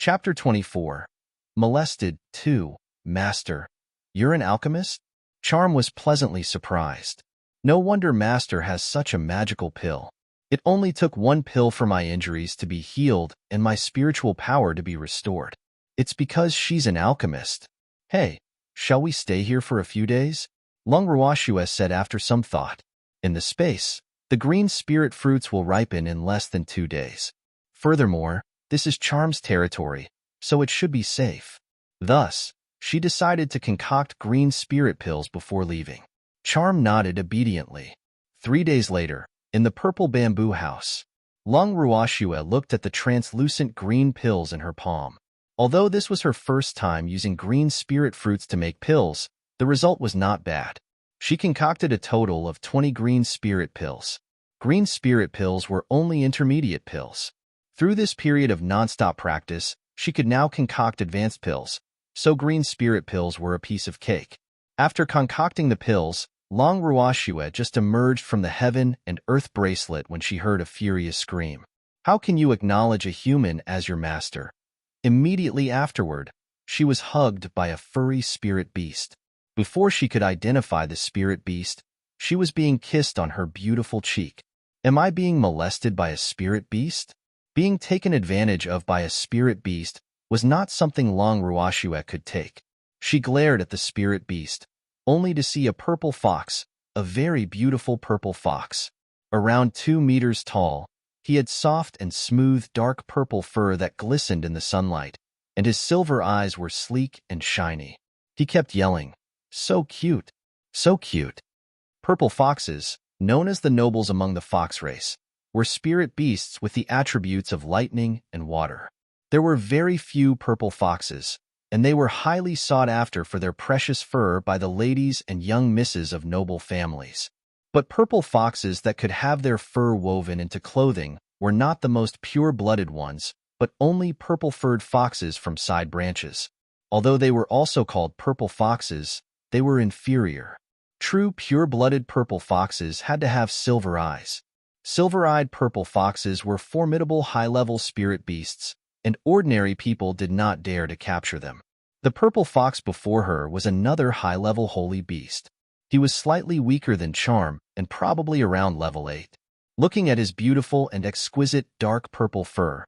Chapter 24. Molested 2. Master, you're an alchemist? Charm was pleasantly surprised. No wonder Master has such a magical pill. It only took one pill for my injuries to be healed and my spiritual power to be restored. It's because she's an alchemist. Hey, shall we stay here for a few days? Lung Ruashue said after some thought. In the space, the green spirit fruits will ripen in less than 2 days. Furthermore, this is Charm's territory, so it should be safe. Thus, she decided to concoct green spirit pills before leaving. Charm nodded obediently. 3 days later, in the purple bamboo house, Lung Ruashue looked at the translucent green pills in her palm. Although this was her first time using green spirit fruits to make pills, the result was not bad. She concocted a total of 20 green spirit pills. Green spirit pills were only intermediate pills. Through this period of non-stop practice, she could now concoct advanced pills, so green spirit pills were a piece of cake. After concocting the pills, Lung Ruashue just emerged from the heaven and earth bracelet when she heard a furious scream. How can you acknowledge a human as your master? Immediately afterward, she was hugged by a furry spirit beast. Before she could identify the spirit beast, she was being kissed on her beautiful cheek. Am I being molested by a spirit beast? Being taken advantage of by a spirit beast was not something Lung Ruashue could take. She glared at the spirit beast, only to see a purple fox, a very beautiful purple fox. Around 2 meters tall, he had soft and smooth dark purple fur that glistened in the sunlight, and his silver eyes were sleek and shiny. He kept yelling, "So cute! So cute!" Purple foxes, known as the nobles among the fox race, were spirit beasts with the attributes of lightning and water. There were very few purple foxes, and they were highly sought after for their precious fur by the ladies and young misses of noble families. But purple foxes that could have their fur woven into clothing were not the most pure-blooded ones, but only purple-furred foxes from side branches. Although they were also called purple foxes, they were inferior. True pure-blooded purple foxes had to have silver eyes. Silver-eyed purple foxes were formidable high-level spirit beasts, and ordinary people did not dare to capture them. The purple fox before her was another high-level holy beast. He was slightly weaker than Charm and probably around level 8. Looking at his beautiful and exquisite dark purple fur,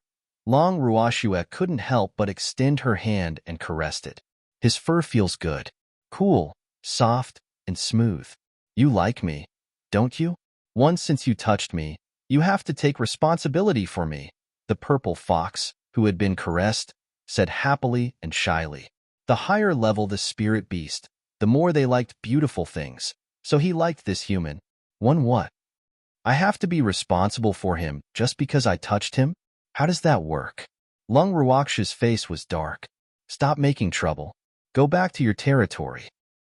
Lung Ruashue couldn't help but extend her hand and caressed it. His fur feels good, cool, soft, and smooth. You like me, don't you? Once since you touched me, you have to take responsibility for me, the purple fox, who had been caressed, said happily and shyly. The higher level the spirit beast, the more they liked beautiful things, so he liked this human. One what? I have to be responsible for him just because I touched him? How does that work? Lung Ruaksha's face was dark. Stop making trouble. Go back to your territory.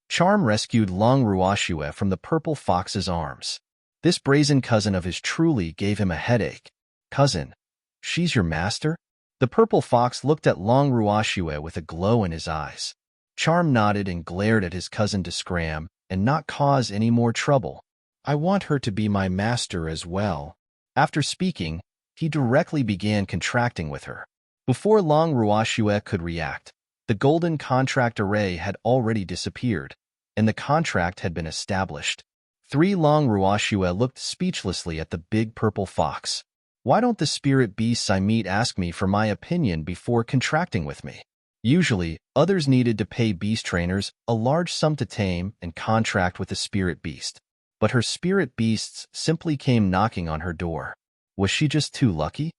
Charm rescued Lung Ruashue from the purple fox's arms. This brazen cousin of his truly gave him a headache. Cousin, she's your master? The purple fox looked at Lung Ruashue with a glow in his eyes. Charm nodded and glared at his cousin to scram and not cause any more trouble. I want her to be my master as well. After speaking, he directly began contracting with her. Before Lung Ruashue could react, the golden contract array had already disappeared, and the contract had been established. Lung Ruashue looked speechlessly at the big purple fox. Why don't the spirit beasts I meet ask me for my opinion before contracting with me? Usually, others needed to pay beast trainers a large sum to tame and contract with a spirit beast. But her spirit beasts simply came knocking on her door. Was she just too lucky?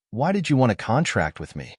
Why did you want to contract with me?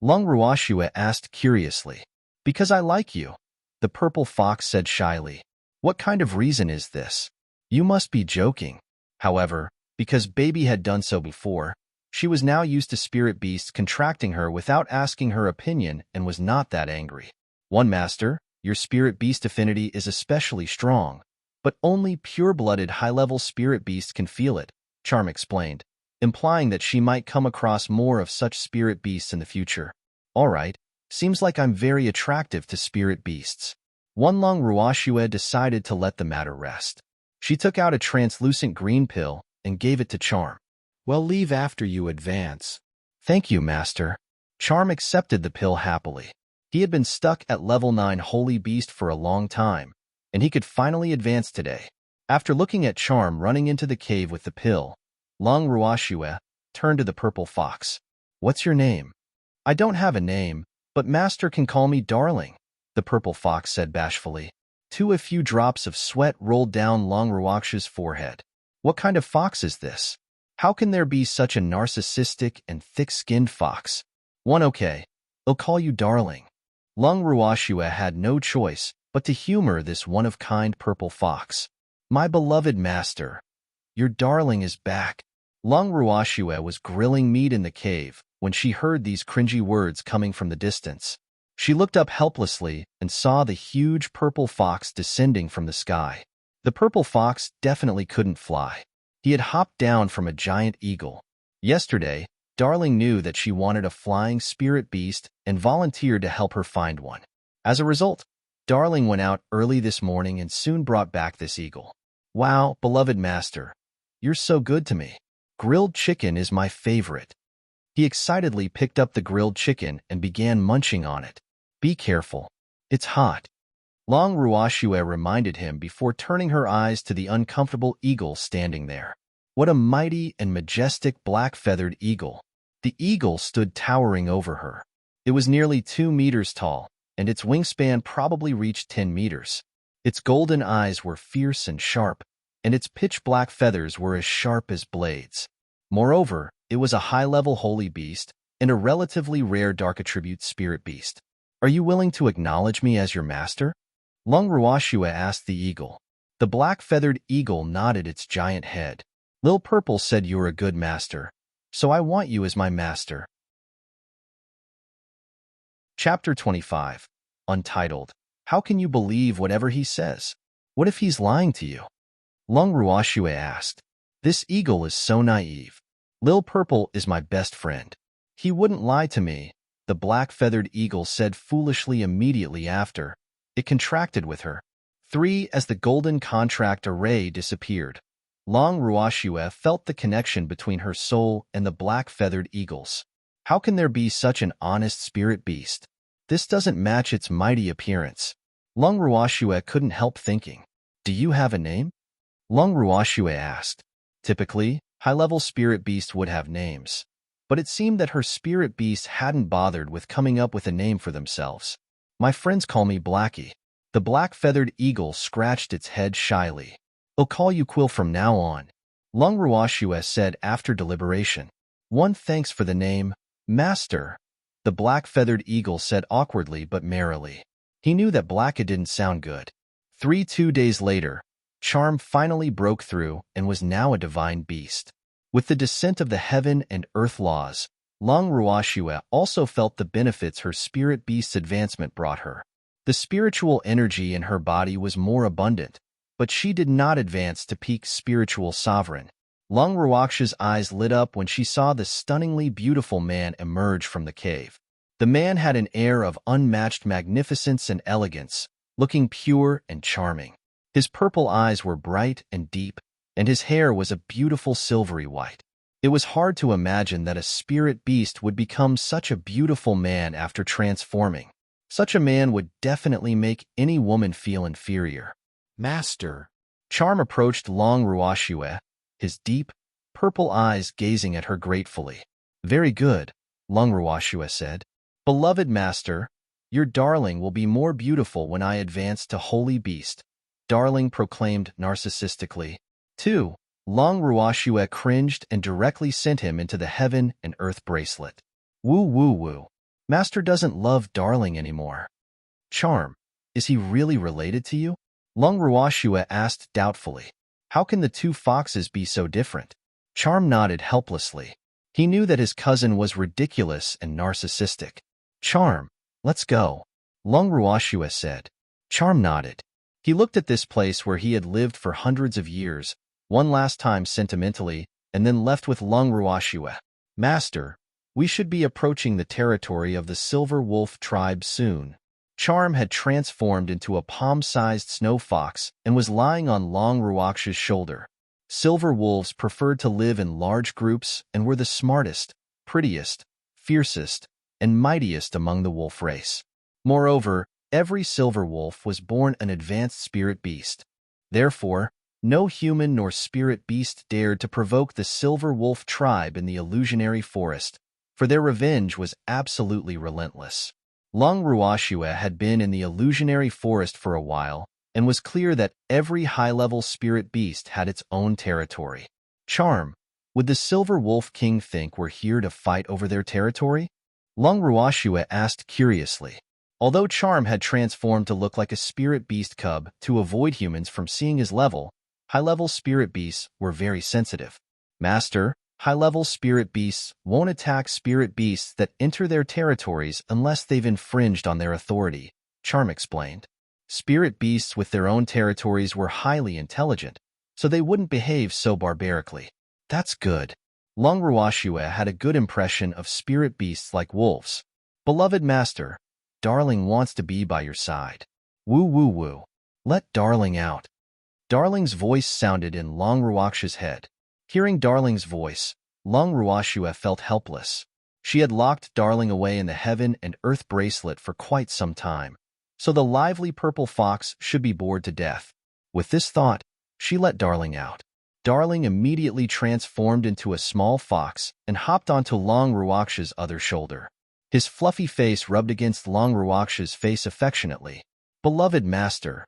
Lung Ruashue asked curiously. Because I like you, the purple fox said shyly. What kind of reason is this? You must be joking. However, because Baby had done so before, she was now used to spirit beasts contracting her without asking her opinion and was not that angry. One master, your spirit beast affinity is especially strong, but only pure-blooded high-level spirit beasts can feel it, Charm explained, implying that she might come across more of such spirit beasts in the future. All right, seems like I'm very attractive to spirit beasts. Lung Ruashue decided to let the matter rest. She took out a translucent green pill and gave it to Charm. Well, leave after you advance. Thank you, Master. Charm accepted the pill happily. He had been stuck at level 9 Holy Beast for a long time, and he could finally advance today. After looking at Charm running into the cave with the pill, Long Ruashue turned to the purple fox. "What's your name?" "I don't have a name, but Master can call me Darling," the purple fox said bashfully. A few drops of sweat rolled down Long Ruakshue's forehead. What kind of fox is this? How can there be such a narcissistic and thick-skinned fox? Okay, I'll call you Darling. Long Ruashue had no choice but to humor this one-of-kind purple fox. "My beloved master, your darling is back." Long Ruashue was grilling meat in the cave when she heard these cringy words coming from the distance. She looked up helplessly and saw the huge purple fox descending from the sky. The purple fox definitely couldn't fly. He had hopped down from a giant eagle. Yesterday, Darling knew that she wanted a flying spirit beast and volunteered to help her find one. As a result, Darling went out early this morning and soon brought back this eagle. "Wow, beloved master, you're so good to me. Grilled chicken is my favorite." He excitedly picked up the grilled chicken and began munching on it. "Be careful. It's hot." Long Ruashue reminded him before turning her eyes to the uncomfortable eagle standing there. What a mighty and majestic black-feathered eagle. The eagle stood towering over her. It was nearly 2 meters tall, and its wingspan probably reached 10 meters. Its golden eyes were fierce and sharp, and its pitch-black feathers were as sharp as blades. Moreover, it was a high-level holy beast and a relatively rare dark attribute spirit beast. "Are you willing to acknowledge me as your master?" Long Ruashue asked the eagle. The black-feathered eagle nodded its giant head. "Lil Purple said you're a good master, so I want you as my master." Chapter 25. Untitled. How can you believe whatever he says? What if he's lying to you? Long Ruashue asked. "This eagle is so naive. Lil Purple is my best friend. He wouldn't lie to me," the black-feathered eagle said foolishly immediately after. It contracted with her. 3 as the golden contract array disappeared. Long Ruashue felt the connection between her soul and the black-feathered eagle's. How can there be such an honest spirit beast? This doesn't match its mighty appearance. Long Ruashue couldn't help thinking. "Do you have a name?" Long Ruashue asked. Typically, high-level spirit beasts would have names, but it seemed that her spirit beast hadn't bothered with coming up with a name for themselves. "My friends call me Blackie." The black-feathered eagle scratched its head shyly. "I'll call you Quill from now on," Long Ruashue said after deliberation. Thanks for the name, Master," the black-feathered eagle said awkwardly but merrily. He knew that Blackie didn't sound good. 2 days later, Charm finally broke through and was now a divine beast. With the descent of the heaven and earth laws, Long Ruashue also felt the benefits her spirit beast's advancement brought her. The spiritual energy in her body was more abundant, but she did not advance to peak spiritual sovereign. Long Ruakshue's eyes lit up when she saw the stunningly beautiful man emerge from the cave. The man had an air of unmatched magnificence and elegance, looking pure and charming. His purple eyes were bright and deep, and his hair was a beautiful silvery white. It was hard to imagine that a spirit beast would become such a beautiful man after transforming. Such a man would definitely make any woman feel inferior. "Master." Charm approached Long Ruashue, his deep, purple eyes gazing at her gratefully. "Very good," Long Ruashue said. "Beloved master, your darling will be more beautiful when I advance to Holy Beast," Darling proclaimed narcissistically. 2. Long Ruashue cringed and directly sent him into the heaven and earth bracelet. "Woo woo woo. Master doesn't love Darling anymore." "Charm, is he really related to you?" Long Ruashue asked doubtfully. How can the 2 foxes be so different? Charm nodded helplessly. He knew that his cousin was ridiculous and narcissistic. "Charm, let's go," Long Ruashue said. Charm nodded. He looked at this place where he had lived for hundreds of years, one last time sentimentally, and then left with Long Ruashue. "Master, we should be approaching the territory of the Silver Wolf tribe soon." Charm had transformed into a palm-sized snow fox and was lying on Long Ruakshue's shoulder. Silver wolves preferred to live in large groups and were the smartest, prettiest, fiercest, and mightiest among the wolf race. Moreover, every silver wolf was born an advanced spirit beast. Therefore, no human nor spirit beast dared to provoke the silver wolf tribe in the illusionary forest, for their revenge was absolutely relentless. Long Ruashua had been in the illusionary forest for a while, and was clear that every high-level spirit beast had its own territory. Charm, would the Silver Wolf King think we're here to fight over their territory? Long Ruashua asked curiously. Although Charm had transformed to look like a spirit beast cub to avoid humans from seeing his level, high-level spirit beasts were very sensitive. Master, high-level spirit beasts won't attack spirit beasts that enter their territories unless they've infringed on their authority, Charm explained. Spirit beasts with their own territories were highly intelligent, so they wouldn't behave so barbarically. That's good. Long Ruashua had a good impression of spirit beasts like wolves. Beloved Master, Darling wants to be by your side. Woo woo woo. Let Darling out. Darling's voice sounded in Long Ruash's head. Hearing Darling's voice, Long Ruashua felt helpless. She had locked Darling away in the heaven and earth bracelet for quite some time, so the lively purple fox should be bored to death. With this thought, she let Darling out. Darling immediately transformed into a small fox and hopped onto Long Ruash's other shoulder. His fluffy face rubbed against Long Ruash's face affectionately. Beloved Master,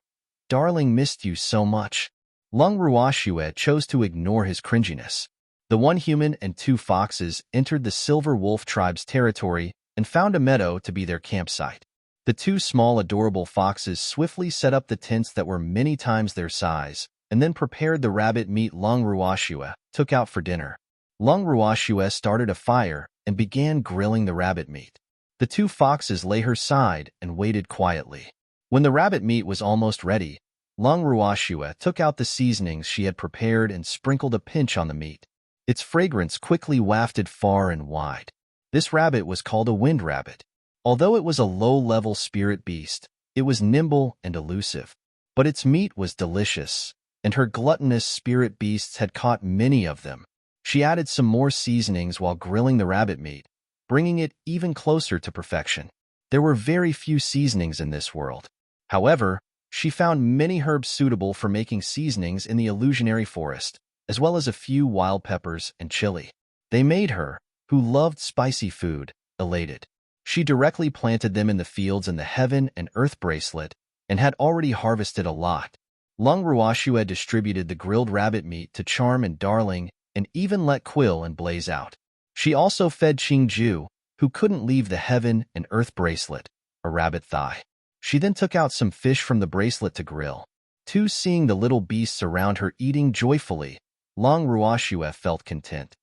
Darling missed you so much. Long Ruashua chose to ignore his cringiness. The one human and two foxes entered the Silver Wolf tribe's territory and found a meadow to be their campsite. The two small adorable foxes swiftly set up the tents that were many times their size, and then prepared the rabbit meat Long Ruashua took out for dinner. Long Ruashua started a fire and began grilling the rabbit meat. The two foxes lay her side and waited quietly. When the rabbit meat was almost ready, Long Ruashua took out the seasonings she had prepared and sprinkled a pinch on the meat. Its fragrance quickly wafted far and wide. This rabbit was called a wind rabbit. Although it was a low-level spirit beast, it was nimble and elusive. But its meat was delicious, and her gluttonous spirit beasts had caught many of them. She added some more seasonings while grilling the rabbit meat, bringing it even closer to perfection. There were very few seasonings in this world. However, she found many herbs suitable for making seasonings in the illusionary forest, as well as a few wild peppers and chili. They made her, who loved spicy food, elated. She directly planted them in the fields in the heaven and earth bracelet and had already harvested a lot. Long Ruashua distributed the grilled rabbit meat to Charm and Darling and even let Quill and Blaze out. She also fed Qingju, who couldn't leave the heaven and earth bracelet, a rabbit thigh. She then took out some fish from the bracelet to grill. Too, seeing the little beasts around her eating joyfully, Long Ruashua felt content.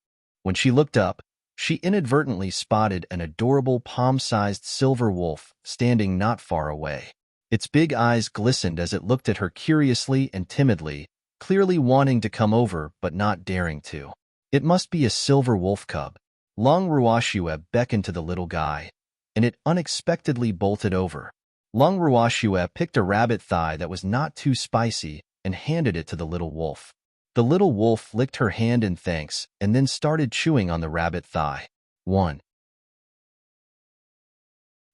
When she looked up, she inadvertently spotted an adorable palm-sized silver wolf standing not far away. Its big eyes glistened as it looked at her curiously and timidly, clearly wanting to come over but not daring to. It must be a silver wolf cub. Long Ruashua beckoned to the little guy, and it unexpectedly bolted over. Long Ruashua picked a rabbit thigh that was not too spicy and handed it to the little wolf. The little wolf licked her hand in thanks and then started chewing on the rabbit thigh. 1.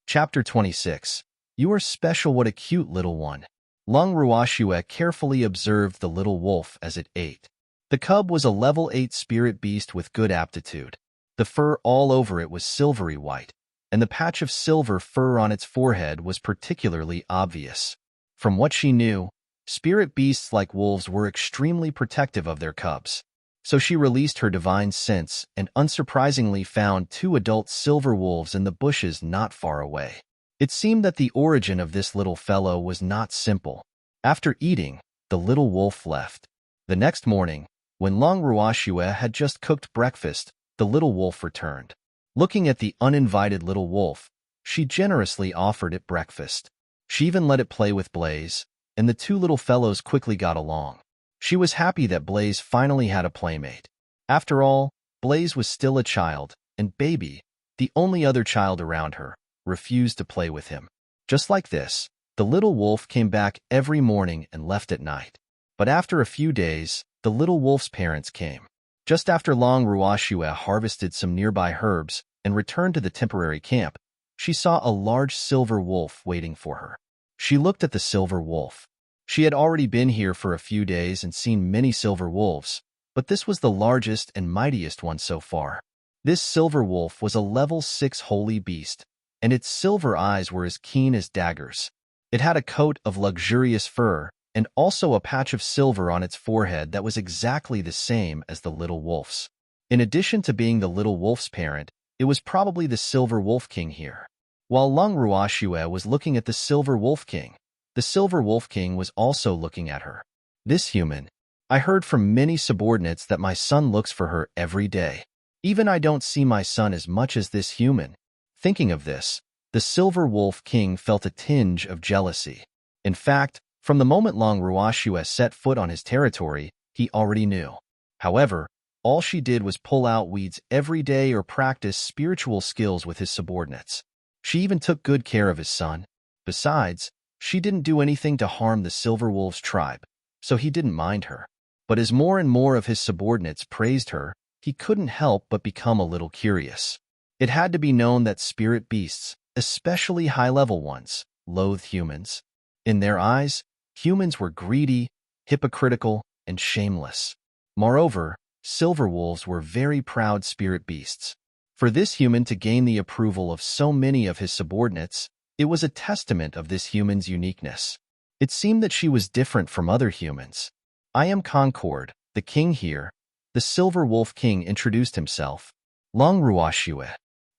Chapter 26. You are special, what a cute little one. Long Ruashua carefully observed the little wolf as it ate. The cub was a level 8 spirit beast with good aptitude. The fur all over it was silvery white, and the patch of silver fur on its forehead was particularly obvious. From what she knew, spirit beasts like wolves were extremely protective of their cubs. So she released her divine sense and unsurprisingly found 2 adult silver wolves in the bushes not far away. It seemed that the origin of this little fellow was not simple. After eating, the little wolf left. The next morning, when Long Ruashua had just cooked breakfast, the little wolf returned. Looking at the uninvited little wolf, she generously offered it breakfast. She even let it play with Blaze, and the 2 little fellows quickly got along. She was happy that Blaze finally had a playmate. After all, Blaze was still a child, and Baby, the only other child around her, refused to play with him. Just like this, the little wolf came back every morning and left at night. But after a few days, the little wolf's parents came. Just after Long Ruashua harvested some nearby herbs and returned to the temporary camp, she saw a large silver wolf waiting for her. She looked at the silver wolf. She had already been here for a few days and seen many silver wolves, but this was the largest and mightiest one so far. This silver wolf was a level 6 holy beast, and its silver eyes were as keen as daggers. It had a coat of luxurious fur and also a patch of silver on its forehead that was exactly the same as the little wolf's. In addition to being the little wolf's parent, it was probably the Silver Wolf King here. While Lung Ruoxue was looking at the Silver Wolf King, the Silver Wolf King was also looking at her. This human. I heard from many subordinates that my son looks for her every day. Even I don't see my son as much as this human. Thinking of this, the Silver Wolf King felt a tinge of jealousy. In fact, from the moment Long Ruoxue set foot on his territory, he already knew. However, all she did was pull out weeds every day or practice spiritual skills with his subordinates. She even took good care of his son. Besides, she didn't do anything to harm the Silver Wolf's tribe, so he didn't mind her. But as more and more of his subordinates praised her, he couldn't help but become a little curious. It had to be known that spirit beasts, especially high-level ones, loathed humans. In their eyes, humans were greedy, hypocritical, and shameless. Moreover, silver wolves were very proud spirit beasts. For this human to gain the approval of so many of his subordinates, it was a testament of this human's uniqueness. It seemed that she was different from other humans. I am Concord, the king here. The Silver Wolf King introduced himself. Long Ruoxue.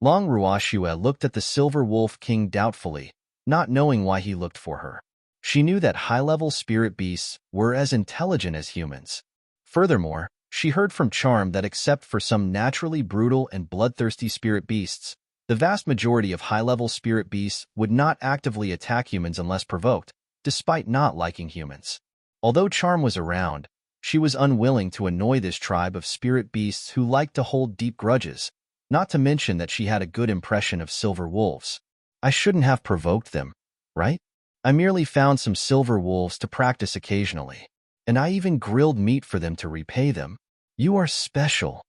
Long Ruoxue looked at the Silver Wolf King doubtfully, not knowing why he looked for her. She knew that high-level spirit beasts were as intelligent as humans. Furthermore, she heard from Charm that except for some naturally brutal and bloodthirsty spirit beasts, the vast majority of high-level spirit beasts would not actively attack humans unless provoked, despite not liking humans. Although Charm was around, she was unwilling to annoy this tribe of spirit beasts who liked to hold deep grudges, not to mention that she had a good impression of silver wolves. I shouldn't have provoked them, right? I merely found some silver wolves to practice occasionally, and I even grilled meat for them to repay them. You are special.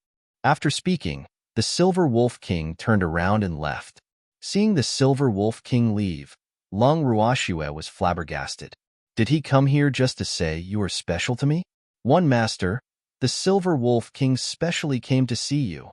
After speaking, the Silver Wolf King turned around and left. Seeing the Silver Wolf King leave, Long Ruoxue was flabbergasted. Did he come here just to say, "You are special to me"? "One master, the Silver Wolf King specially came to see you,"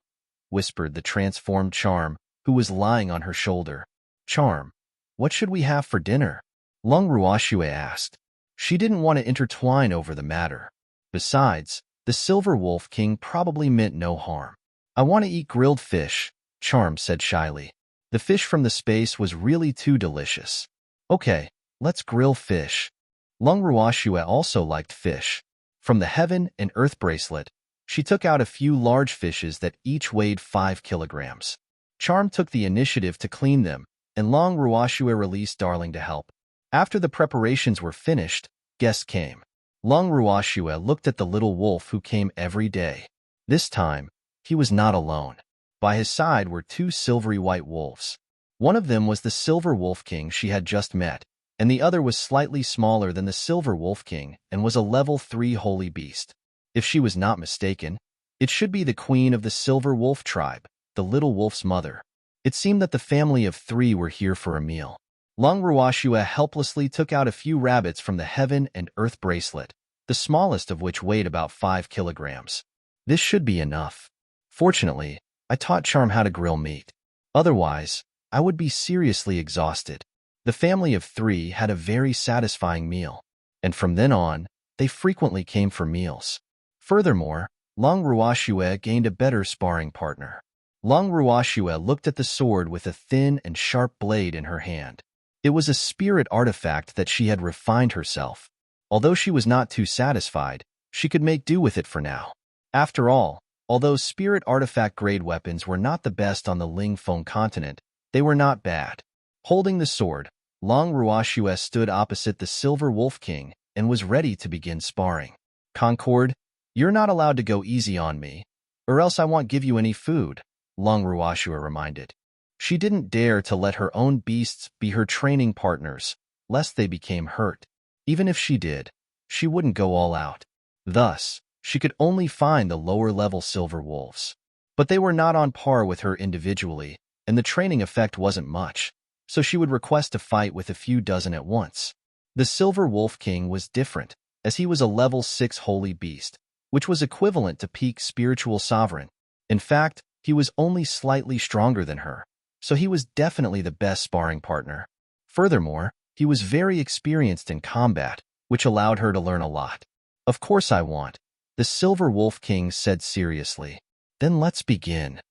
whispered the transformed Charm, who was lying on her shoulder. "Charm, what should we have for dinner?" Long Ruoxue asked. She didn't want to intertwine over the matter. Besides, the Silver Wolf King probably meant no harm. "I want to eat grilled fish," Charm said shyly. The fish from the space was really too delicious. "Okay, let's grill fish." Long Ruoxue also liked fish. From the Heaven and Earth bracelet, she took out a few large fishes that each weighed 5 kilograms. Charm took the initiative to clean them, and Long Ruoxue released Darling to help. After the preparations were finished, guests came. Long Ruoxue looked at the little wolf who came every day. This time, he was not alone. By his side were 2 silvery white wolves. One of them was the Silver Wolf King she had just met, and the other was slightly smaller than the Silver Wolf King and was a level 3 holy beast. If she was not mistaken, it should be the queen of the Silver Wolf tribe, the little wolf's mother. It seemed that the family of 3 were here for a meal. Long Ruoxue helplessly took out a few rabbits from the Heaven and Earth bracelet, the smallest of which weighed about 5 kilograms. This should be enough. Fortunately, I taught Charm how to grill meat. Otherwise, I would be seriously exhausted. The family of 3 had a very satisfying meal, and from then on, they frequently came for meals. Furthermore, Long Ruoxue gained a better sparring partner. Long Ruoxue looked at the sword with a thin and sharp blade in her hand. It was a spirit artifact that she had refined herself. Although she was not too satisfied, she could make do with it for now. After all, although spirit artifact-grade weapons were not the best on the Lingfeng continent, they were not bad. Holding the sword, Long Ruoxue stood opposite the Silver Wolf King and was ready to begin sparring. "Concord, you're not allowed to go easy on me, or else I won't give you any food," Long Ruoxue reminded. She didn't dare to let her own beasts be her training partners, lest they became hurt. Even if she did, she wouldn't go all out. Thus, she could only find the lower-level silver wolves. But they were not on par with her individually, and the training effect wasn't much, so she would request to fight with a few dozen at once. The Silver Wolf King was different, as he was a level 6 holy beast, which was equivalent to peak spiritual sovereign. In fact, he was only slightly stronger than her, so he was definitely the best sparring partner. Furthermore, he was very experienced in combat, which allowed her to learn a lot. Of course I want, the Silver Wolf King said seriously. Then let's begin.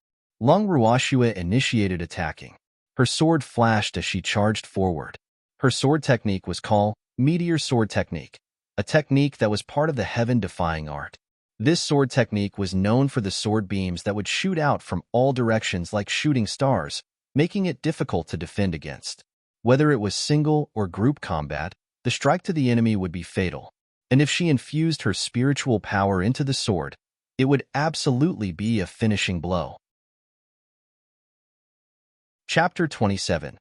Long Ruoxue initiated attacking. Her sword flashed as she charged forward. Her sword technique was called Meteor Sword Technique, a technique that was part of the heaven-defying art. This sword technique was known for the sword beams that would shoot out from all directions like shooting stars, making it difficult to defend against. Whether it was single or group combat, the strike to the enemy would be fatal, and if she infused her spiritual power into the sword, it would absolutely be a finishing blow. Chapter 27.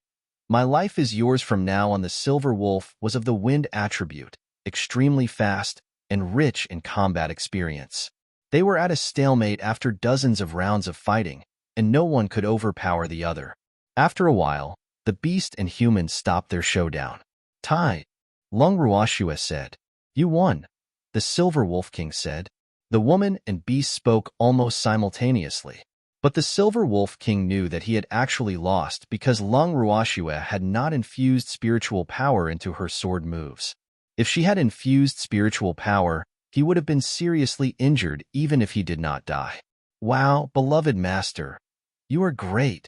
My life is yours from now on. The Silver Wolf was of the wind attribute, extremely fast, and rich in combat experience. They were at a stalemate after dozens of rounds of fighting, and no one could overpower the other. After a while, the beast and human stopped their showdown. "Tai," Long Ruoxue said. "You won," the Silver Wolf King said. The woman and beast spoke almost simultaneously. But the Silver Wolf King knew that he had actually lost because Long Ruoxue had not infused spiritual power into her sword moves. If she had infused spiritual power, he would have been seriously injured even if he did not die. "Wow, beloved master, you are great."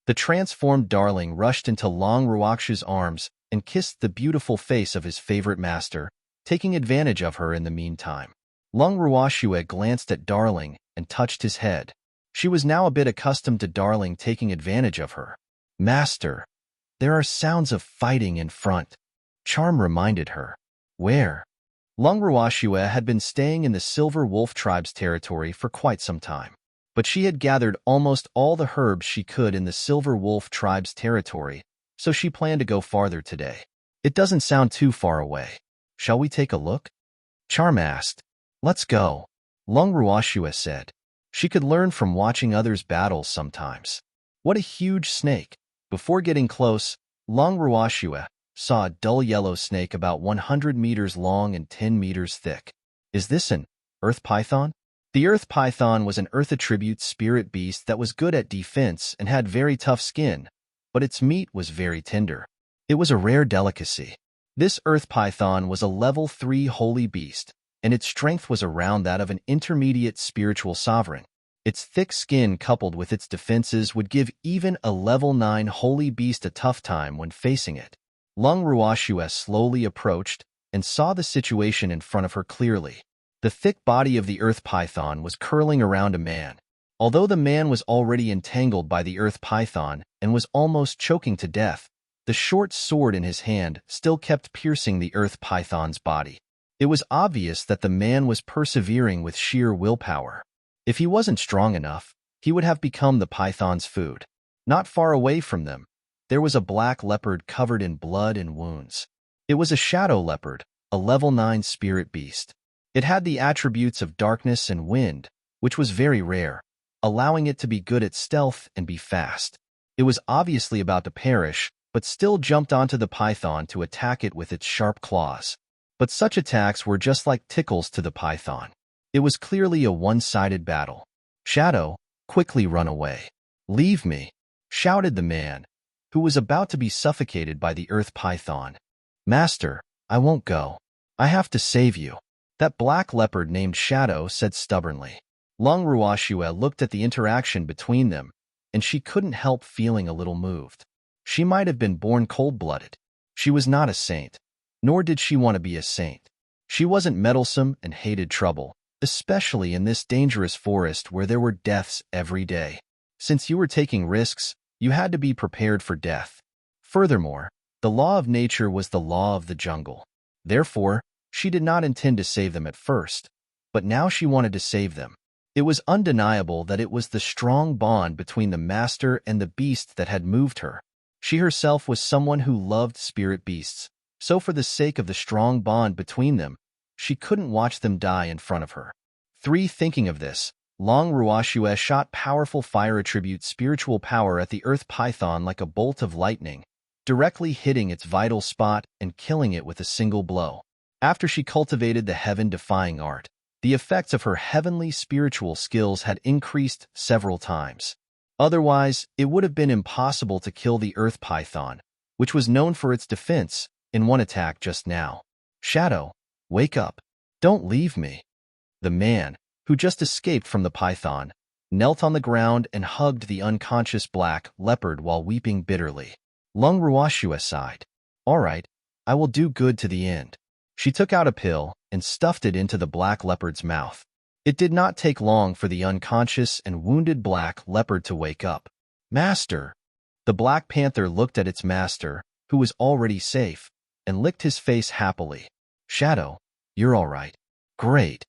The transformed darling rushed into Long Ruoxue's arms and kissed the beautiful face of his favorite master, taking advantage of her in the meantime. Long Ruoxue glanced at Darling and touched his head. She was now a bit accustomed to Darling taking advantage of her. "Master, there are sounds of fighting in front," Charm reminded her. "Where?" Long Ruoxue had been staying in the Silver Wolf tribe's territory for quite some time, but she had gathered almost all the herbs she could in the Silver Wolf tribe's territory, so she planned to go farther today. "It doesn't sound too far away. Shall we take a look?" Charm asked. "Let's go," Long Ruoxue said. She could learn from watching others' battles sometimes. What a huge snake! Before getting close, Long Ruoxue saw a dull yellow snake about 100 meters long and 10 meters thick. "Is this an earth python?" The earth python was an earth attribute spirit beast that was good at defense and had very tough skin, but its meat was very tender. It was a rare delicacy. This earth python was a level 3 holy beast, and its strength was around that of an intermediate spiritual sovereign. Its thick skin coupled with its defenses would give even a level 9 holy beast a tough time when facing it. Long Ruoxue slowly approached and saw the situation in front of her clearly. The thick body of the earth python was curling around a man. Although the man was already entangled by the earth python and was almost choking to death, the short sword in his hand still kept piercing the earth python's body. It was obvious that the man was persevering with sheer willpower. If he wasn't strong enough, he would have become the python's food. Not far away from them, there was a black leopard covered in blood and wounds. It was a shadow leopard, a level 9 spirit beast. It had the attributes of darkness and wind, which was very rare, allowing it to be good at stealth and be fast. It was obviously about to perish, but still jumped onto the python to attack it with its sharp claws. But such attacks were just like tickles to the python. It was clearly a one-sided battle. "Shadow, quickly run away." "Leave me," shouted the man, who was about to be suffocated by the earth python. "Master, I won't go. I have to save you," that black leopard named Shadow said stubbornly. Long Ruoxue looked at the interaction between them, and she couldn't help feeling a little moved. She might have been born cold-blooded. She was not a saint, nor did she want to be a saint. She wasn't meddlesome and hated trouble, especially in this dangerous forest where there were deaths every day. Since you were taking risks, you had to be prepared for death. Furthermore, the law of nature was the law of the jungle. Therefore, she did not intend to save them at first, but now she wanted to save them. It was undeniable that it was the strong bond between the master and the beast that had moved her. She herself was someone who loved spirit beasts, so for the sake of the strong bond between them, she couldn't watch them die in front of her. Thinking of this, Long Ruashue shot powerful fire attribute spiritual power at the earth python like a bolt of lightning, directly hitting its vital spot and killing it with a single blow. After she cultivated the heaven-defying art, the effects of her heavenly spiritual skills had increased several times. Otherwise, it would have been impossible to kill the earth python, which was known for its defense, in one attack just now. Shadow, wake up. Don't leave me. The man, who just escaped from the python, knelt on the ground and hugged the unconscious black leopard while weeping bitterly. Lung Ruashue sighed. All right, I will do good to the end. She took out a pill and stuffed it into the black leopard's mouth. It did not take long for the unconscious and wounded black leopard to wake up. Master! The Black Panther looked at its master, who was already safe, and licked his face happily. Shadow, you're all right. Great.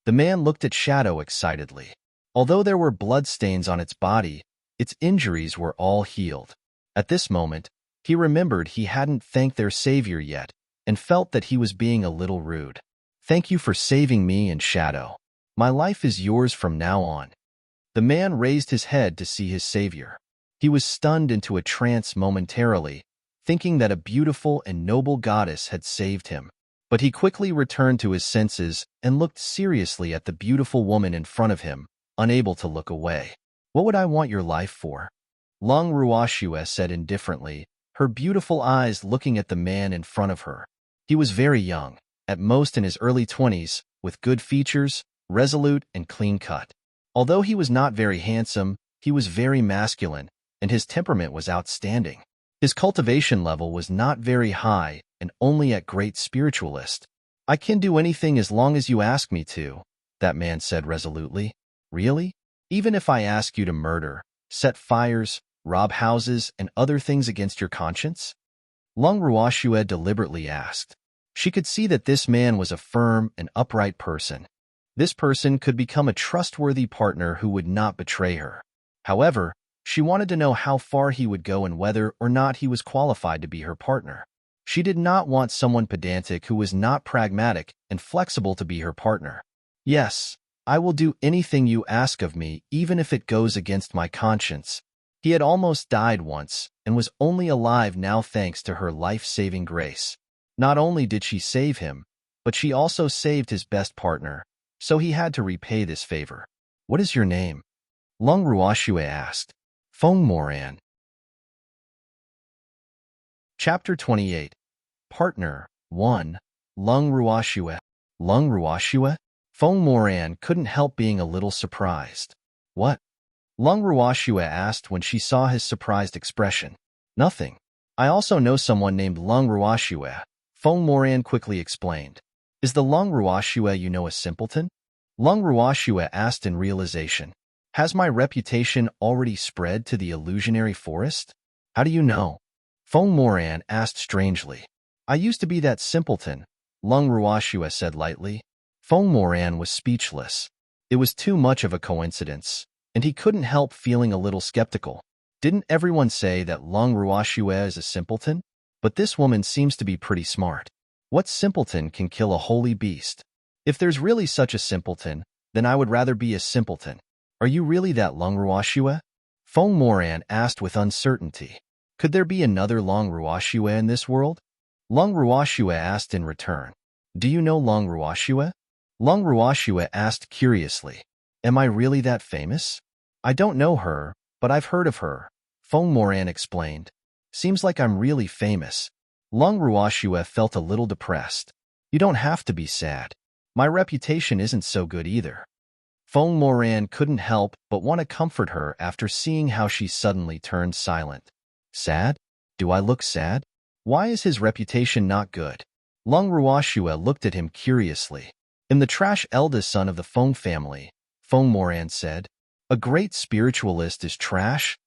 The man looked at Shadow excitedly. Although there were bloodstains on its body, its injuries were all healed. At this moment, he remembered he hadn't thanked their savior yet, and felt that he was being a little rude. Thank you for saving me and Shadow. My life is yours from now on. The man raised his head to see his savior. He was stunned into a trance momentarily, thinking that a beautiful and noble goddess had saved him. But he quickly returned to his senses and looked seriously at the beautiful woman in front of him, unable to look away. What would I want your life for? Lung Ruashue said indifferently, her beautiful eyes looking at the man in front of her. He was very young, at most in his early 20s, with good features, resolute and clean-cut. Although he was not very handsome, he was very masculine, and his temperament was outstanding. His cultivation level was not very high and only at great spiritualist. I can do anything as long as you ask me to, that man said resolutely. Really? Even if I ask you to murder, set fires, rob houses, and other things against your conscience? Lung Ruashue deliberately asked. She could see that this man was a firm and upright person. This person could become a trustworthy partner who would not betray her. However, she wanted to know how far he would go and whether or not he was qualified to be her partner. She did not want someone pedantic who was not pragmatic and flexible to be her partner. Yes, I will do anything you ask of me, even if it goes against my conscience. He had almost died once and was only alive now thanks to her life-saving grace. Not only did she save him, but she also saved his best partner, so he had to repay this favor. What is your name? Lung Ruashue asked. Feng Moran. Chapter 28. Partner 1. Lung Ruashue. Lung Ruashue? Feng Moran couldn't help being a little surprised. What? Lung Ruashue asked when she saw his surprised expression. Nothing. I also know someone named Lung Ruashue, Feng Moran quickly explained. Is the Lung Ruashue you know a simpleton? Lung Ruashue asked in realization. Has my reputation already spread to the illusionary forest? How do you know? Feng Moran asked strangely. I used to be that simpleton, Lung Ruashue said lightly. Feng Moran was speechless. It was too much of a coincidence, and he couldn't help feeling a little skeptical. Didn't everyone say that Lung Ruashue is a simpleton? But this woman seems to be pretty smart. What simpleton can kill a holy beast? If there's really such a simpleton, then I would rather be a simpleton. Are you really that Lung Ruashue? Feng Moran asked with uncertainty. Could there be another Lung Ruashue in this world? Lung Ruashue asked in return. Do you know Lung Ruashue? Lung Ruashue asked curiously. Am I really that famous? I don't know her, but I've heard of her, Feng Moran explained. Seems like I'm really famous. Lung Ruashue felt a little depressed. You don't have to be sad. My reputation isn't so good either. Feng Moran couldn't help but want to comfort her after seeing how she suddenly turned silent. Sad? Do I look sad? Why is his reputation not good? Lung Ruashue looked at him curiously. I'm the trash eldest son of the Feng family, Feng Moran said. A great spiritualist is trash?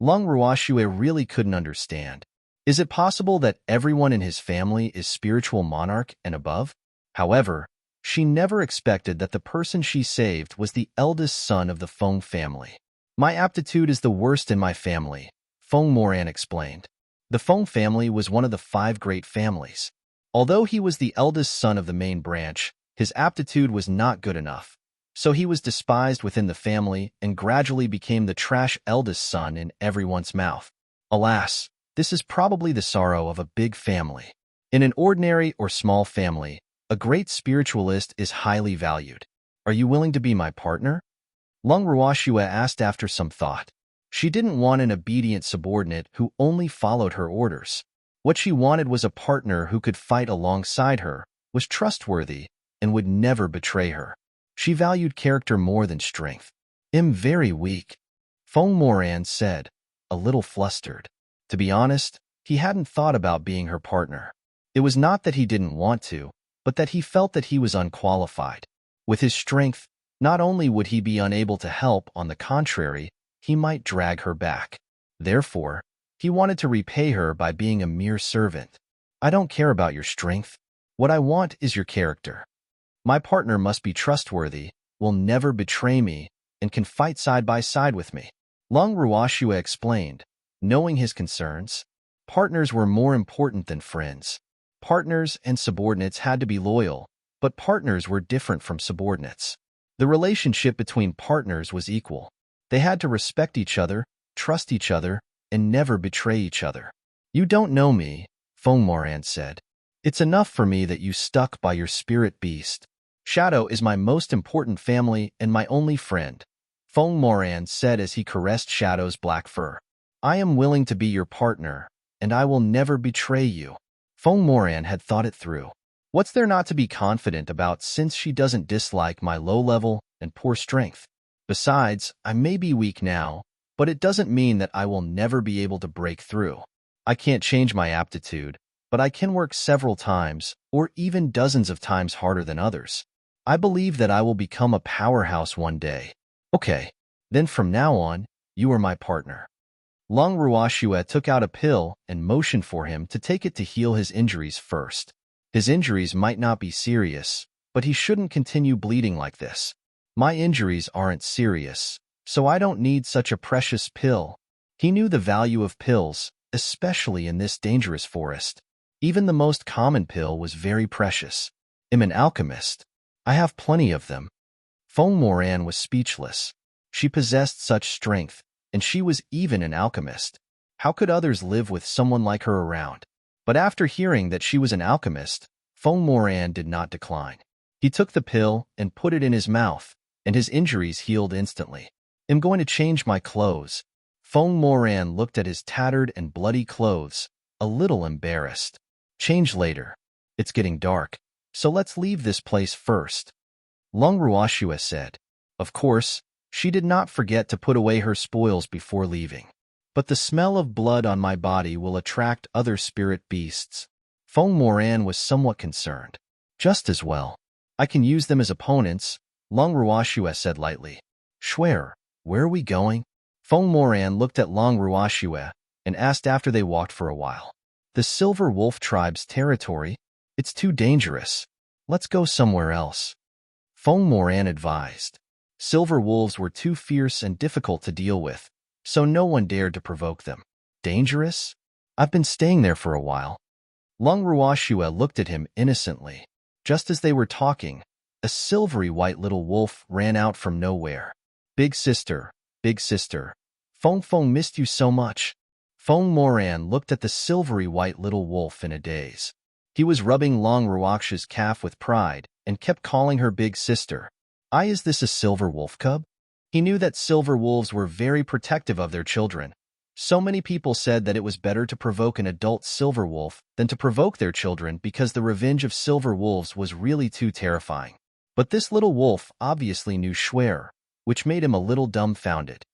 Lung Ruashue really couldn't understand. Is it possible that everyone in his family is spiritual monarch and above? However, she never expected that the person she saved was the eldest son of the Feng family. My aptitude is the worst in my family, Feng Moran explained. The Feng family was one of the 5 great families. Although he was the eldest son of the main branch, his aptitude was not good enough, So he was despised within the family and gradually became the trash eldest son in everyone's mouth. Alas, this is probably the sorrow of a big family. In an ordinary or small family, a great spiritualist is highly valued. Are you willing to be my partner? Lung Ruoxue asked after some thought. She didn't want an obedient subordinate who only followed her orders. What she wanted was a partner who could fight alongside her, was trustworthy, and would never betray her. She valued character more than strength. "I'm very weak," Feng Moran said, a little flustered. To be honest, he hadn't thought about being her partner. It was not that he didn't want to, but that he felt that he was unqualified. With his strength, not only would he be unable to help, on the contrary, he might drag her back. Therefore, he wanted to repay her by being a mere servant. "I don't care about your strength. What I want is your character. My partner must be trustworthy, will never betray me, and can fight side by side with me," Lung Ruoxue explained. Knowing his concerns, partners were more important than friends. Partners and subordinates had to be loyal, but partners were different from subordinates. The relationship between partners was equal. They had to respect each other, trust each other, and never betray each other. "You don't know me," Feng Moran said. "It's enough for me that you stuck by your spirit beast. Shadow is my most important family and my only friend," Feng Moran said as he caressed Shadow's black fur. "I am willing to be your partner, and I will never betray you." Feng Moran had thought it through. What's there not to be confident about since she doesn't dislike my low level and poor strength? Besides, I may be weak now, but it doesn't mean that I will never be able to break through. I can't change my aptitude, but I can work several times, or even dozens of times harder than others. I believe that I will become a powerhouse one day. Okay, then from now on, you are my partner. Lung Ruoxue took out a pill and motioned for him to take it to heal his injuries first. His injuries might not be serious, but he shouldn't continue bleeding like this. "My injuries aren't serious, so I don't need such a precious pill." He knew the value of pills, especially in this dangerous forest. Even the most common pill was very precious. "I'm an alchemist. I have plenty of them." Feng Moran was speechless. She possessed such strength, and she was even an alchemist. How could others live with someone like her around? But after hearing that she was an alchemist, Feng Moran did not decline. He took the pill and put it in his mouth, and his injuries healed instantly. "I'm going to change my clothes." Feng Moran looked at his tattered and bloody clothes, a little embarrassed. "Change later. It's getting dark, so let's leave this place first," Lung Ruoxue said. Of course, she did not forget to put away her spoils before leaving. "But the smell of blood on my body will attract other spirit beasts." Feng Moran was somewhat concerned. "Just as well. I can use them as opponents," Lung Ruoxue said lightly. "Schwer, where are we going?" Feng Moran looked at Lung Ruoxue and asked after they walked for a while. "The Silver Wolf Tribe's territory? It's too dangerous. Let's go somewhere else," Feng Moran advised. Silver wolves were too fierce and difficult to deal with, so no one dared to provoke them. "Dangerous? I've been staying there for a while." Lung Ruoxue looked at him innocently. Just as they were talking, a silvery white little wolf ran out from nowhere. Big sister, Feng missed you so much." Feng Moran looked at the silvery white little wolf in a daze. He was rubbing Lung Ruoxue's calf with pride and kept calling her big sister. Is this a silver wolf cub?" He knew that silver wolves were very protective of their children. So many people said that it was better to provoke an adult silver wolf than to provoke their children because the revenge of silver wolves was really too terrifying. But this little wolf obviously knew Schwer, which made him a little dumbfounded.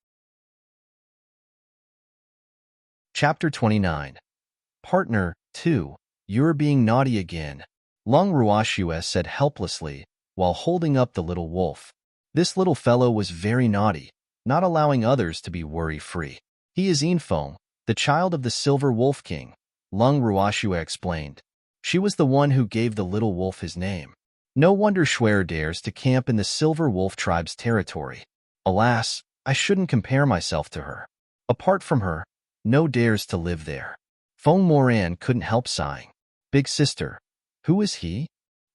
Chapter 29. Partner 2. "You're being naughty again," Lung Ruoxue said helplessly while holding up the little wolf. This little fellow was very naughty, not allowing others to be worry-free. "He is Infeng, the child of the Silver Wolf King," Lung Ruoxue explained. She was the one who gave the little wolf his name. No wonder Schwer dares to camp in the Silver Wolf Tribe's territory. Alas, I shouldn't compare myself to her. Apart from her, no dares to live there. Feng Moran couldn't help sighing. "Big sister, who is he?"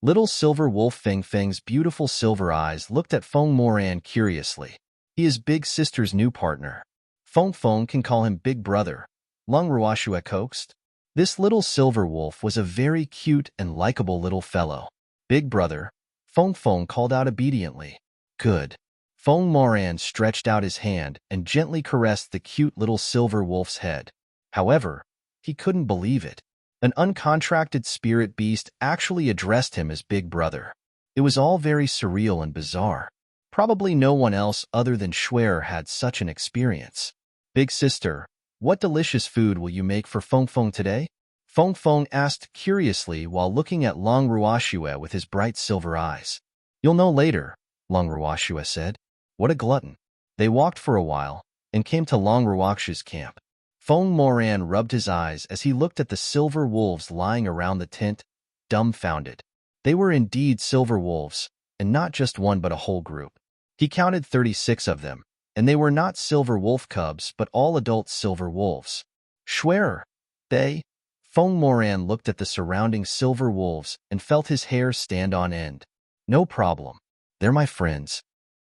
Little silver wolf Feng Feng's beautiful silver eyes looked at Feng Moran curiously. He is Big Sister's new partner. Feng Feng can call him Big Brother, Lung Ruashue coaxed. This little silver wolf was a very cute and likable little fellow. Big Brother, Feng Feng called out obediently. Good. Feng Moran stretched out his hand and gently caressed the cute little silver wolf's head. However, he couldn't believe it. An uncontracted spirit beast actually addressed him as Big Brother. It was all very surreal and bizarre. Probably no one else other than Schwer had such an experience. Big Sister, what delicious food will you make for Feng Feng today? Feng Feng asked curiously while looking at Long Ruashue with his bright silver eyes. You'll know later, Long Ruashue said. What a glutton. They walked for a while and came to Long Ruakshue's camp. Feng Moran rubbed his eyes as he looked at the silver wolves lying around the tent, dumbfounded. They were indeed silver wolves, and not just one but a whole group. He counted 36 of them, and they were not silver wolf cubs but all adult silver wolves. Schwerer, they? Feng Moran looked at the surrounding silver wolves and felt his hair stand on end. No problem. They're my friends.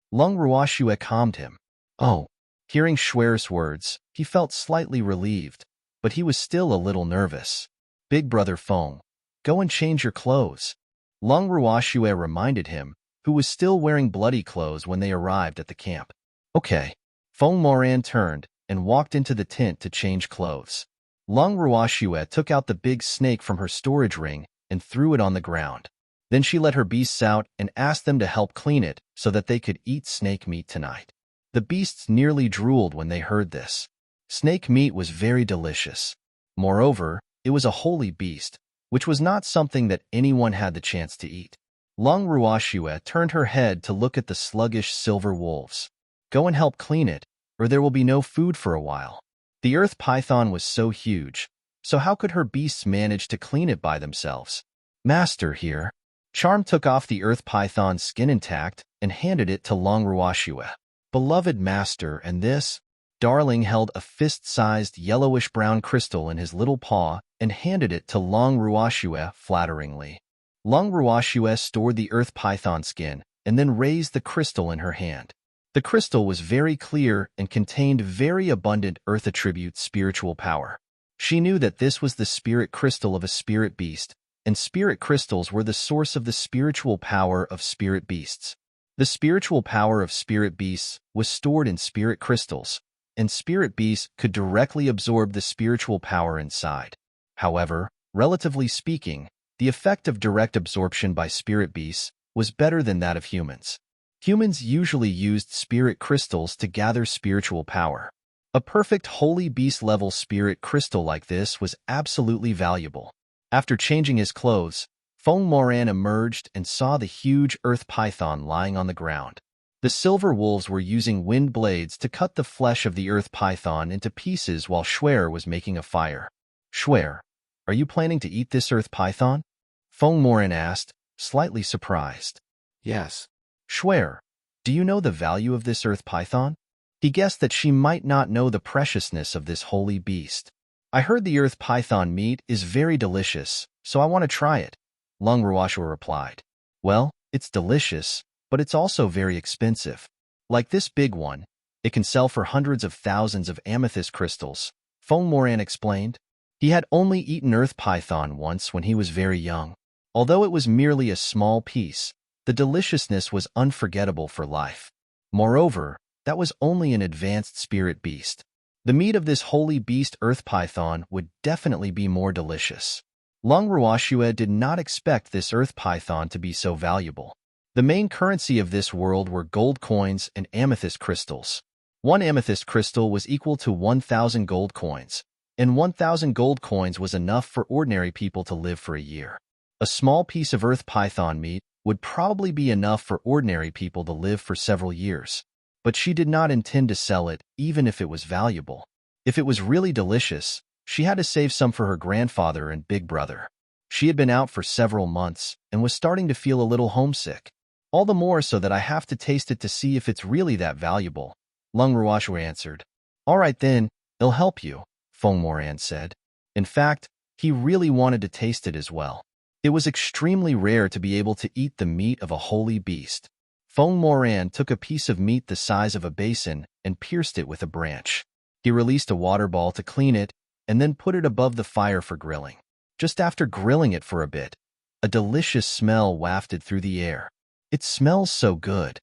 Lung Ruashue calmed him. Oh. Hearing Schwer's words, he felt slightly relieved, but he was still a little nervous. Big Brother Feng, go and change your clothes. Lung Ruashue reminded him, who was still wearing bloody clothes when they arrived at the camp. Okay. Feng Moran turned and walked into the tent to change clothes. Lung Ruashue took out the big snake from her storage ring and threw it on the ground. Then she let her beasts out and asked them to help clean it so that they could eat snake meat tonight. The beasts nearly drooled when they heard this. Snake meat was very delicious. Moreover, it was a holy beast, which was not something that anyone had the chance to eat. Lung Ruashue turned her head to look at the sluggish silver wolves. Go and help clean it, or there will be no food for a while. The earth python was so huge, so how could her beasts manage to clean it by themselves? Master here. Charm took off the earth python's skin intact and handed it to Lung Ruashue. Beloved master, and this? Darling held a fist-sized yellowish-brown crystal in his little paw and handed it to Lung Ruashue flatteringly. Lung Ruashue stored the earth python skin and then raised the crystal in her hand. The crystal was very clear and contained very abundant earth attribute spiritual power. She knew that this was the spirit crystal of a spirit beast, and spirit crystals were the source of the spiritual power of spirit beasts. The spiritual power of spirit beasts was stored in spirit crystals, and spirit beasts could directly absorb the spiritual power inside. However, relatively speaking, the effect of direct absorption by spirit beasts was better than that of humans. Humans usually used spirit crystals to gather spiritual power. A perfect holy beast-level spirit crystal like this was absolutely valuable. After changing his clothes, Feng Moran emerged and saw the huge earth python lying on the ground. The silver wolves were using wind blades to cut the flesh of the earth python into pieces while Schwer was making a fire. Schwer, are you planning to eat this earth python? Feng Moran asked, slightly surprised. Yes. Schwer, do you know the value of this earth python? He guessed that she might not know the preciousness of this holy beast. I heard the earth python meat is very delicious, so I want to try it, Lung Ruashue replied. Well, it's delicious, but it's also very expensive. Like this big one, it can sell for hundreds of thousands of amethyst crystals, Feng Moran explained. He had only eaten earth python once when he was very young. Although it was merely a small piece, the deliciousness was unforgettable for life. Moreover, that was only an advanced spirit beast. The meat of this holy beast earth python would definitely be more delicious. Lung Ruashue did not expect this earth python to be so valuable. The main currency of this world were gold coins and amethyst crystals. One amethyst crystal was equal to 1,000 gold coins, and 1,000 gold coins was enough for ordinary people to live for a year. A small piece of earth python meat would probably be enough for ordinary people to live for several years. But she did not intend to sell it, even if it was valuable. If it was really delicious, she had to save some for her grandfather and big brother. She had been out for several months and was starting to feel a little homesick. All the more so that I have to taste it to see if it's really that valuable, Lung Ruashue answered. All right then, it'll help you, Feng Moran said. In fact, he really wanted to taste it as well. It was extremely rare to be able to eat the meat of a holy beast. Feng Moran took a piece of meat the size of a basin and pierced it with a branch. He released a water ball to clean it and then put it above the fire for grilling. Just after grilling it for a bit, a delicious smell wafted through the air. "It smells so good."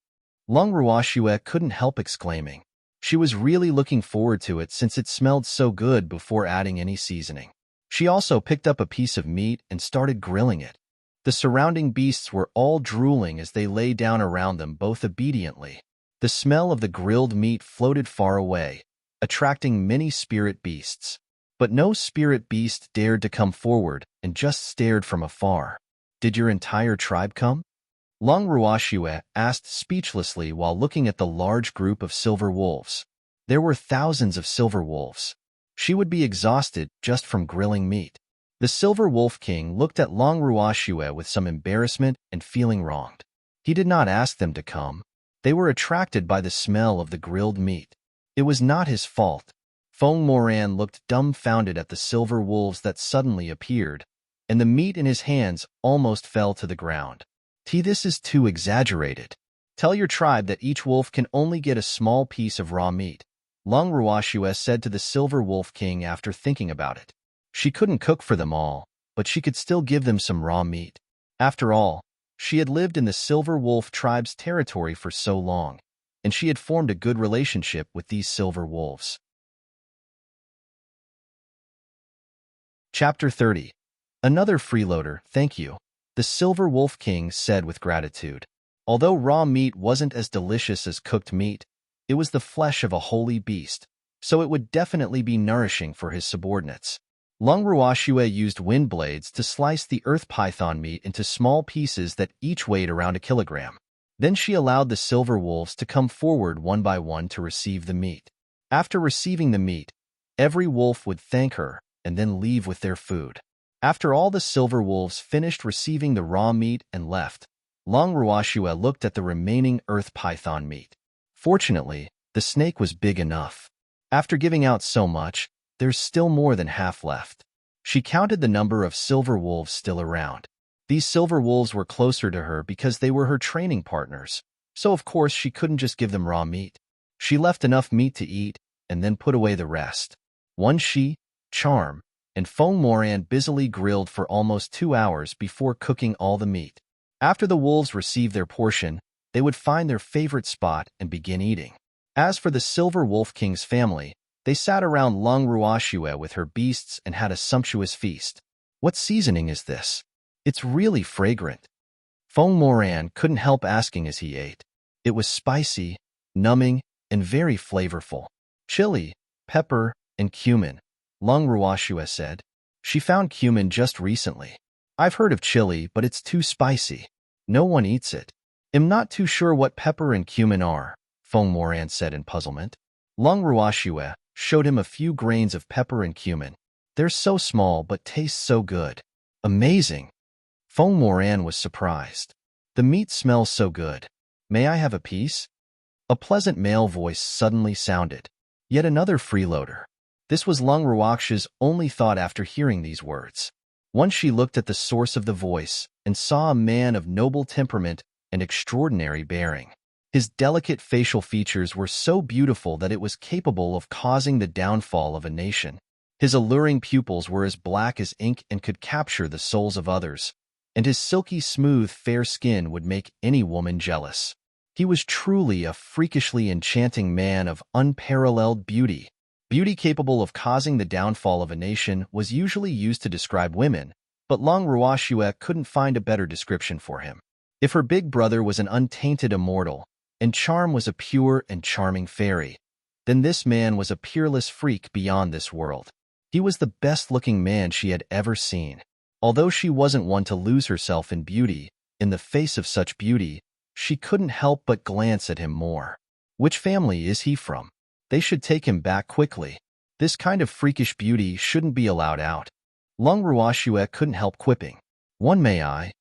Lung Ruoxue couldn't help exclaiming. She was really looking forward to it since it smelled so good before adding any seasoning. She also picked up a piece of meat and started grilling it. The surrounding beasts were all drooling as they lay down around them, both obediently. The smell of the grilled meat floated far away, attracting many spirit beasts. But no spirit beast dared to come forward and just stared from afar. "Did your entire tribe come?" Lung Ruoxue asked speechlessly while looking at the large group of silver wolves. There were thousands of silver wolves. She would be exhausted just from grilling meat. The Silver Wolf King looked at Lung Ruoxue with some embarrassment and feeling wronged. He did not ask them to come. They were attracted by the smell of the grilled meat. It was not his fault. Feng Moran looked dumbfounded at the silver wolves that suddenly appeared, and the meat in his hands almost fell to the ground. This is too exaggerated. Tell your tribe that each wolf can only get a small piece of raw meat, Lung Ruoxue said to the Silver Wolf King after thinking about it. She couldn't cook for them all, but she could still give them some raw meat. After all, she had lived in the Silver Wolf tribe's territory for so long, and she had formed a good relationship with these silver wolves. Chapter 30. Another freeloader, thank you, the Silver Wolf King said with gratitude. Although raw meat wasn't as delicious as cooked meat, it was the flesh of a holy beast, so it would definitely be nourishing for his subordinates. Lung Ruoxue used wind blades to slice the earth python meat into small pieces that each weighed around a kilogram. Then she allowed the silver wolves to come forward one by one to receive the meat. After receiving the meat, every wolf would thank her and then leave with their food. After all the silver wolves finished receiving the raw meat and left, Lung Ruoxue looked at the remaining earth python meat. Fortunately, the snake was big enough. After giving out so much, there's still more than half left. She counted the number of silver wolves still around. These silver wolves were closer to her because they were her training partners, so of course she couldn't just give them raw meat. She left enough meat to eat and then put away the rest. She, Charm, and Feng Moran busily grilled for almost 2 hours before cooking all the meat. After the wolves received their portion, they would find their favorite spot and begin eating. As for the Silver Wolf King's family, they sat around Lung Ruoxue with her beasts and had a sumptuous feast. "What seasoning is this? It's really fragrant." Feng Moran couldn't help asking as he ate. It was spicy, numbing, and very flavorful. "Chili, pepper, and cumin," Lung Ruoxue said. She found cumin just recently. "I've heard of chili, but it's too spicy. No one eats it." "I'm not too sure what pepper and cumin are," Feng Moran said in puzzlement. Lung Ruoxue showed him a few grains of pepper and cumin. "They're so small but taste so good." "Amazing." Feng Moran was surprised. "The meat smells so good. May I have a piece?" A pleasant male voice suddenly sounded. Yet another freeloader. This was Lung Ruoxue's only thought after hearing these words. Once she looked at the source of the voice and saw a man of noble temperament and extraordinary bearing. His delicate facial features were so beautiful that it was capable of causing the downfall of a nation. His alluring pupils were as black as ink and could capture the souls of others, and his silky smooth fair skin would make any woman jealous. He was truly a freakishly enchanting man of unparalleled beauty. Beauty capable of causing the downfall of a nation was usually used to describe women, but Lung Ruoxue couldn't find a better description for him. If her big brother was an untainted immortal, and Charm was a pure and charming fairy, then this man was a peerless freak beyond this world. He was the best-looking man she had ever seen. Although she wasn't one to lose herself in beauty, in the face of such beauty, she couldn't help but glance at him more. Which family is he from? They should take him back quickly. This kind of freakish beauty shouldn't be allowed out. Lung Ruoxue couldn't help quipping. "One may I?"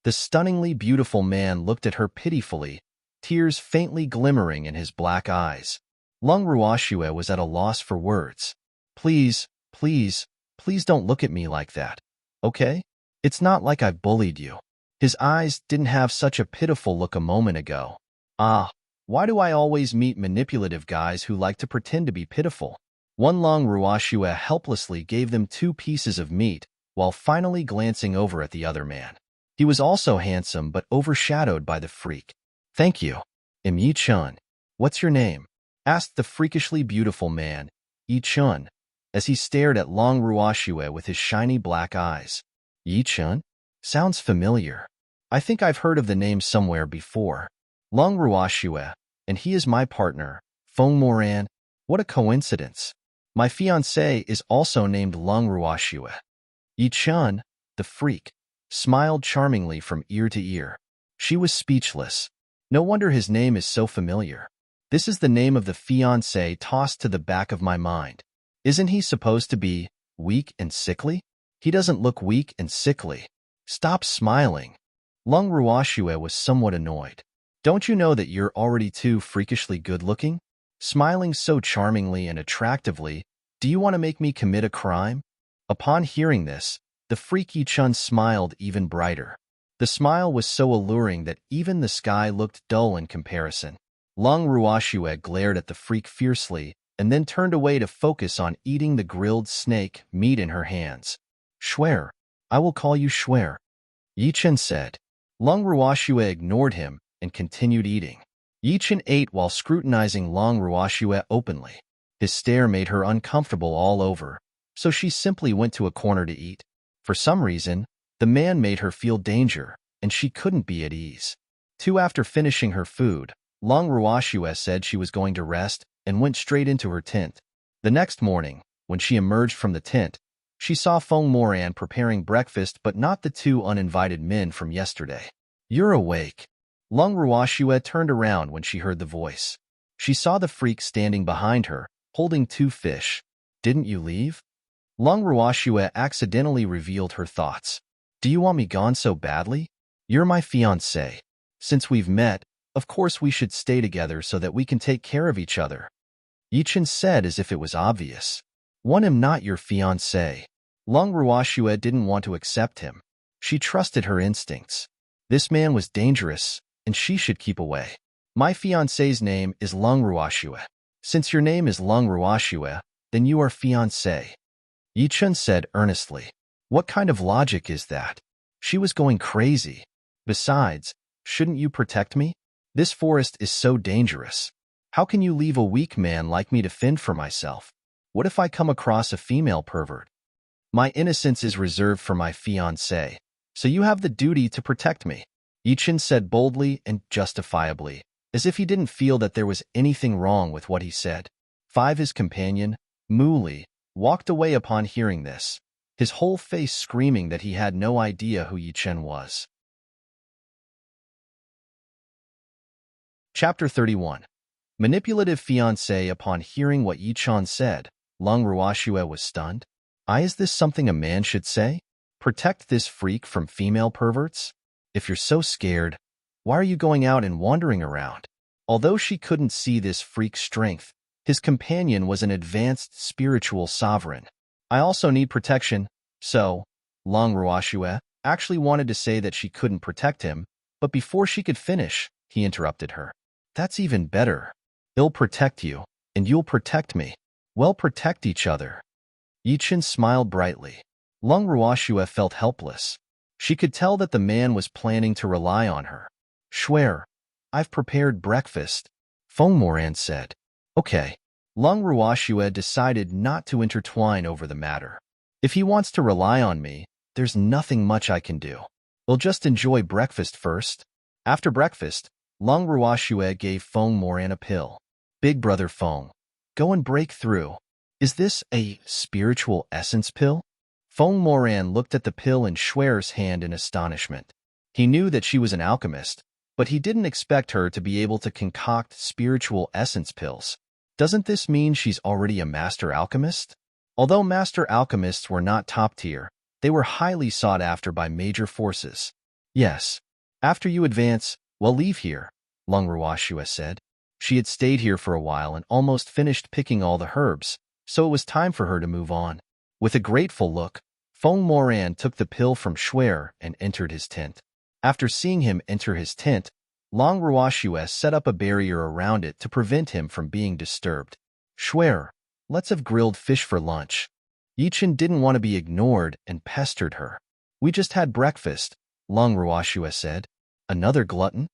The stunningly beautiful man looked at her pitifully, tears faintly glimmering in his black eyes. Lung Ruoxue was at a loss for words. Please don't look at me like that, okay?" It's not like I've bullied you. His eyes didn't have such a pitiful look a moment ago. Ah, why do I always meet manipulative guys who like to pretend to be pitiful? One long Ruashua helplessly gave them 2 pieces of meat, while finally glancing over at the other man. He was also handsome but overshadowed by the freak. Thank you. Yi-chun. What's your name? Asked the freakishly beautiful man, Yi-chun, as he stared at Long Ruashue with his shiny black eyes. Yi-chun? Sounds familiar. I think I've heard of the name somewhere before. Long Ruashue, and he is my partner, Feng Moran. What a coincidence. My fiancé is also named Long Ruashue. Yi-chun, the freak, smiled charmingly from ear to ear. She was speechless. No wonder his name is so familiar. This is the name of the fiancé tossed to the back of my mind. Isn't he supposed to be weak and sickly? He doesn't look weak and sickly. Stop smiling. Long Ruashue was somewhat annoyed. Don't you know that you're already too freakishly good-looking? Smiling so charmingly and attractively, do you want to make me commit a crime? Upon hearing this, the freak Yi-chun smiled even brighter. The smile was so alluring that even the sky looked dull in comparison. Long Ruashue glared at the freak fiercely and then turned away to focus on eating the grilled snake meat in her hands. Schwer. I will call you Schwer. Yi-chun said. Long Ruashue ignored him and continued eating. Yi-chun ate while scrutinizing Long Ruashue openly. His stare made her uncomfortable all over, so she simply went to a corner to eat. For some reason, the man made her feel danger, and she couldn't be at ease. After finishing her food, Long Ruashue said she was going to rest and went straight into her tent. The next morning, when she emerged from the tent, she saw Feng Moran preparing breakfast but not the 2 uninvited men from yesterday. You're awake. Long Ruashue turned around when she heard the voice. She saw the freak standing behind her, holding 2 fish. Didn't you leave? Long Ruashue accidentally revealed her thoughts. Do you want me gone so badly? You're my fiancé. Since we've met, of course we should stay together so that we can take care of each other. Yi-chun said as if it was obvious. I'm not your fiancé. Long Ruashue didn't want to accept him. She trusted her instincts. This man was dangerous, and she should keep away. My fiancé's name is Long Ruashue. Since your name is Long Ruashue, then you are fiancé. Yi-chun said earnestly. What kind of logic is that? She was going crazy. Besides, shouldn't you protect me? This forest is so dangerous. How can you leave a weak man like me to fend for myself? What if I come across a female pervert? My innocence is reserved for my fiancé, so you have the duty to protect me, Yi-chun said boldly and justifiably, as if he didn't feel that there was anything wrong with what he said. His companion, Mu-li, walked away upon hearing this, his whole face screaming that he had no idea who Yi-chun was. Chapter 31. Manipulative fiancé. Upon hearing what Yi-chun said, Long Ruashue was stunned. Is this something a man should say? Protect this freak from female perverts? If you're so scared, why are you going out and wandering around? Although she couldn't see this freak's strength, his companion was an advanced spiritual sovereign. I also need protection, so, Long Ruashue actually wanted to say that she couldn't protect him, but before she could finish, he interrupted her. That's even better. I'll protect you, and you'll protect me. We'll protect each other. Yi-chun smiled brightly. Long Ruashue felt helpless. She could tell that the man was planning to rely on her. Schwer, I've prepared breakfast, Feng Moran said. Okay. Long Ruashue decided not to intertwine over the matter. If he wants to rely on me, there's nothing much I can do. We'll just enjoy breakfast first. After breakfast, Long Ruashue gave Feng Moran a pill. Big brother Feng, go and break through. Is this a spiritual essence pill? Feng Moran looked at the pill in Schwer's hand in astonishment. He knew that she was an alchemist, but he didn't expect her to be able to concoct spiritual essence pills. Doesn't this mean she's already a master alchemist? Although master alchemists were not top tier, they were highly sought after by major forces. Yes. After you advance, we'll leave here, Long Ruashue said. She had stayed here for a while and almost finished picking all the herbs, so it was time for her to move on. With a grateful look, Feng Moran took the pill from Shuer and entered his tent. After seeing him enter his tent, Long Ruoxue set up a barrier around it to prevent him from being disturbed. Shuer, let's have grilled fish for lunch. Yichen didn't want to be ignored and pestered her. We just had breakfast, Long Ruoxue said. Another glutton?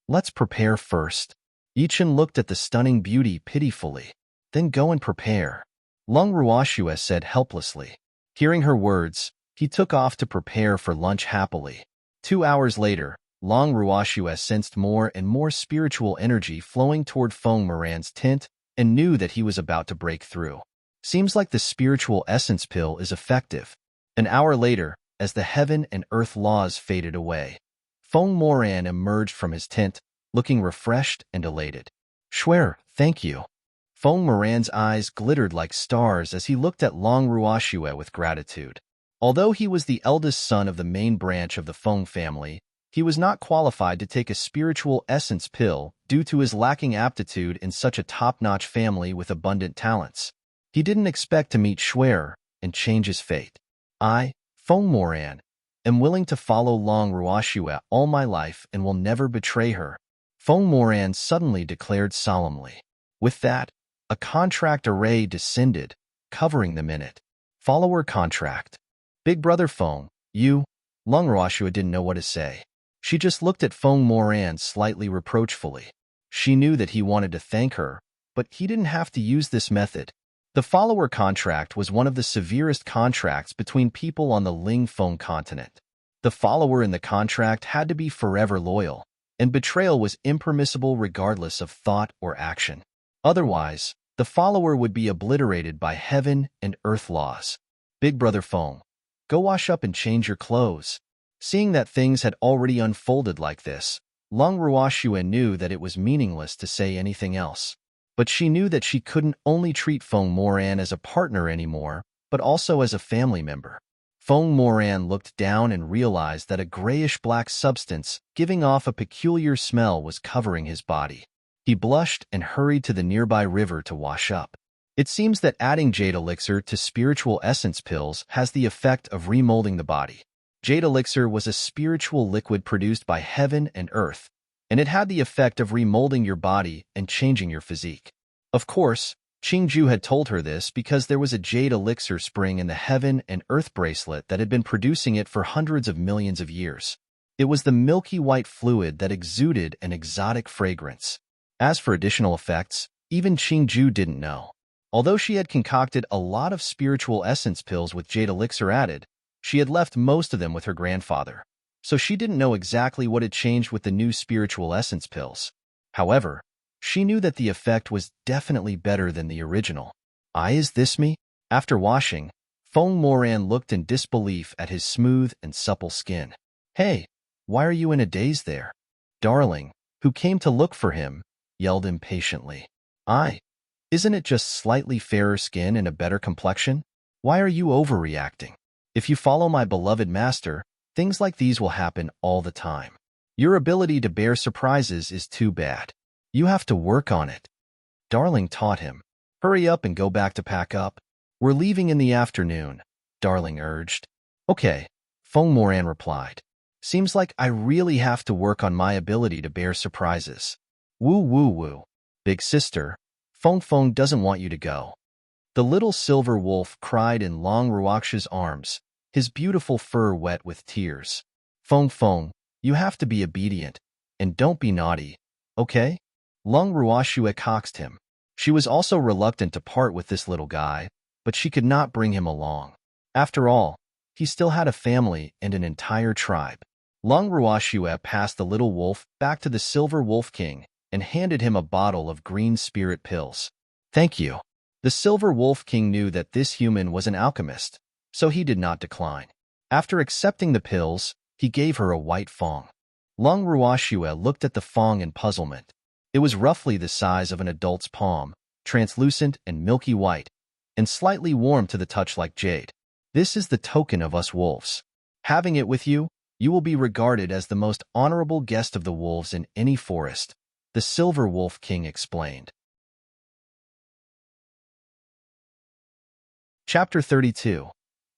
Let's prepare first. Yichen looked at the stunning beauty pitifully. Then go and prepare, Long Ruoxue said helplessly. Hearing her words, he took off to prepare for lunch happily. 2 hours later, Long Ruoxue sensed more and more spiritual energy flowing toward Feng Moran's tent and knew that he was about to break through. Seems like the spiritual essence pill is effective. An hour later, as the heaven and earth laws faded away, Feng Moran emerged from his tent, looking refreshed and elated. Shuer, thank you. Feng Moran's eyes glittered like stars as he looked at Long Ruoxue with gratitude. Although he was the eldest son of the main branch of the Feng family, he was not qualified to take a spiritual essence pill due to his lacking aptitude in such a top-notch family with abundant talents. He didn't expect to meet Shuer and change his fate. I, Feng Moran, am willing to follow Long Ruoxue all my life and will never betray her, Feng Moran suddenly declared solemnly. With that, a contract array descended, covering them in it. Follower contract. Big Brother Feng, you, Long Ruoxue didn't know what to say. She just looked at Feng Moran slightly reproachfully. She knew that he wanted to thank her, but he didn't have to use this method. The follower contract was one of the severest contracts between people on the Ling Feng continent. The follower in the contract had to be forever loyal, and betrayal was impermissible regardless of thought or action. Otherwise, the follower would be obliterated by heaven and earth laws. Big Brother Feng, go wash up and change your clothes. Seeing that things had already unfolded like this, Long Ruoxue knew that it was meaningless to say anything else. But she knew that she couldn't only treat Feng Moran as a partner anymore, but also as a family member. Feng Moran looked down and realized that a grayish-black substance giving off a peculiar smell was covering his body. He blushed and hurried to the nearby river to wash up. It seems that adding jade elixir to spiritual essence pills has the effect of remolding the body. Jade elixir was a spiritual liquid produced by heaven and earth, and it had the effect of remolding your body and changing your physique. Of course, Qingju had told her this because there was a jade elixir spring in the heaven and earth bracelet that had been producing it for hundreds of millions of years. It was the milky white fluid that exuded an exotic fragrance. As for additional effects, even Qingju didn't know. Although she had concocted a lot of spiritual essence pills with jade elixir added, she had left most of them with her grandfather, so she didn't know exactly what had changed with the new spiritual essence pills. However, she knew that the effect was definitely better than the original. Is this me? After washing, Feng Moran looked in disbelief at his smooth and supple skin. Hey, why are you in a daze there? Darling, who came to look for him, yelled impatiently. Isn't it just slightly fairer skin and a better complexion? Why are you overreacting? If you follow my beloved master, things like these will happen all the time. Your ability to bear surprises is too bad. You have to work on it. Darling taught him. Hurry up and go back to pack up. We're leaving in the afternoon, Darling urged. Okay, Feng Moran replied. Seems like I really have to work on my ability to bear surprises. Woo woo woo. Big sister, Feng doesn't want you to go. The little silver wolf cried in Long Ruoxue's arms, his beautiful fur wet with tears. Feng, you have to be obedient, and don't be naughty, okay? Long Ruoxue coaxed him. She was also reluctant to part with this little guy, but she could not bring him along. After all, he still had a family and an entire tribe. Long Ruoxue passed the little wolf back to the Silver Wolf King and handed him a bottle of green spirit pills. Thank you. The Silver Wolf King knew that this human was an alchemist, so he did not decline. After accepting the pills, he gave her a white fong. Long Ruoxue looked at the fong in puzzlement. It was roughly the size of an adult's palm, translucent and milky white, and slightly warm to the touch like jade. This is the token of us wolves. Having it with you, you will be regarded as the most honorable guest of the wolves in any forest, the Silver Wolf King explained. Chapter 32.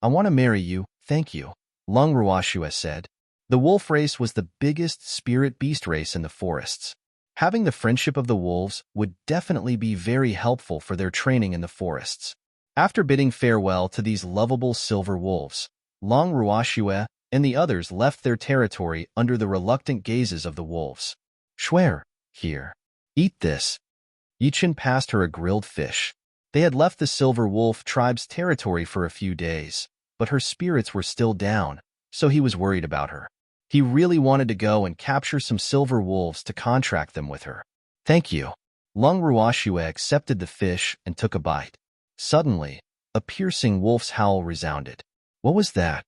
I want to marry you, thank you, Lung Ruashua said. The wolf race was the biggest spirit beast race in the forests. Having the friendship of the wolves would definitely be very helpful for their training in the forests. After bidding farewell to these lovable silver wolves, Lung Ruashua and the others left their territory under the reluctant gazes of the wolves. Schwer, here. Eat this. Yichen passed her a grilled fish. They had left the Silver Wolf tribe's territory for a few days, but her spirits were still down, so he was worried about her. He really wanted to go and capture some silver wolves to contract them with her. Thank you. Lung Ruashua accepted the fish and took a bite. Suddenly, a piercing wolf's howl resounded. What was that?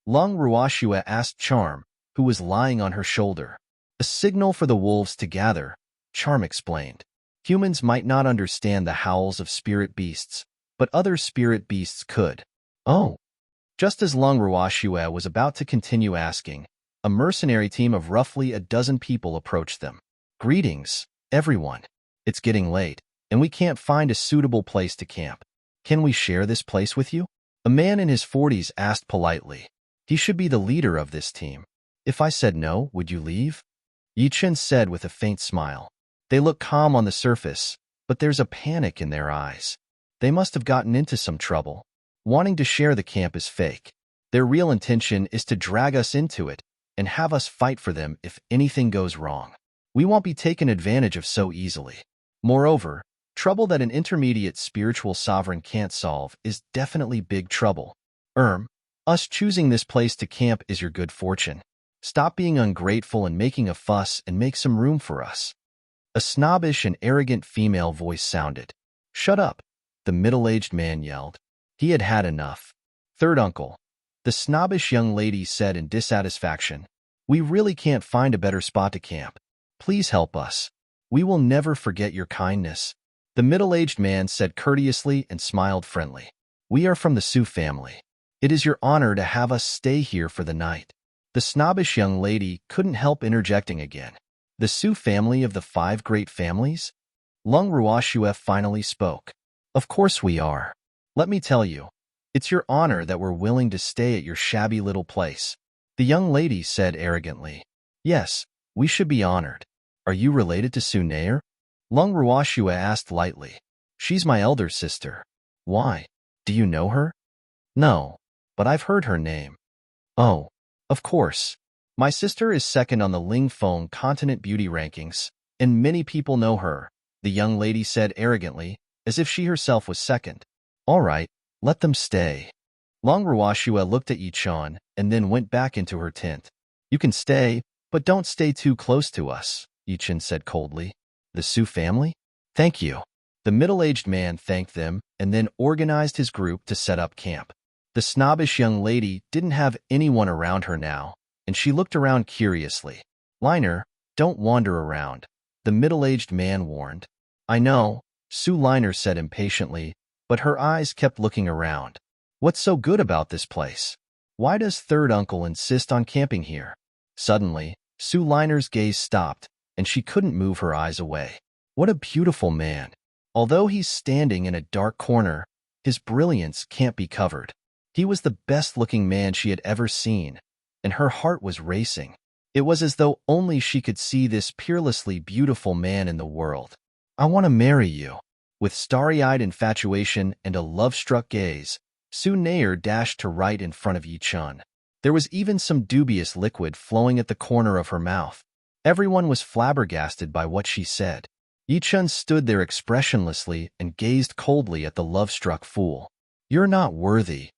Lung Ruashua asked Charm, who was lying on her shoulder. A signal for the wolves to gather, Charm explained. Humans might not understand the howls of spirit beasts, but other spirit beasts could. Oh. Just as Lung Ruashua was about to continue asking, a mercenary team of roughly a dozen people approached them. Greetings, everyone. It's getting late, and we can't find a suitable place to camp. Can we share this place with you? A man in his 40s asked politely. He should be the leader of this team. If I said no, would you leave? Yichen said with a faint smile. They look calm on the surface, but there's a panic in their eyes. They must have gotten into some trouble. Wanting to share the camp is fake. Their real intention is to drag us into it and have us fight for them if anything goes wrong. We won't be taken advantage of so easily. Moreover, trouble that an intermediate spiritual sovereign can't solve is definitely big trouble. Us choosing this place to camp is your good fortune. Stop being ungrateful and making a fuss and make some room for us. A snobbish and arrogant female voice sounded. Shut up, the middle-aged man yelled. He had had enough. Third uncle, the snobbish young lady said in dissatisfaction. We really can't find a better spot to camp. Please help us. We will never forget your kindness. The middle-aged man said courteously and smiled friendly. We are from the Sioux family. It is your honor to have us stay here for the night. The snobbish young lady couldn't help interjecting again. The Sioux family of the 5 great families? Lung Ruashua finally spoke. Of course we are. Let me tell you, it's your honor that we're willing to stay at your shabby little place. The young lady said arrogantly. Yes, we should be honored. Are you related to Sioux Nair? Lung Ruashua asked lightly. She's my elder sister. Why? Do you know her? No, but I've heard her name. Oh, of course. My sister is second on the Ling Feng Continent Beauty Rankings, and many people know her, the young lady said arrogantly, as if she herself was second. All right, let them stay. Lung Ruashua looked at Yichen and then went back into her tent. You can stay, but don't stay too close to us, Yichen said coldly. The Sioux family? Thank you. The middle-aged man thanked them and then organized his group to set up camp. The snobbish young lady didn't have anyone around her now, and she looked around curiously. Liner, don't wander around, the middle-aged man warned. I know, Sue Liner said impatiently, but her eyes kept looking around. What's so good about this place? Why does third uncle insist on camping here? Suddenly, Sue Liner's gaze stopped, and she couldn't move her eyes away. What a beautiful man. Although he's standing in a dark corner, his brilliance can't be covered. He was the best-looking man she had ever seen, and her heart was racing. It was as though only she could see this peerlessly beautiful man in the world. I want to marry you. With starry-eyed infatuation and a love-struck gaze, Sue Nair dashed to right in front of Yichen. There was even some dubious liquid flowing at the corner of her mouth. Everyone was flabbergasted by what she said. Yichen stood there expressionlessly and gazed coldly at the love-struck fool. You're not worthy,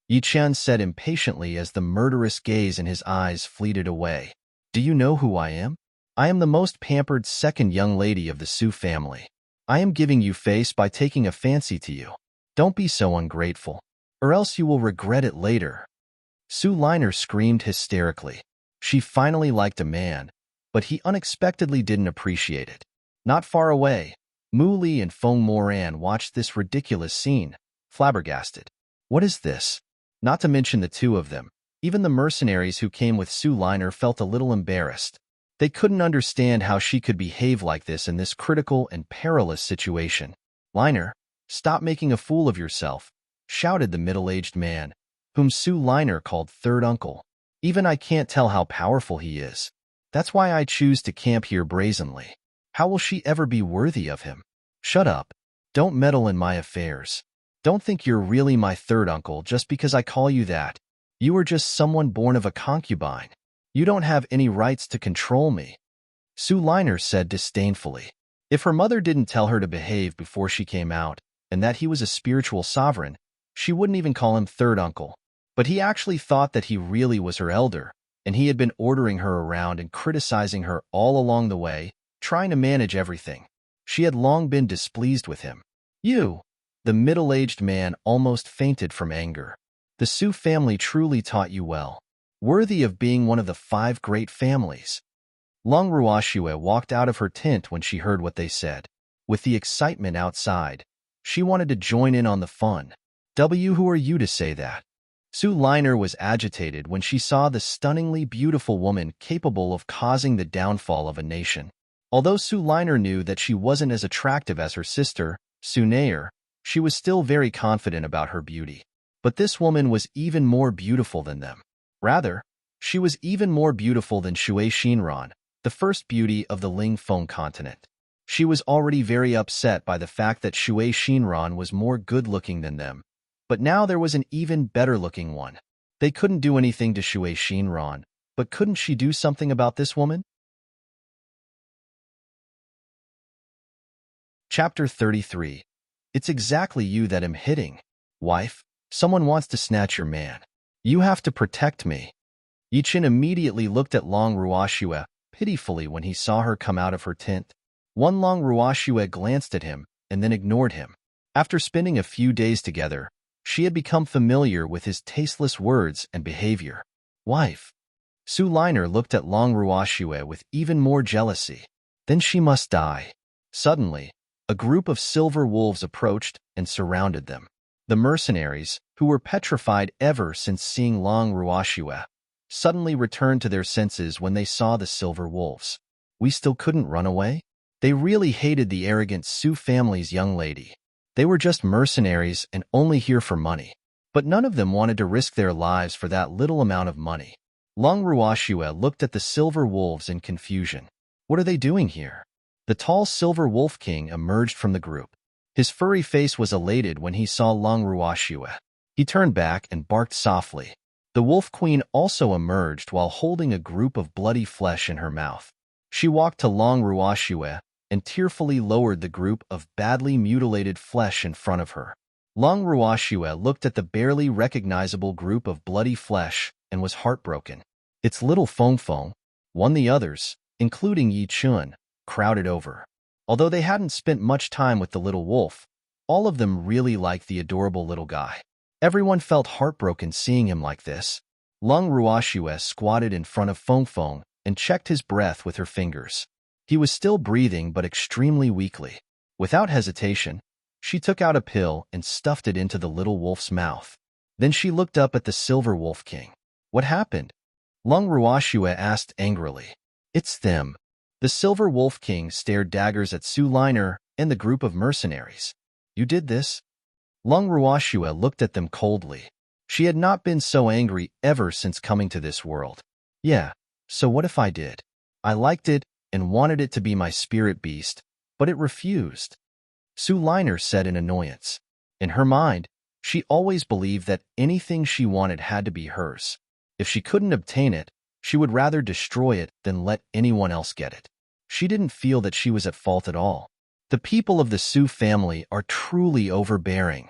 Yichen said impatiently as the murderous gaze in his eyes fleeted away. Do you know who I am? I am the most pampered second young lady of the Sioux family. I am giving you face by taking a fancy to you. Don't be so ungrateful, or else you will regret it later. Sue Liner screamed hysterically. She finally liked a man, but he unexpectedly didn't appreciate it. Not far away, Mu Li and Feng Moran watched this ridiculous scene, flabbergasted. What is this? Not to mention the two of them. Even the mercenaries who came with Sue Liner felt a little embarrassed. They couldn't understand how she could behave like this in this critical and perilous situation. Liner, stop making a fool of yourself, shouted the middle-aged man, whom Sue Liner called third uncle. Even I can't tell how powerful he is. That's why I choose to camp here brazenly. How will she ever be worthy of him? Shut up. Don't meddle in my affairs. Don't think you're really my third uncle just because I call you that. You are just someone born of a concubine. You don't have any rights to control me. Sue Liner said disdainfully. If her mother didn't tell her to behave before she came out, and that he was a spiritual sovereign, she wouldn't even call him third uncle. But he actually thought that he really was her elder, and he had been ordering her around and criticizing her all along the way, trying to manage everything. She had long been displeased with him. You! The middle-aged man almost fainted from anger. The Sue family truly taught you well. Worthy of being one of the 5 great families. Long Ruashue walked out of her tent when she heard what they said. With the excitement outside, she wanted to join in on the fun. Who are you to say that? Sue Liner was agitated when she saw the stunningly beautiful woman capable of causing the downfall of a nation. Although Sue Liner knew that she wasn't as attractive as her sister, Sue Nair, she was still very confident about her beauty. But this woman was even more beautiful than them. Rather, she was even more beautiful than Shui Shinran, the first beauty of the Lingfeng continent. She was already very upset by the fact that Shui Shinran was more good-looking than them, but now there was an even better-looking one. They couldn't do anything to Shui Shinran, but couldn't she do something about this woman? Chapter 33. It's exactly you that am hitting. Wife, someone wants to snatch your man. You have to protect me. Yichin immediately looked at Long Ruashue pitifully when he saw her come out of her tent. One Long Ruashue glanced at him and then ignored him. After spending a few days together, she had become familiar with his tasteless words and behavior. Wife. Sue Liner looked at Long Ruashue with even more jealousy. Then she must die. Suddenly, a group of silver wolves approached and surrounded them. The mercenaries, who were petrified ever since seeing Long Ruashue, suddenly returned to their senses when they saw the silver wolves. We still couldn't run away? They really hated the arrogant Sue family's young lady. They were just mercenaries and only here for money. But none of them wanted to risk their lives for that little amount of money. Long Ruashue looked at the silver wolves in confusion. What are they doing here? The tall silver wolf king emerged from the group. His furry face was elated when he saw Long Ruashue. He turned back and barked softly. The wolf queen also emerged while holding a group of bloody flesh in her mouth. She walked to Long Ruashue and tearfully lowered the group of badly mutilated flesh in front of her. Long Ruashue looked at the barely recognizable group of bloody flesh and was heartbroken. Its little Feng Feng, the others, including Yi Chun, crowded over. Although they hadn't spent much time with the little wolf, all of them really liked the adorable little guy. Everyone felt heartbroken seeing him like this. Long Ruashue squatted in front of Feng Feng and checked his breath with her fingers. He was still breathing but extremely weakly. Without hesitation, she took out a pill and stuffed it into the little wolf's mouth. Then she looked up at the Silver Wolf King. What happened? Long Ruashue asked angrily. It's them. The Silver Wolf King stared daggers at Sue Liner and the group of mercenaries. You did this? Long Ruashue looked at them coldly. She had not been so angry ever since coming to this world. Yeah, so what if I did? I liked it and wanted it to be my spirit beast, but it refused. Sue Liner said in annoyance. In her mind, she always believed that anything she wanted had to be hers. If she couldn't obtain it, she would rather destroy it than let anyone else get it. She didn't feel that she was at fault at all. The people of the Sue family are truly overbearing.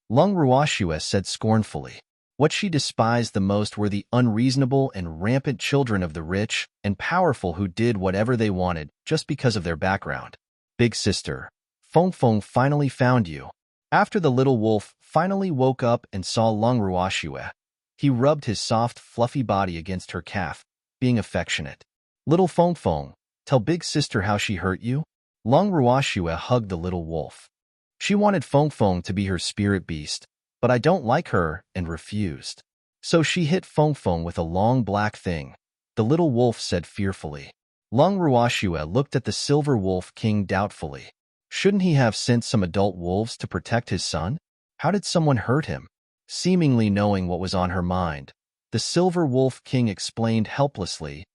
Long Ruashue said scornfully. What she despised the most were the unreasonable and rampant children of the rich and powerful who did whatever they wanted just because of their background. Big sister, Feng Feng finally found you. After the little wolf finally woke up and saw Long Ruashue, he rubbed his soft, fluffy body against her calf, being affectionate. Little Feng Feng, tell big sister how she hurt you? Long Ruashue hugged the little wolf. She wanted Feng Feng to be her spirit beast, but I don't like her and refused. So she hit Feng Feng with a long black thing, the little wolf said fearfully. Long Ruashue looked at the Silver Wolf King doubtfully. Shouldn't he have sent some adult wolves to protect his son? How did someone hurt him? Seemingly knowing what was on her mind, the Silver Wolf King explained helplessly.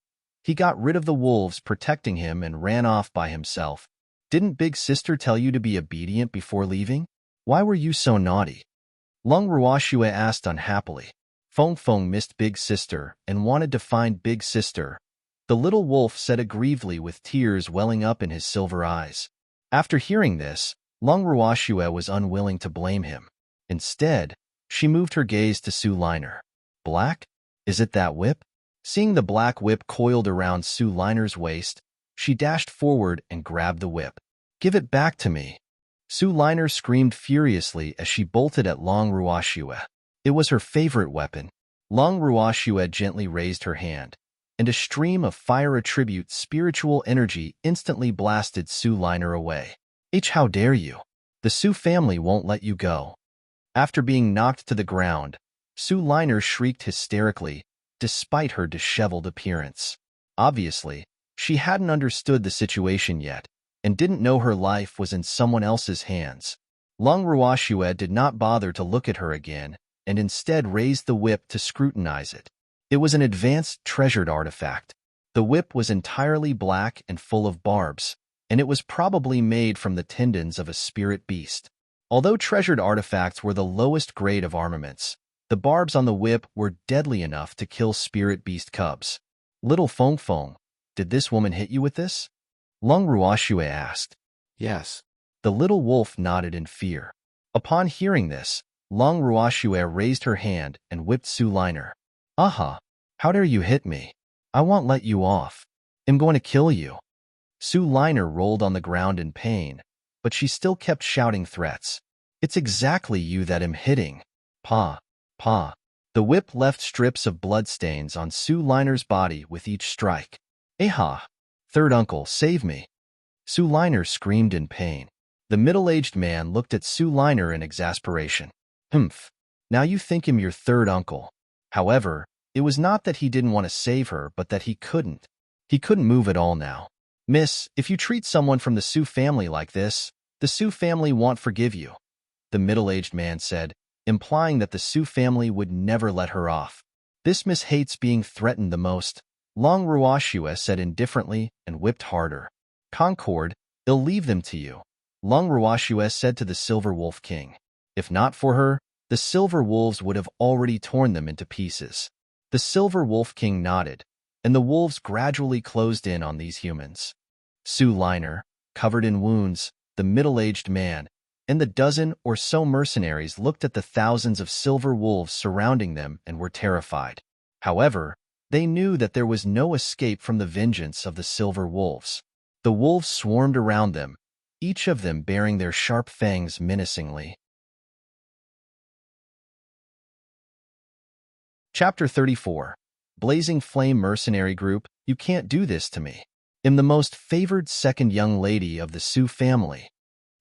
He got rid of the wolves protecting him and ran off by himself. Didn't Big Sister tell you to be obedient before leaving? Why were you so naughty? Lung Ruoxue asked unhappily. Feng Feng missed Big Sister and wanted to find Big Sister. The little wolf said aggrievedly with tears welling up in his silver eyes. After hearing this, Lung Ruoxue was unwilling to blame him. Instead, she moved her gaze to Su Liner. Black? Is it that whip? Seeing the black whip coiled around Su Liner's waist, she dashed forward and grabbed the whip. Give it back to me. Su Liner screamed furiously as she bolted at Long Ruoxue. It was her favorite weapon. Long Ruoxue gently raised her hand, and a stream of fire attribute spiritual energy instantly blasted Su Liner away. How dare you? The Su family won't let you go. After being knocked to the ground, Su Liner shrieked hysterically, despite her disheveled appearance. Obviously, she hadn't understood the situation yet, and didn't know her life was in someone else's hands. Lung Ruoxue did not bother to look at her again, and instead raised the whip to scrutinize it. It was an advanced, treasured artifact. The whip was entirely black and full of barbs, and it was probably made from the tendons of a spirit beast. Although treasured artifacts were the lowest grade of armaments, the barbs on the whip were deadly enough to kill spirit beast cubs. Little Feng Feng, did this woman hit you with this? Lung Ruoxue asked. Yes. The little wolf nodded in fear. Upon hearing this, Lung Ruoxue raised her hand and whipped Su Liner. Aha! How dare you hit me? I won't let you off. I'm going to kill you. Su Liner rolled on the ground in pain, but she still kept shouting threats. It's exactly you that am hitting. Pa, pa. The whip left strips of bloodstains on Su Liner's body with each strike. Aha! Third uncle, save me. Su Liner screamed in pain. The middle-aged man looked at Su Liner in exasperation. Humph. Now you think him your third uncle. However, it was not that he didn't want to save her, but that he couldn't. He couldn't move at all now. Miss, if you treat someone from the Su family like this, the Su family won't forgive you, the middle-aged man said, implying that the Su family would never let her off. This miss hates being threatened the most, Long Ruoxue said indifferently and whipped harder. Concord, I'll leave them to you, Long Ruoxue said to the Silver Wolf King. If not for her, the Silver Wolves would have already torn them into pieces. The Silver Wolf King nodded, and the wolves gradually closed in on these humans. Su Liner, covered in wounds, the middle-aged man, and the dozen or so mercenaries looked at the thousands of silver wolves surrounding them and were terrified. However, they knew that there was no escape from the vengeance of the silver wolves. The wolves swarmed around them, each of them bearing their sharp fangs menacingly. Chapter 34. Blazing Flame Mercenary Group, you can't do this to me. I'm the most favored second young lady of the Su family.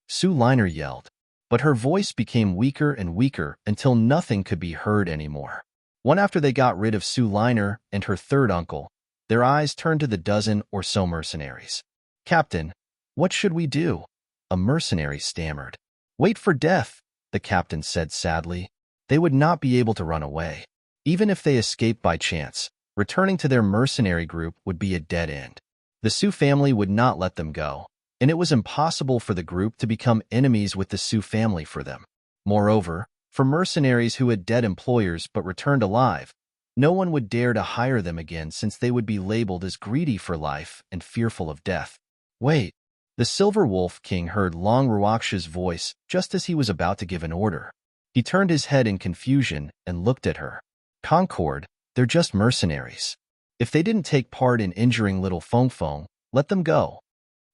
Su Liner yelled, but her voice became weaker and weaker until nothing could be heard anymore. One after they got rid of Su Liner and her third uncle, their eyes turned to the dozen or so mercenaries. Captain, what should we do? A mercenary stammered. Wait for death, the captain said sadly. They would not be able to run away. Even if they escaped by chance, returning to their mercenary group would be a dead end. The Su family would not let them go, and it was impossible for the group to become enemies with the Su family for them. Moreover, for mercenaries who had dead employers but returned alive, no one would dare to hire them again since they would be labeled as greedy for life and fearful of death. Wait, the Silver Wolf King heard Long Ruoxue's voice just as he was about to give an order. He turned his head in confusion and looked at her. Concord, they're just mercenaries. If they didn't take part in injuring little Feng Feng, let them go.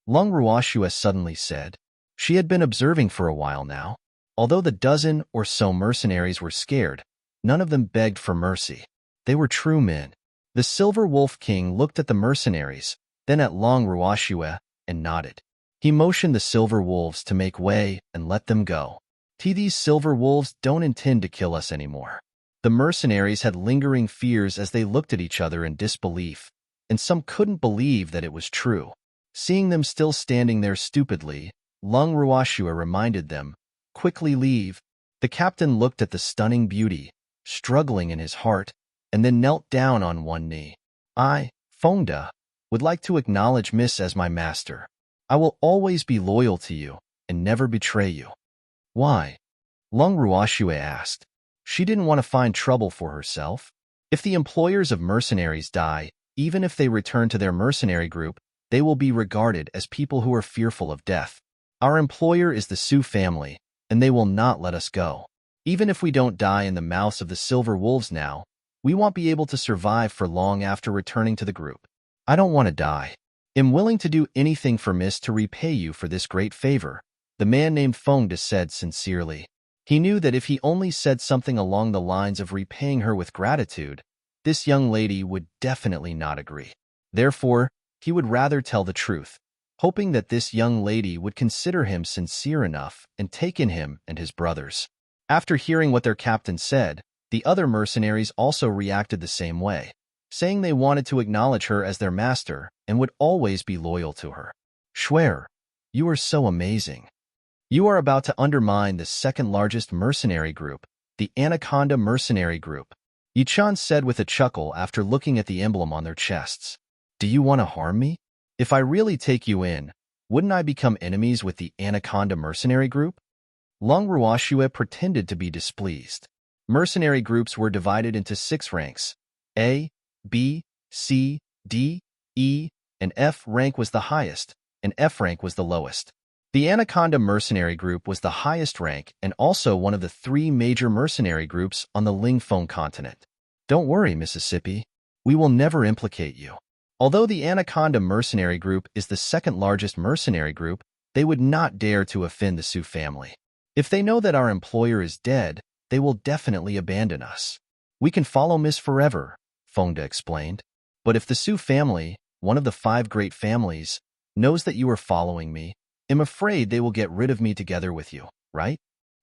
Lung Ruoxue suddenly said. She had been observing for a while now. Although the dozen or so mercenaries were scared, none of them begged for mercy. They were true men. The Silver Wolf King looked at the mercenaries, then at Long Ruoxue, and nodded. He motioned the silver wolves to make way and let them go. These silver wolves don't intend to kill us anymore. The mercenaries had lingering fears as they looked at each other in disbelief, and some couldn't believe that it was true. Seeing them still standing there stupidly, Lung Ruoxue reminded them, quickly leave. The captain looked at the stunning beauty, struggling in his heart, and then knelt down on one knee. I, Fengde, would like to acknowledge Miss as my master. I will always be loyal to you and never betray you. Why? Lung Ruoxue asked. She didn't want to find trouble for herself. If the employers of mercenaries die, even if they return to their mercenary group, they will be regarded as people who are fearful of death. Our employer is the Su family, and they will not let us go. Even if we don't die in the mouths of the silver wolves now, we won't be able to survive for long after returning to the group. I don't want to die. I'm willing to do anything for Miss to repay you for this great favor, the man named Fengde said sincerely. He knew that if he only said something along the lines of repaying her with gratitude, this young lady would definitely not agree. Therefore, he would rather tell the truth, hoping that this young lady would consider him sincere enough and take in him and his brothers. After hearing what their captain said, the other mercenaries also reacted the same way, saying they wanted to acknowledge her as their master and would always be loyal to her. Schwer, you are so amazing. You are about to undermine the second-largest mercenary group, the Anaconda Mercenary Group, Yichan said with a chuckle after looking at the emblem on their chests. Do you want to harm me? If I really take you in, wouldn't I become enemies with the Anaconda Mercenary Group? Lung Ruoxue pretended to be displeased. Mercenary groups were divided into 6 ranks. A, B, C, D, E, and F rank was the highest, and F rank was the lowest. The Anaconda Mercenary Group was the highest rank and also one of the 3 major mercenary groups on the Lingfeng continent. Don't worry, Mississippi. We will never implicate you. Although the Anaconda Mercenary Group is the second-largest mercenary group, they would not dare to offend the Su family. If they know that our employer is dead, they will definitely abandon us. We can follow Miss forever, Fengde explained. But if the Su family, one of the 5 great families, knows that you are following me, I'm afraid they will get rid of me together with you, right?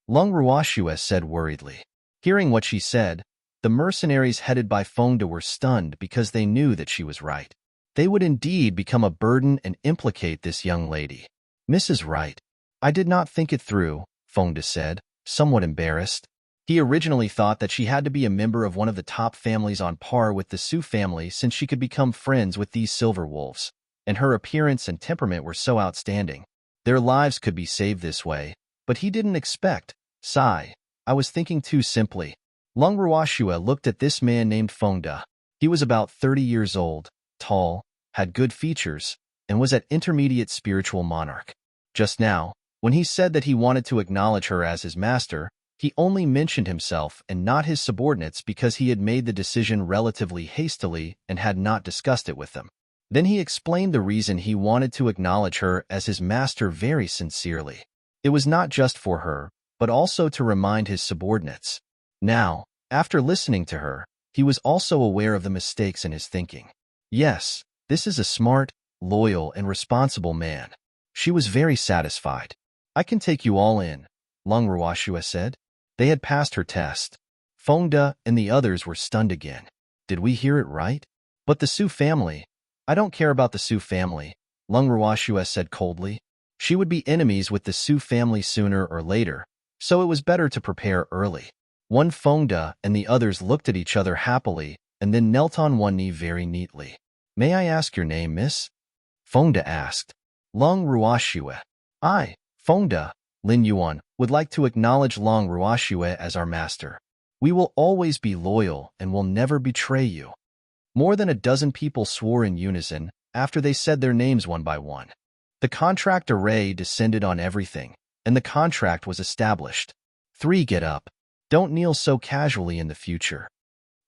Lung Ruoxue said worriedly. Hearing what she said, the mercenaries headed by Fengde were stunned because they knew that she was right. They would indeed become a burden and implicate this young lady. Mrs. Right. I did not think it through, Fengde said, somewhat embarrassed. He originally thought that she had to be a member of one of the top families on par with the Su family since she could become friends with these silver wolves, and her appearance and temperament were so outstanding. Their lives could be saved this way, but he didn't expect. Sigh, I was thinking too simply. Lung Ruoxue looked at this man named Fengde. He was about 30 years old, tall, had good features, and was at intermediate spiritual monarch. Just now, when he said that he wanted to acknowledge her as his master, he only mentioned himself and not his subordinates because he had made the decision relatively hastily and had not discussed it with them. Then he explained the reason he wanted to acknowledge her as his master very sincerely. It was not just for her, but also to remind his subordinates. Now, after listening to her, he was also aware of the mistakes in his thinking. Yes, this is a smart, loyal, and responsible man. She was very satisfied. I can take you all in, Lung Ruoxue said. They had passed her test. Fengde and the others were stunned again. Did we hear it right? But the Su family... I don't care about the Su family, Lung Ruoxue said coldly. She would be enemies with the Su family sooner or later, so it was better to prepare early. One Fengde and the others looked at each other happily and then knelt on one knee very neatly. May I ask your name, miss? Fengde asked. Lung Ruoxue. I, Fengde, Lin Yuan, would like to acknowledge Lung Ruoxue as our master. We will always be loyal and will never betray you. More than a dozen people swore in unison after they said their names one by one. The contract array descended on everything, and the contract was established. 3. Get up. Don't kneel so casually in the future.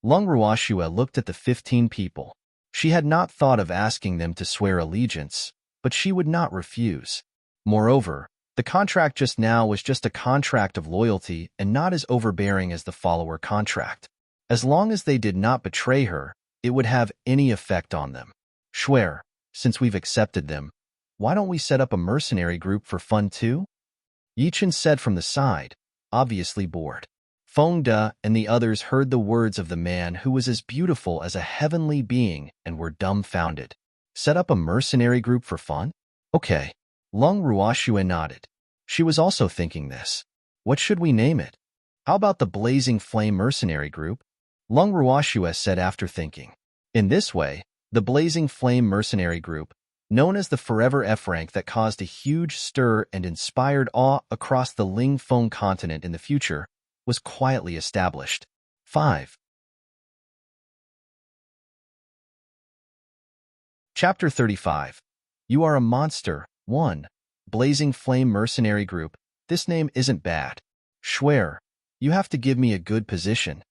Lung Ruoxue looked at the 15 people. She had not thought of asking them to swear allegiance, but she would not refuse. Moreover, the contract just now was just a contract of loyalty and not as overbearing as the follower contract. As long as they did not betray her, it would have any effect on them. Schwer, since we've accepted them, why don't we set up a mercenary group for fun too? Yichan said from the side, obviously bored. Fengde and the others heard the words of the man who was as beautiful as a heavenly being and were dumbfounded. Set up a mercenary group for fun? Okay. Lung Ruoxue nodded. She was also thinking this. What should we name it? How about the Blazing Flame Mercenary Group? Lung Ruoxue said after thinking. In this way, the Blazing Flame Mercenary Group, known as the Forever F rank that caused a huge stir and inspired awe across the Ling Feng continent in the future, was quietly established. 5. Chapter 35. You Are a Monster. 1. Blazing Flame Mercenary Group. This name isn't bad. Swear, you have to give me a good position.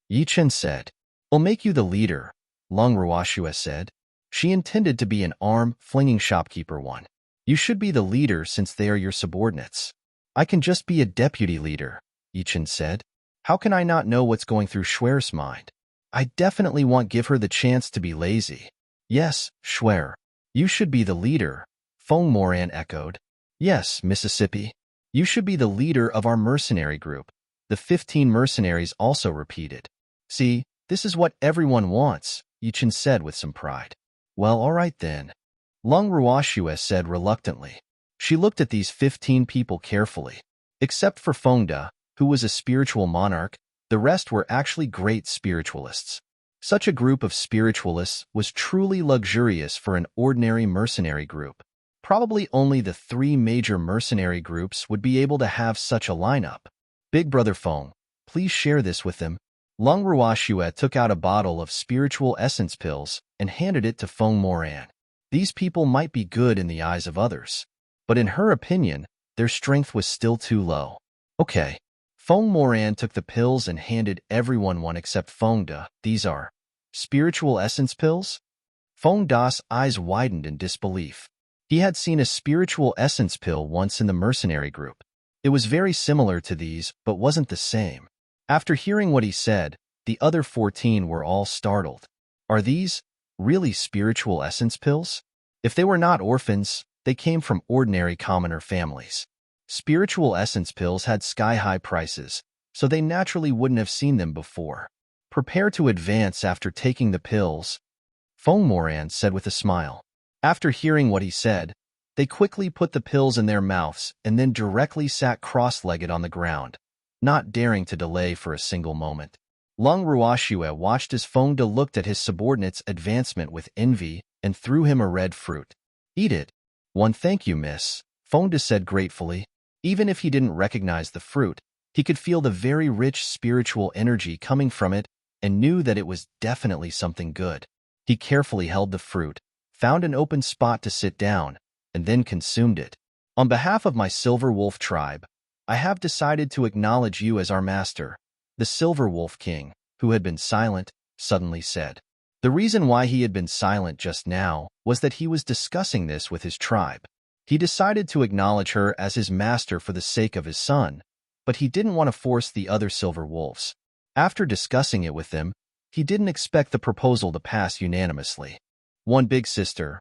Yi Chen said. I'll make you the leader, Lung Ruoxue said. She intended to be an arm-flinging shopkeeper one. You should be the leader since they are your subordinates. I can just be a deputy leader, Yi Chen said. How can I not know what's going through Shuer's mind? I definitely won't give her the chance to be lazy. Yes, Shuer. You should be the leader, Feng Moran echoed. Yes, Mississippi. You should be the leader of our mercenary group. The 15 mercenaries also repeated. See, this is what everyone wants, Yi Chen said with some pride. Well, all right then. Lung Ruoxue said reluctantly. She looked at these 15 people carefully. Except for Fengda, who was a spiritual monarch, the rest were actually great spiritualists. Such a group of spiritualists was truly luxurious for an ordinary mercenary group. Probably only the 3 major mercenary groups would be able to have such a lineup. Big Brother Feng, please share this with them. Lung Ruoxue took out a bottle of spiritual essence pills and handed it to Feng Moran. These people might be good in the eyes of others, but in her opinion, their strength was still too low. Okay. Feng Moran took the pills and handed everyone one except Fengda. These are spiritual essence pills? Fengda's eyes widened in disbelief. He had seen a spiritual essence pill once in the mercenary group. It was very similar to these, but wasn't the same. After hearing what he said, the other 14 were all startled. Are these really spiritual essence pills? If they were not orphans, they came from ordinary commoner families. Spiritual essence pills had sky-high prices, so they naturally wouldn't have seen them before. Prepare to advance after taking the pills, Feng Moran said with a smile. After hearing what he said, they quickly put the pills in their mouths and then directly sat cross-legged on the ground, not daring to delay for a single moment. Lung Ruoxue watched as Fengda looked at his subordinate's advancement with envy and threw him a red fruit. Eat it. One thank you, miss, Fengda said gratefully. Even if he didn't recognize the fruit, he could feel the very rich spiritual energy coming from it and knew that it was definitely something good. He carefully held the fruit, found an open spot to sit down, and then consumed it. On behalf of my Silver Wolf tribe, I have decided to acknowledge you as our master, the Silver Wolf King, who had been silent, suddenly said. The reason why he had been silent just now was that he was discussing this with his tribe. He decided to acknowledge her as his master for the sake of his son, but he didn't want to force the other Silver Wolves. After discussing it with them, he didn't expect the proposal to pass unanimously. One big sister,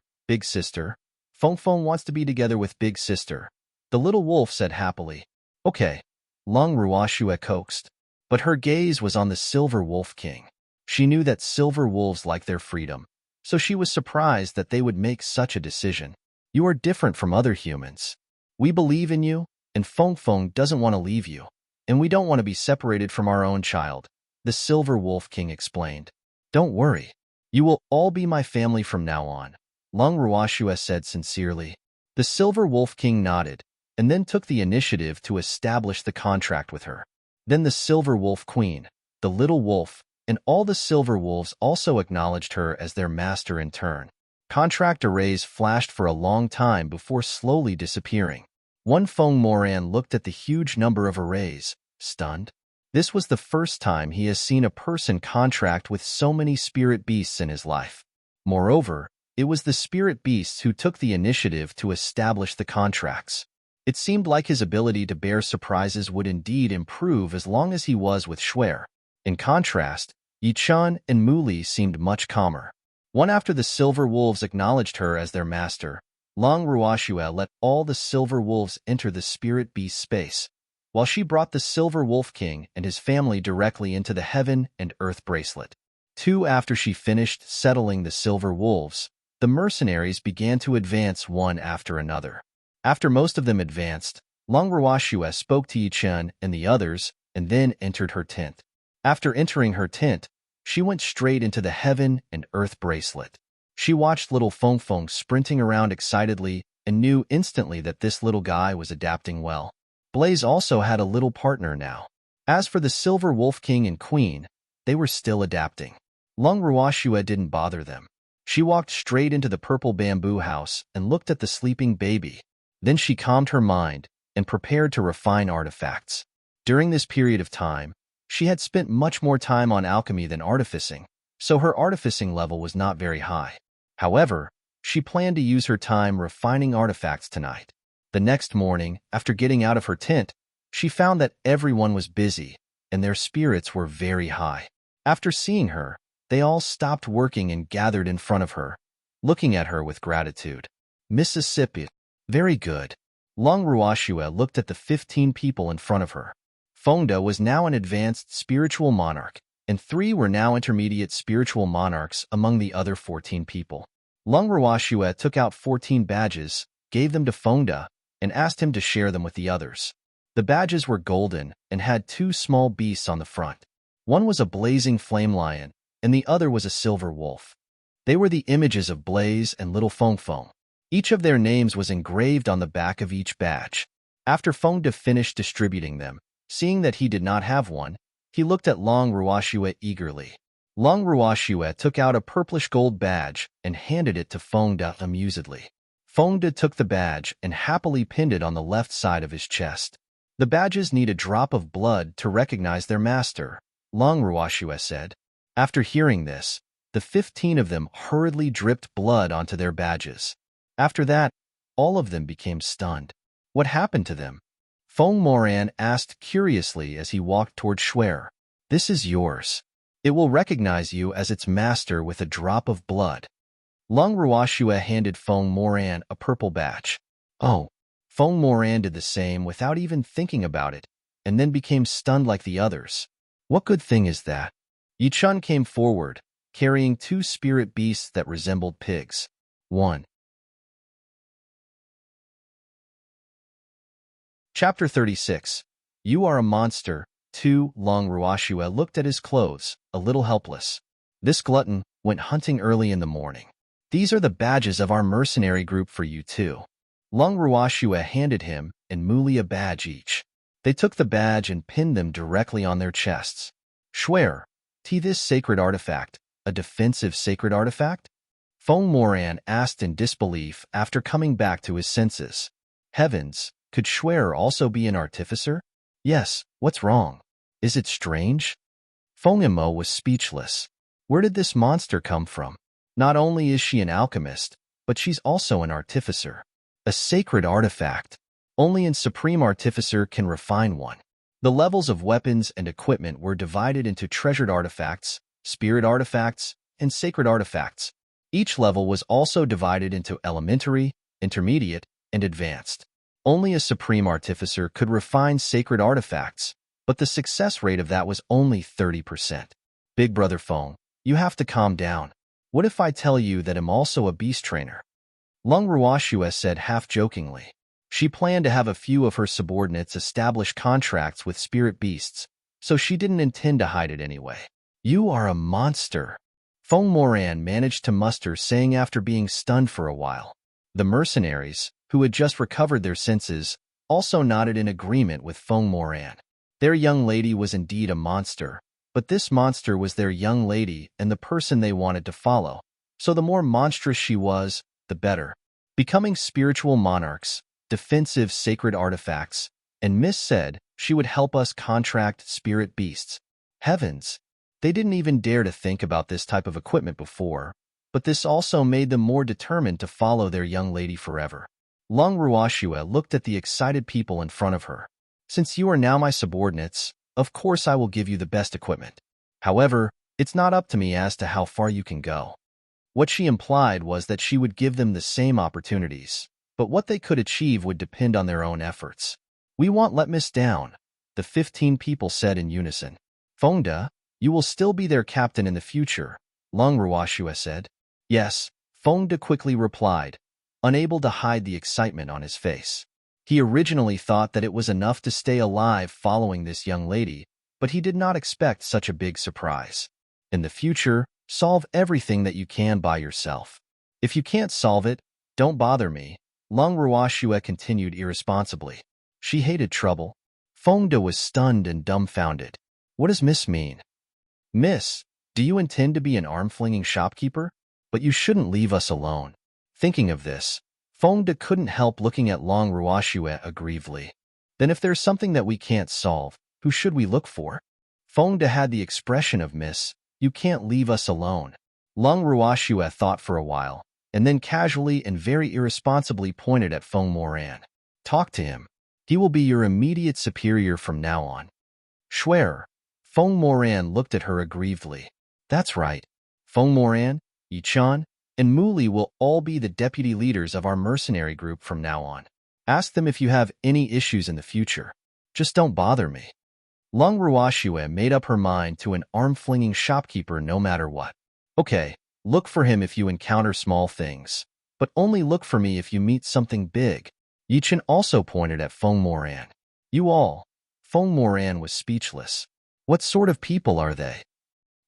Feng Feng wants to be together with big sister, the little wolf said happily. Okay, Lung Ruoxue coaxed, but her gaze was on the Silver Wolf King. She knew that silver wolves like their freedom, so she was surprised that they would make such a decision. You are different from other humans. We believe in you, and Feng Feng doesn't want to leave you, and we don't want to be separated from our own child, the Silver Wolf King explained. Don't worry. You will all be my family from now on, Lung Ruoxue said sincerely. The Silver Wolf King nodded, and then took the initiative to establish the contract with her. Then the Silver Wolf Queen, the little wolf, and all the Silver Wolves also acknowledged her as their master in turn. Contract arrays flashed for a long time before slowly disappearing. One Feng Moran looked at the huge number of arrays, stunned. This was the first time he has seen a person contract with so many spirit beasts in his life. Moreover, it was the spirit beasts who took the initiative to establish the contracts. It seemed like his ability to bear surprises would indeed improve as long as he was with Shuer. In contrast, Yi Chen and Muli seemed much calmer. One after the Silver Wolves acknowledged her as their master, Lung Ruoxue let all the Silver Wolves enter the spirit beast space, while she brought the Silver Wolf King and his family directly into the Heaven and Earth bracelet. 2 After she finished settling the Silver Wolves, the mercenaries began to advance one after another. After most of them advanced, Lung Ruoxue spoke to Yi Chen and the others and then entered her tent. After entering her tent, she went straight into the heaven and earth bracelet. She watched little Feng Feng sprinting around excitedly and knew instantly that this little guy was adapting well. Blaze also had a little partner now. As for the Silver Wolf King and Queen, they were still adapting. Lung Ruoxue didn't bother them. She walked straight into the purple bamboo house and looked at the sleeping baby. Then she calmed her mind and prepared to refine artifacts. During this period of time, she had spent much more time on alchemy than artificing, so her artificing level was not very high. However, she planned to use her time refining artifacts tonight. The next morning, after getting out of her tent, she found that everyone was busy and their spirits were very high. After seeing her, they all stopped working and gathered in front of her, looking at her with gratitude. Mississippi. Very good. Lung Ruoxue looked at the 15 people in front of her. Fengda was now an advanced spiritual monarch, and 3 were now intermediate spiritual monarchs among the other 14 people. Lung Ruoxue took out 14 badges, gave them to Fengda, and asked him to share them with the others. The badges were golden and had 2 small beasts on the front. One was a blazing flame lion, and the other was a silver wolf. They were the images of Blaze and little Feng Feng. Each of their names was engraved on the back of each badge. After Fengda finished distributing them, seeing that he did not have one, he looked at Lung Ruoxue eagerly. Lung Ruoxue took out a purplish gold badge and handed it to Fengda amusedly. Fengda took the badge and happily pinned it on the left side of his chest. The badges need a drop of blood to recognize their master, Lung Ruoxue said. After hearing this, the 15 of them hurriedly dripped blood onto their badges. After that, all of them became stunned. What happened to them? Feng Moran asked curiously as he walked toward Schwer. This is yours. It will recognize you as its master with a drop of blood. Lung Ruoxue handed Feng Moran a purple badge. Oh. Feng Moran did the same without even thinking about it, and then became stunned like the others. What good thing is that? Yichun came forward, carrying 2 spirit beasts that resembled pigs. 1. Chapter 36. You are a monster. 2. Lung Ruoxue looked at his clothes, a little helpless. This glutton went hunting early in the morning. These are the badges of our mercenary group for you too. Lung Ruoxue handed him and Muli a badge each. They took the badge and pinned them directly on their chests. Schwer, this sacred artifact, a defensive sacred artifact? Feng Moran asked in disbelief after coming back to his senses. Heavens, could Schwer also be an artificer? Yes, what's wrong? Is it strange? Feng Imo was speechless. Where did this monster come from? Not only is she an alchemist, but she's also an artificer. A sacred artifact. Only a supreme artificer can refine one. The levels of weapons and equipment were divided into treasured artifacts, spirit artifacts, and sacred artifacts. Each level was also divided into elementary, intermediate, and advanced. Only a supreme artificer could refine sacred artifacts, but the success rate of that was only 30%. Big Brother Feng, you have to calm down. What if I tell you that I'm also a beast trainer? Lung Ruoxue said half-jokingly. She planned to have a few of her subordinates establish contracts with spirit beasts, so she didn't intend to hide it anyway. You are a monster. Feng Moran managed to muster saying after being stunned for a while. The mercenaries, who had just recovered their senses, also nodded in agreement with Feng Moran. Their young lady was indeed a monster, but this monster was their young lady and the person they wanted to follow, so the more monstrous she was, the better. Becoming spiritual monarchs, defensive sacred artifacts, and Miss said she would help us contract spirit beasts. Heavens! They didn't even dare to think about this type of equipment before, but this also made them more determined to follow their young lady forever. Lung Ruoxue looked at the excited people in front of her. Since you are now my subordinates, of course I will give you the best equipment. However, it's not up to me as to how far you can go. What she implied was that she would give them the same opportunities, but what they could achieve would depend on their own efforts. We won't let Miss down, the 15 people said in unison. Fengda, you will still be their captain in the future, Lung Ruoxue said. Yes, Fengda quickly replied, unable to hide the excitement on his face. He originally thought that it was enough to stay alive following this young lady, but he did not expect such a big surprise. In the future, solve everything that you can by yourself. If you can't solve it, don't bother me, Long Ruoxue continued irresponsibly. She hated trouble. Fengde was stunned and dumbfounded. What does Miss mean? Miss, do you intend to be an arm-flinging shopkeeper? But you shouldn't leave us alone. Thinking of this, Fengde couldn't help looking at Long Ruoxue aggrievedly. Then if there's something that we can't solve, who should we look for? Fengde had the expression of Miss, you can't leave us alone. Long Ruoxue thought for a while, and then casually and very irresponsibly pointed at Feng Moran. Talk to him. He will be your immediate superior from now on. Schwer. Feng Moran looked at her aggrievedly. That's right. Feng Moran, Yichan, and Muli will all be the deputy leaders of our mercenary group from now on. Ask them if you have any issues in the future. Just don't bother me. Long Ruoxue made up her mind to an arm-flinging shopkeeper no matter what. Okay, look for him if you encounter small things, but only look for me if you meet something big. Yichan also pointed at Feng Moran. You all. Feng Moran was speechless. What sort of people are they?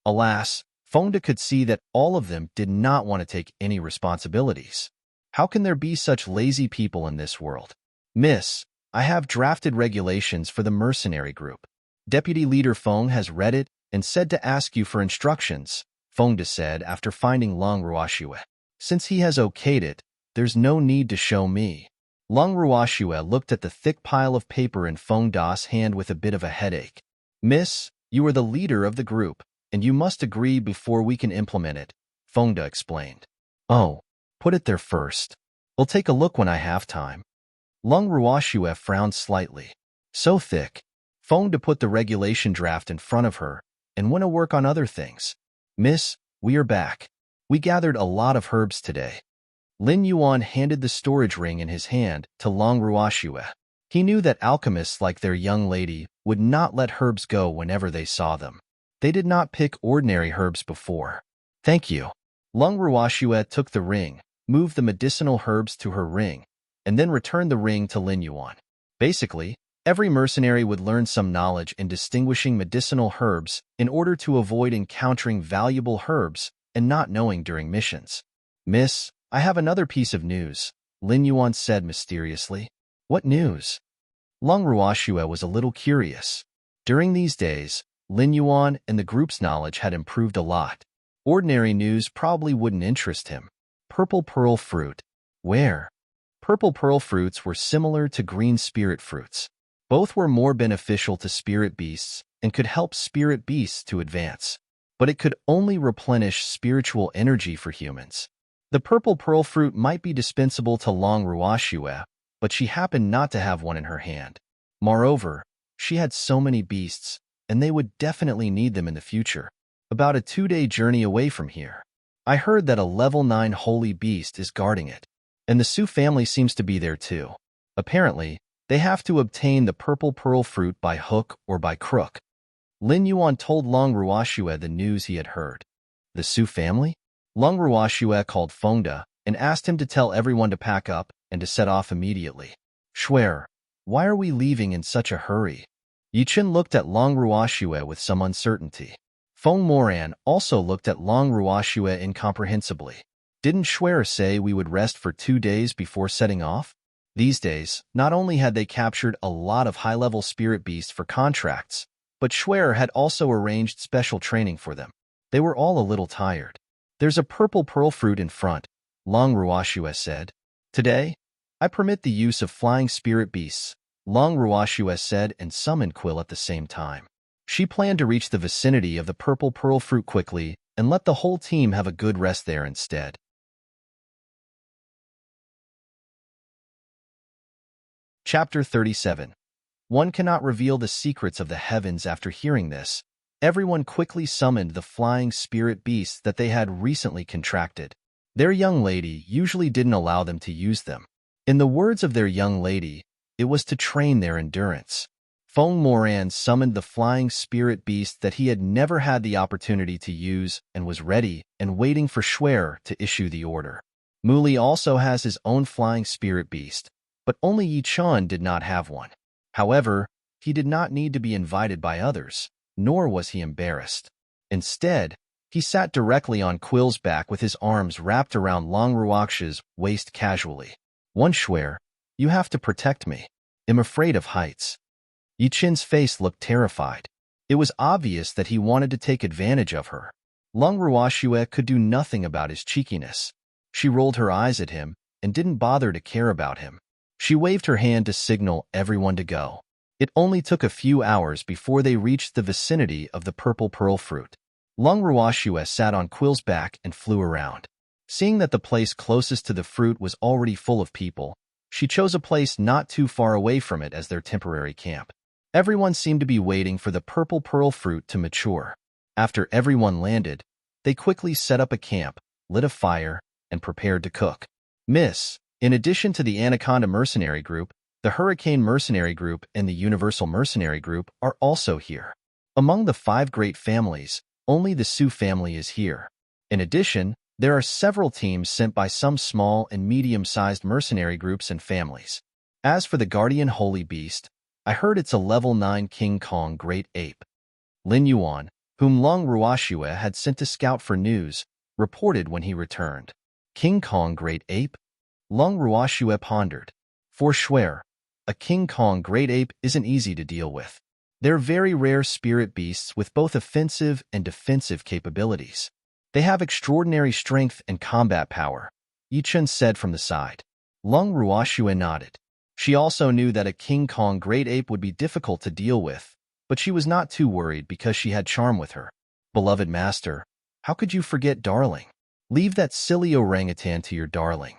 Alas, Fengde could see that all of them did not want to take any responsibilities. How can there be such lazy people in this world? Miss, I have drafted regulations for the mercenary group. Deputy Leader Feng has read it and said to ask you for instructions, Fengde said after finding Long Ruoxue. Since he has okayed it, there's no need to show me. Long Ruoxue looked at the thick pile of paper in Fengde's hand with a bit of a headache. Miss, you are the leader of the group, and you must agree before we can implement it, Fengde explained. Oh, put it there first. We'll take a look when I have time. Long Ruoxue frowned slightly. So thick. Fengde put the regulation draft in front of her and went to work on other things. Miss, we are back. We gathered a lot of herbs today. Lin Yuan handed the storage ring in his hand to Long Ruoxue. He knew that alchemists like their young lady would not let herbs go whenever they saw them. They did not pick ordinary herbs before. Thank you. Long Ruoxue took the ring, moved the medicinal herbs to her ring, and then returned the ring to Lin Yuan. Basically, every mercenary would learn some knowledge in distinguishing medicinal herbs in order to avoid encountering valuable herbs and not knowing during missions. Miss, I have another piece of news, Lin Yuan said mysteriously. What news? Long Ruoxue was a little curious. During these days, Lin Yuan and the group's knowledge had improved a lot. Ordinary news probably wouldn't interest him. Purple pearl fruit. Where? Purple pearl fruits were similar to green spirit fruits. Both were more beneficial to spirit beasts and could help spirit beasts to advance. But it could only replenish spiritual energy for humans. The purple pearl fruit might be dispensable to Long Ruoxue, but she happened not to have one in her hand. Moreover, she had so many beasts, and they would definitely need them in the future. About a 2-day journey away from here. I heard that a level 9 holy beast is guarding it, and the Su family seems to be there too. Apparently, they have to obtain the purple pearl fruit by hook or by crook. Lin Yuan told Long Ruoxue the news he had heard. The Su family? Long Ruoxue called Fengde and asked him to tell everyone to pack up and to set off immediately. Schwer, why are we leaving in such a hurry? Yichan looked at Long Ruoxue with some uncertainty. Feng Moran also looked at Long Ruoxue incomprehensibly. Didn't Schwer say we would rest for 2 days before setting off? These days, not only had they captured a lot of high-level spirit beasts for contracts, but Schwer had also arranged special training for them. They were all a little tired. There's a purple pearl fruit in front, Long Ruoxue said. Today, I permit the use of flying spirit beasts, Long Ruoxue said and summoned Quill at the same time. She planned to reach the vicinity of the purple pearl fruit quickly and let the whole team have a good rest there instead. Chapter 37. One cannot reveal the secrets of the heavens after hearing this. Everyone quickly summoned the flying spirit beasts that they had recently contracted. Their young lady usually didn't allow them to use them. In the words of their young lady, it was to train their endurance. Feng Moran summoned the flying spirit beast that he had never had the opportunity to use and was ready and waiting for Schwer to issue the order. Muli also has his own flying spirit beast, but only Yi Chun did not have one. However, he did not need to be invited by others, nor was he embarrassed. Instead, he sat directly on Quill's back with his arms wrapped around Long Ruox's waist casually. One Shuer, you have to protect me. I'm afraid of heights. Yi Chin's face looked terrified. It was obvious that he wanted to take advantage of her. Long Ruoxue could do nothing about his cheekiness. She rolled her eyes at him and didn't bother to care about him. She waved her hand to signal everyone to go. It only took a few hours before they reached the vicinity of the purple pearl fruit. Long Ruoxue sat on Quill's back and flew around. Seeing that the place closest to the fruit was already full of people, she chose a place not too far away from it as their temporary camp. Everyone seemed to be waiting for the purple pearl fruit to mature. After everyone landed, they quickly set up a camp, lit a fire, and prepared to cook. In addition to the Anaconda Mercenary Group, the Hurricane Mercenary Group and the Universal Mercenary Group are also here. Among the 5 great families, only the Sioux family is here. In addition, there are several teams sent by some small and medium-sized mercenary groups and families. As for the Guardian Holy Beast, I heard it's a level 9 King Kong Great Ape. Lin Yuan, whom Long Ruoxue had sent to scout for news, reported when he returned. King Kong Great Ape? Long Ruoxue pondered. For Shuer, a King Kong Great Ape isn't easy to deal with. They're very rare spirit beasts with both offensive and defensive capabilities. They have extraordinary strength and combat power, Yi Chun said from the side. Long Ruoxue nodded. She also knew that a King Kong Great Ape would be difficult to deal with, but she was not too worried because she had Charm with her. Beloved master, how could you forget Darling? Leave that silly orangutan to your Darling.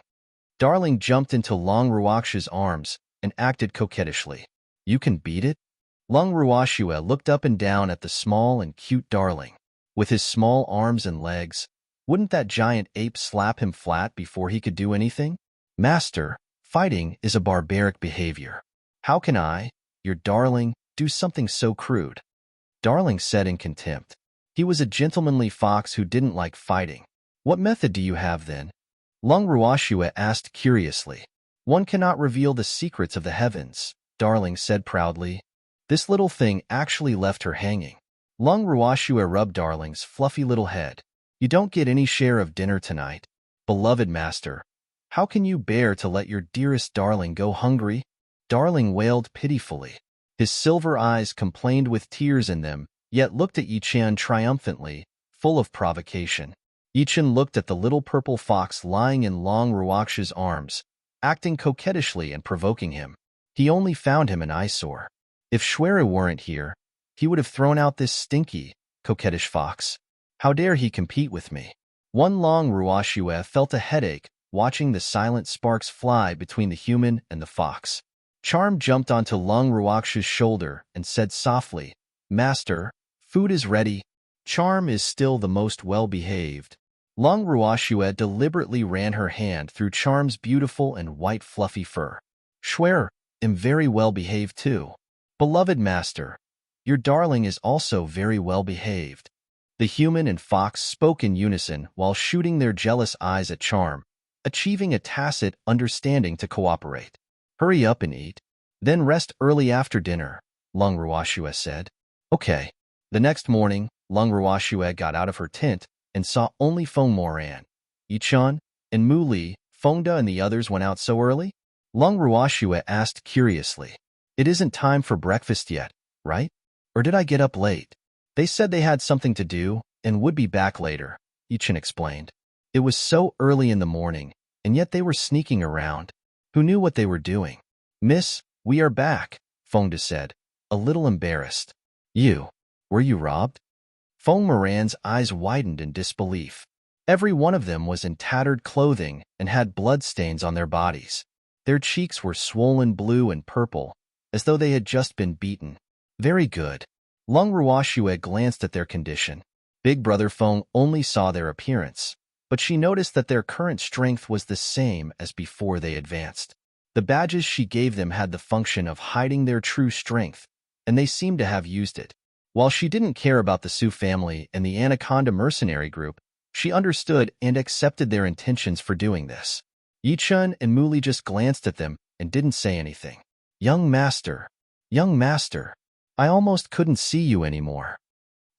Darling jumped into Long Ruox's arms and acted coquettishly. You can beat it? Long Ruoxue looked up and down at the small and cute Darling. With his small arms and legs, wouldn't that giant ape slap him flat before he could do anything? Master, fighting is a barbaric behavior. How can I, your Darling, do something so crude? Darling said in contempt. He was a gentlemanly fox who didn't like fighting. What method do you have then? Long Ruoxue asked curiously. One cannot reveal the secrets of the heavens, Darling said proudly. This little thing actually left her hanging. Long Ruoxue rubbed Darling's fluffy little head. You don't get any share of dinner tonight. Beloved master, how can you bear to let your dearest Darling go hungry? Darling wailed pitifully. His silver eyes complained with tears in them, yet looked at Yi Chan triumphantly, full of provocation. Yi Chan looked at the little purple fox lying in Long Ruox's arms, acting coquettishly and provoking him. He only found him an eyesore. If Shuer weren't here, he would have thrown out this stinky, coquettish fox. How dare he compete with me? One Long Ruoxue felt a headache watching the silent sparks fly between the human and the fox. Charm jumped onto Long Ruox's shoulder and said softly, Master, food is ready. Charm is still the most well-behaved. Long Ruoxue deliberately ran her hand through Charm's beautiful and white fluffy fur. Shuer, am very well-behaved too. Beloved master, your Darling is also very well-behaved. The human and fox spoke in unison while shooting their jealous eyes at Charm, achieving a tacit understanding to cooperate. Hurry up and eat, then rest early after dinner, Long Ruoxue said. Okay. The next morning, Long Ruoxue got out of her tent and saw only Feng Moran, Yi Chun, and Mu Li. Fengda and the others went out so early? Long Ruoxue asked curiously. It isn't time for breakfast yet, right? Or did I get up late? They said they had something to do and would be back later, Yi Chun explained. It was so early in the morning, and yet they were sneaking around. Who knew what they were doing? Miss, we are back, Fengda said, a little embarrassed. Were you robbed? Feng Moran's eyes widened in disbelief. Every one of them was in tattered clothing and had bloodstains on their bodies. Their cheeks were swollen blue and purple, as though they had just been beaten. Very good. Long Ruoxue glanced at their condition. Big Brother Feng only saw their appearance, but she noticed that their current strength was the same as before they advanced. The badges she gave them had the function of hiding their true strength, and they seemed to have used it. While she didn't care about the Sioux family and the Anaconda Mercenary Group, she understood and accepted their intentions for doing this. Yi Chun and Mu Li just glanced at them and didn't say anything. Young master, I almost couldn't see you anymore.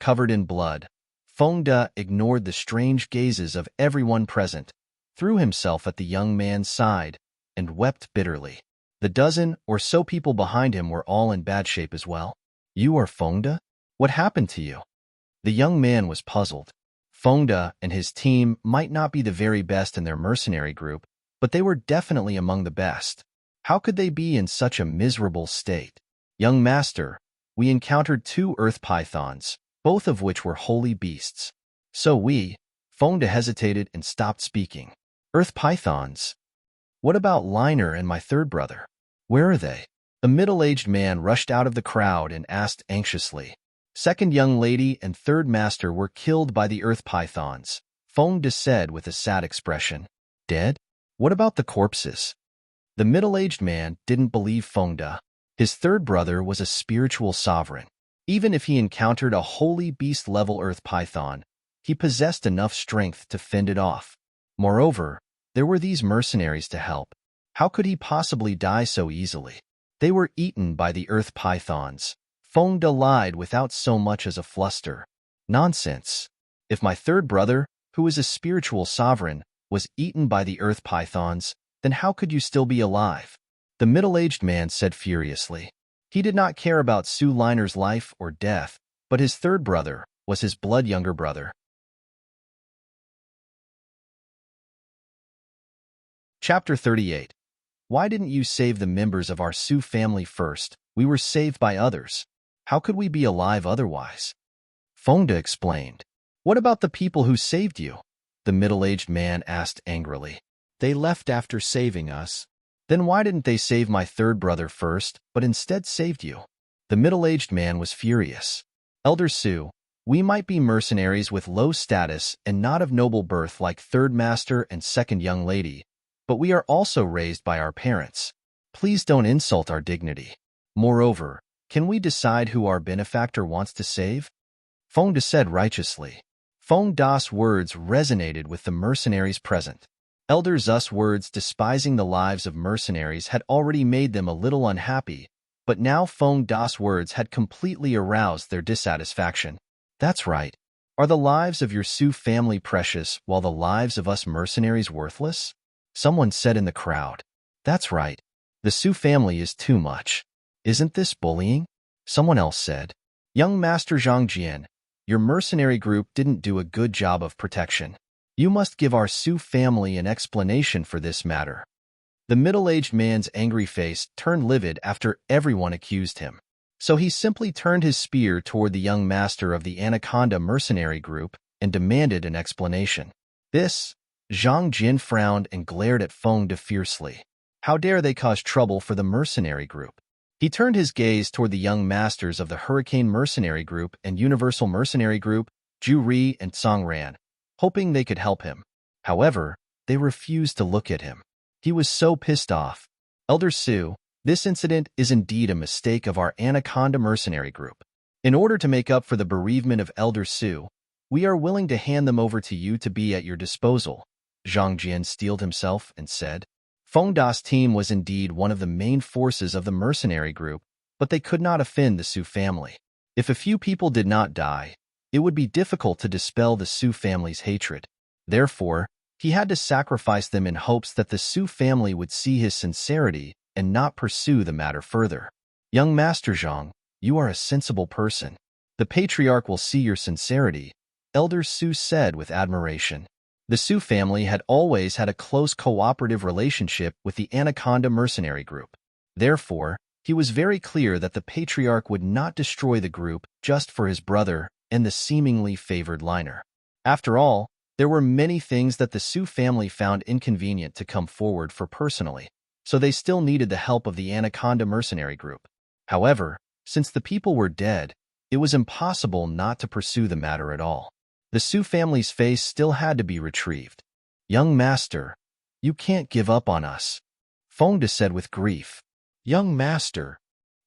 Covered in blood, Feng De ignored the strange gazes of everyone present, threw himself at the young man's side, and wept bitterly. The dozen or so people behind him were all in bad shape as well. You are Feng De? What happened to you? The young man was puzzled. Feng De and his team might not be the very best in their mercenary group, but they were definitely among the best. How could they be in such a miserable state? Young master, we encountered 2 earth pythons, both of which were holy beasts. Feng De hesitated and stopped speaking. Earth pythons? What about Liner and my third brother? Where are they? A middle-aged man rushed out of the crowd and asked anxiously. Second young lady and third master were killed by the earth pythons, Feng De said with a sad expression. Dead? What about the corpses? The middle-aged man didn't believe Feng De. His third brother was a spiritual sovereign. Even if he encountered a holy beast-level earth python, he possessed enough strength to fend it off. Moreover, there were these mercenaries to help. How could he possibly die so easily? They were eaten by the earth pythons. Feng De lied without so much as a fluster. Nonsense. If my third brother, who is a spiritual sovereign, was eaten by the earth pythons, then how could you still be alive? The middle-aged man said furiously. He did not care about Su Liner's life or death, but his third brother was his blood younger brother. Chapter 38. Why didn't you save the members of our Su family first? We were saved by others. How could we be alive otherwise? Feng De explained. What about the people who saved you? The middle-aged man asked angrily. They left after saving us. Then why didn't they save my third brother first, but instead saved you? The middle-aged man was furious. Elder Su, we might be mercenaries with low status and not of noble birth like third master and second young lady, but we are also raised by our parents. Please don't insult our dignity. Moreover, can we decide who our benefactor wants to save? Feng De said righteously. Feng De's words resonated with the mercenaries present. Elder Zu's words despising the lives of mercenaries had already made them a little unhappy, but now Feng De's words had completely aroused their dissatisfaction. That's right. Are the lives of your Su family precious while the lives of us mercenaries worthless? Someone said in the crowd. That's right. The Su family is too much. Isn't this bullying? Someone else said. Young Master Zhang Jian, your mercenary group didn't do a good job of protection. You must give our Su family an explanation for this matter. The middle-aged man's angry face turned livid after everyone accused him. So he simply turned his spear toward the young master of the Anaconda mercenary group and demanded an explanation. Zhang Jian frowned and glared at Feng De fiercely. How dare they cause trouble for the mercenary group? He turned his gaze toward the young masters of the Hurricane Mercenary Group and Universal Mercenary Group, Ju Ri and Song Ran, hoping they could help him. However, they refused to look at him. He was so pissed off. Elder Su, this incident is indeed a mistake of our Anaconda Mercenary Group. In order to make up for the bereavement of Elder Su, we are willing to hand them over to you to be at your disposal. Zhang Jian steeled himself and said. Feng De's team was indeed one of the main forces of the mercenary group, but they could not offend the Su family. If a few people did not die, it would be difficult to dispel the Su family's hatred. Therefore, he had to sacrifice them in hopes that the Su family would see his sincerity and not pursue the matter further. Young Master Zhang, you are a sensible person. The patriarch will see your sincerity, Elder Su said with admiration. The Su family had always had a close cooperative relationship with the Anaconda Mercenary Group. Therefore, he was very clear that the patriarch would not destroy the group just for his brother and the seemingly favored Liner. After all, there were many things that the Su family found inconvenient to come forward for personally, so they still needed the help of the Anaconda Mercenary Group. However, since the people were dead, it was impossible not to pursue the matter at all. The Su family's face still had to be retrieved. Young master, you can't give up on us, Feng De said with grief. Young master,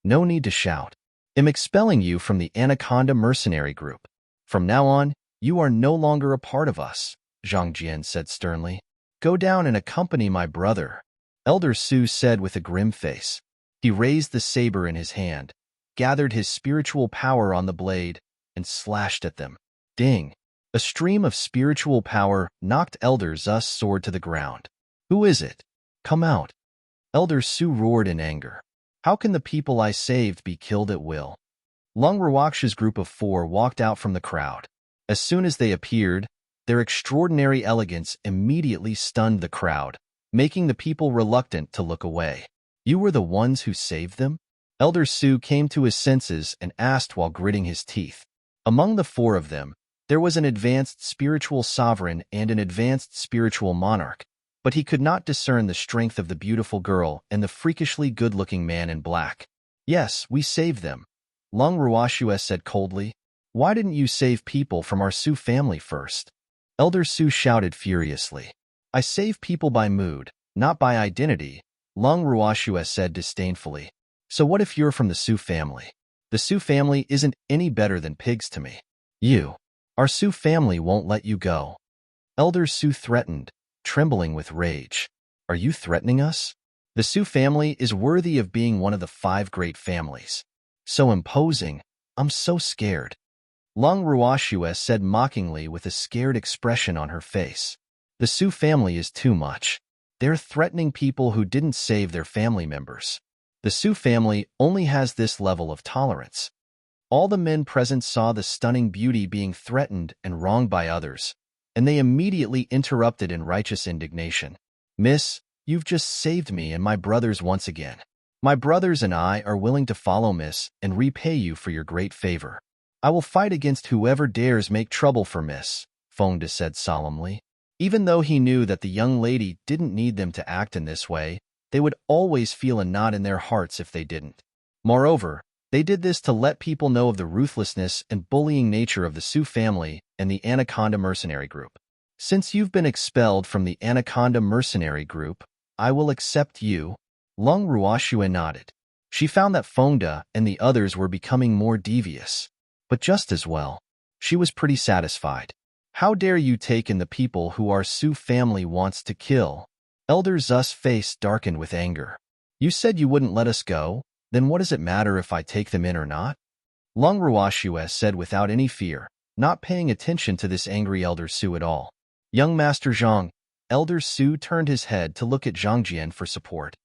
no need to shout. I'm expelling you from the Anaconda Mercenary Group. From now on, you are no longer a part of us, Zhang Jian said sternly. Go down and accompany my brother. Elder Su said with a grim face. He raised the saber in his hand, gathered his spiritual power on the blade, and slashed at them. Ding! A stream of spiritual power knocked Elder Zu's sword to the ground. Who is it? Come out! Elder Su roared in anger. How can the people I saved be killed at will? Lung Ruaksha's group of 4 walked out from the crowd. As soon as they appeared, their extraordinary elegance immediately stunned the crowd, making the people reluctant to look away. You were the ones who saved them? Elder Su came to his senses and asked while gritting his teeth. Among the 4 of them, there was an advanced spiritual sovereign and an advanced spiritual monarch, but he could not discern the strength of the beautiful girl and the freakishly good-looking man in black. Yes, we saved them, Lung Ruashue said coldly. Why didn't you save people from our Su family first? Elder Su shouted furiously. I save people by mood, not by identity, Lung Ruashue said disdainfully. So what if you're from the Su family? The Su family isn't any better than pigs to me. Our Su family won't let you go. Elder Su threatened, trembling with rage. Are you threatening us? The Su family is worthy of being one of the 5 great families. So imposing, I'm so scared. Lung Ruashue said mockingly with a scared expression on her face. The Su family is too much. They're threatening people who didn't save their family members. The Su family only has this level of tolerance. All the men present saw the stunning beauty being threatened and wronged by others, and they immediately interrupted in righteous indignation. Miss, you've just saved me and my brothers once again. My brothers and I are willing to follow Miss and repay you for your great favor. I will fight against whoever dares make trouble for Miss, Fonda said solemnly. Even though he knew that the young lady didn't need them to act in this way, they would always feel a knot in their hearts if they didn't. Moreover, they did this to let people know of the ruthlessness and bullying nature of the Su family and the Anaconda Mercenary Group. Since you've been expelled from the Anaconda Mercenary Group, I will accept you. Lung Ruashue nodded. She found that Fonda and the others were becoming more devious. But just as well, she was pretty satisfied. How dare you take in the people who our Su family wants to kill? Elder Zu's face darkened with anger. You said you wouldn't let us go, then what does it matter if I take them in or not? Lung Ruashue said without any fear, not paying attention to this angry Elder Su at all. Young Master Zhang, Elder Su turned his head to look at Zhang Jian for support.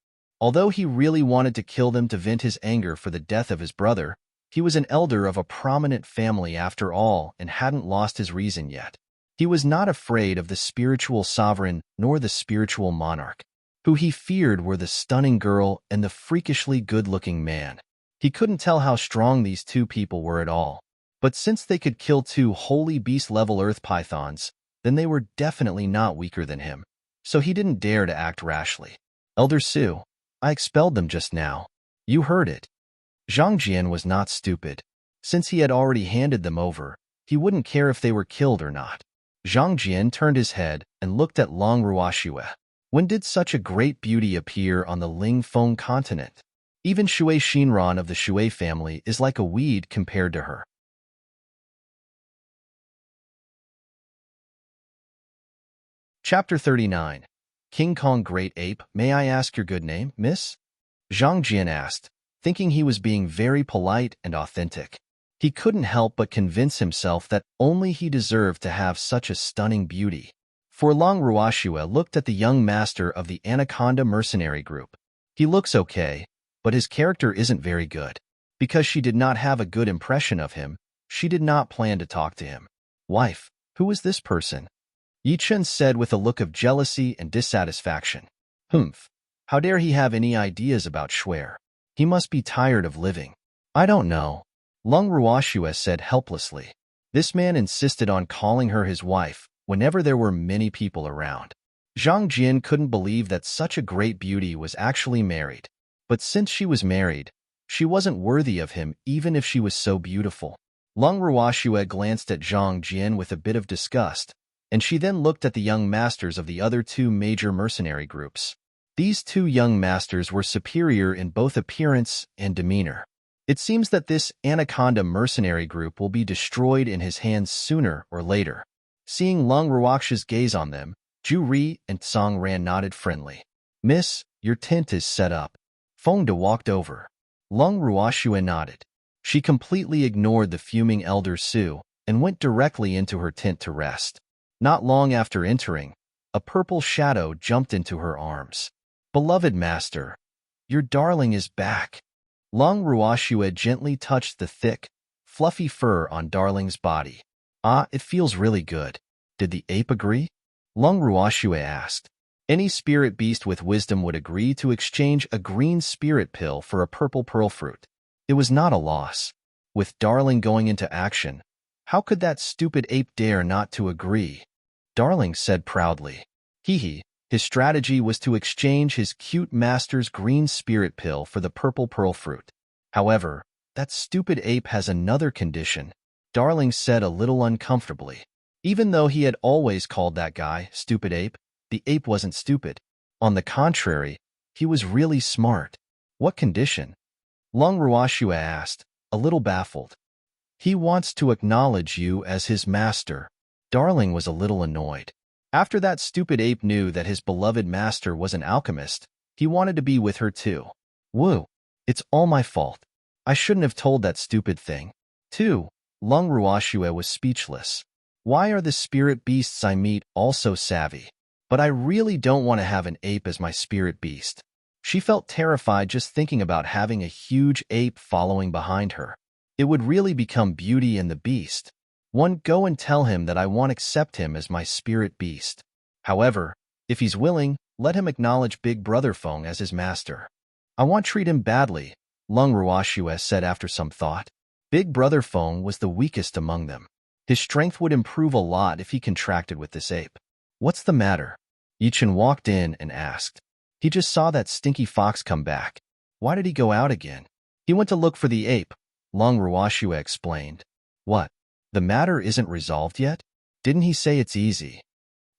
Although he really wanted to kill them to vent his anger for the death of his brother, he was an elder of a prominent family after all and hadn't lost his reason yet. He was not afraid of the spiritual sovereign nor the spiritual monarch. Who he feared were the stunning girl and the freakishly good-looking man. He couldn't tell how strong these 2 people were at all. But since they could kill 2 holy beast-level earth pythons, then they were definitely not weaker than him. So he didn't dare to act rashly. Elder Su, I expelled them just now. You heard it. Zhang Jian was not stupid. Since he had already handed them over, he wouldn't care if they were killed or not. Zhang Jian turned his head and looked at Lung Ruashue. When did such a great beauty appear on the Lingfeng continent? Even Shui Shinran of the Shui family is like a weed compared to her. Chapter 39. King Kong Great Ape, may I ask your good name, miss? Zhang Jian asked, thinking he was being very polite and authentic. He couldn't help but convince himself that only he deserved to have such a stunning beauty. For Lung Ruashue looked at the young master of the Anaconda Mercenary Group. He looks okay, but his character isn't very good. Because she did not have a good impression of him, she did not plan to talk to him. Wife, who is this person? Yi Chen said with a look of jealousy and dissatisfaction. Humph, how dare he have any ideas about Schwer? He must be tired of living. I don't know. Lung Ruashue said helplessly. This man insisted on calling her his wife whenever there were many people around. Zhang Jian couldn't believe that such a great beauty was actually married. But since she was married, she wasn't worthy of him even if she was so beautiful. Lung Ruashue glanced at Zhang Jian with a bit of disgust, and she then looked at the young masters of the other 2 major mercenary groups. These 2 young masters were superior in both appearance and demeanor. It seems that this Anaconda mercenary group will be destroyed in his hands sooner or later. Seeing Lung Ruaksha's gaze on them, Ju Ri and Tsang Ran nodded friendly. Miss, your tent is set up. Feng De walked over. Lung Ruoxue nodded. She completely ignored the fuming Elder Su and went directly into her tent to rest. Not long after entering, a purple shadow jumped into her arms. Beloved master, your darling is back. Lung Ruoxue gently touched the thick, fluffy fur on Darling's body. Ah, it feels really good. Did the ape agree? Lung Ruoxue asked. Any spirit beast with wisdom would agree to exchange a green spirit pill for a purple pearl fruit. It was not a loss. With Darling going into action, how could that stupid ape dare not to agree? Darling said proudly. His strategy was to exchange his cute master's green spirit pill for the purple pearl fruit. However, that stupid ape has another condition, Darling said a little uncomfortably. Even though he had always called that guy stupid ape, the ape wasn't stupid. On the contrary, he was really smart. What condition? Lung Ruoxue asked, a little baffled. He wants to acknowledge you as his master. Darling was a little annoyed. After that stupid ape knew that his beloved master was an alchemist, he wanted to be with her too. Woo! It's all my fault. I shouldn't have told that stupid thing. Too. Lung Ruoxue was speechless. Why are the spirit beasts I meet all so savvy? But I really don't want to have an ape as my spirit beast. She felt terrified just thinking about having a huge ape following behind her. It would really become Beauty and the Beast. Go and tell him that I won't accept him as my spirit beast. However, if he's willing, let him acknowledge Big Brother Feng as his master. I won't treat him badly, Lung Ruoxue said after some thought. Big Brother Feng was the weakest among them. His strength would improve a lot if he contracted with this ape. What's the matter? Yichen walked in and asked. He just saw that stinky fox come back. Why did he go out again? He went to look for the ape, Lung Ruoxue explained. What? The matter isn't resolved yet? Didn't he say it's easy?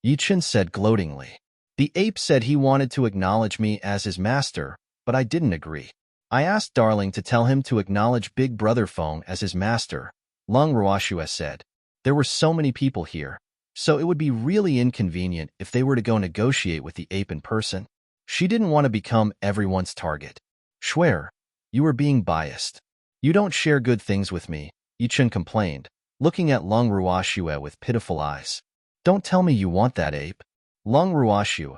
Yichen said gloatingly. The ape said he wanted to acknowledge me as his master, but I didn't agree. I asked Darling to tell him to acknowledge Big Brother Feng as his master, Lung Ruoxue said. There were so many people here, so it would be really inconvenient if they were to go negotiate with the ape in person. She didn't want to become everyone's target. Schwer, you are being biased. You don't share good things with me, Yichen complained, looking at Lung Ruoxue with pitiful eyes. Don't tell me you want that ape. Lung Ruoxue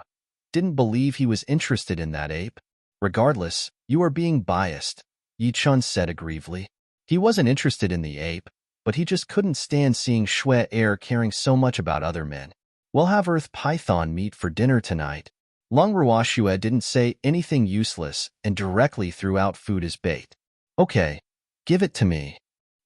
didn't believe he was interested in that ape. Regardless, you are being biased, Yichen said aggrievedly. He wasn't interested in the ape, but he just couldn't stand seeing Schwer caring so much about other men. We'll have Earth Python meat for dinner tonight. Lung Ruoxue didn't say anything useless and directly threw out food as bait. Okay, give it to me.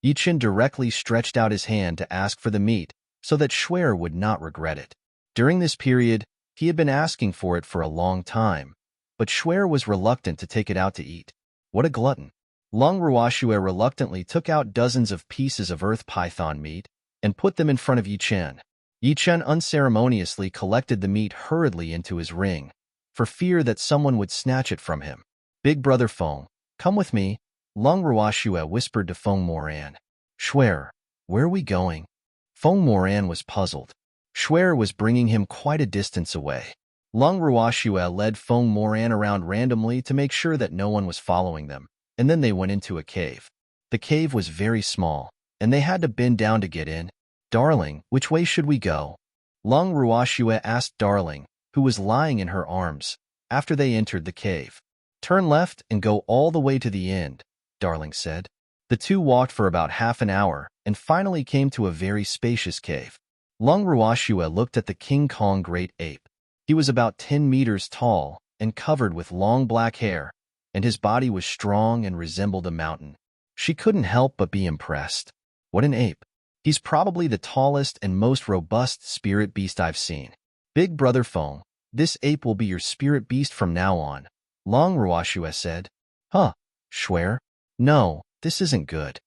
Yichen directly stretched out his hand to ask for the meat so that Schwer would not regret it. During this period, he had been asking for it for a long time, but Schwer was reluctant to take it out to eat. What a glutton. Lung Ruoxue reluctantly took out dozens of pieces of Earth Python meat and put them in front of Yichen. Yichen unceremoniously collected the meat hurriedly into his ring, for fear that someone would snatch it from him. Big Brother Feng, come with me, Lung Ruoxue whispered to Feng Moran. Schwer, where are we going? Feng Moran was puzzled. Schwer was bringing him quite a distance away. Lung Ruoxue led Feng Moran around randomly to make sure that no one was following them, and then they went into a cave. The cave was very small, and they had to bend down to get in. Darling, which way should we go? Lung Ruoxue asked Darling, who was lying in her arms, after they entered the cave. Turn left and go all the way to the end, Darling said. The two walked for about half an hour and finally came to a very spacious cave. Lung Ruoxue looked at the King Kong great ape. He was about 10 meters tall and covered with long black hair, and his body was strong and resembled a mountain. She couldn't help but be impressed. What an ape. He's probably the tallest and most robust spirit beast I've seen. Big Brother Feng, this ape will be your spirit beast from now on, Lung Ruoxue said. Huh, Schwer? No, this isn't good.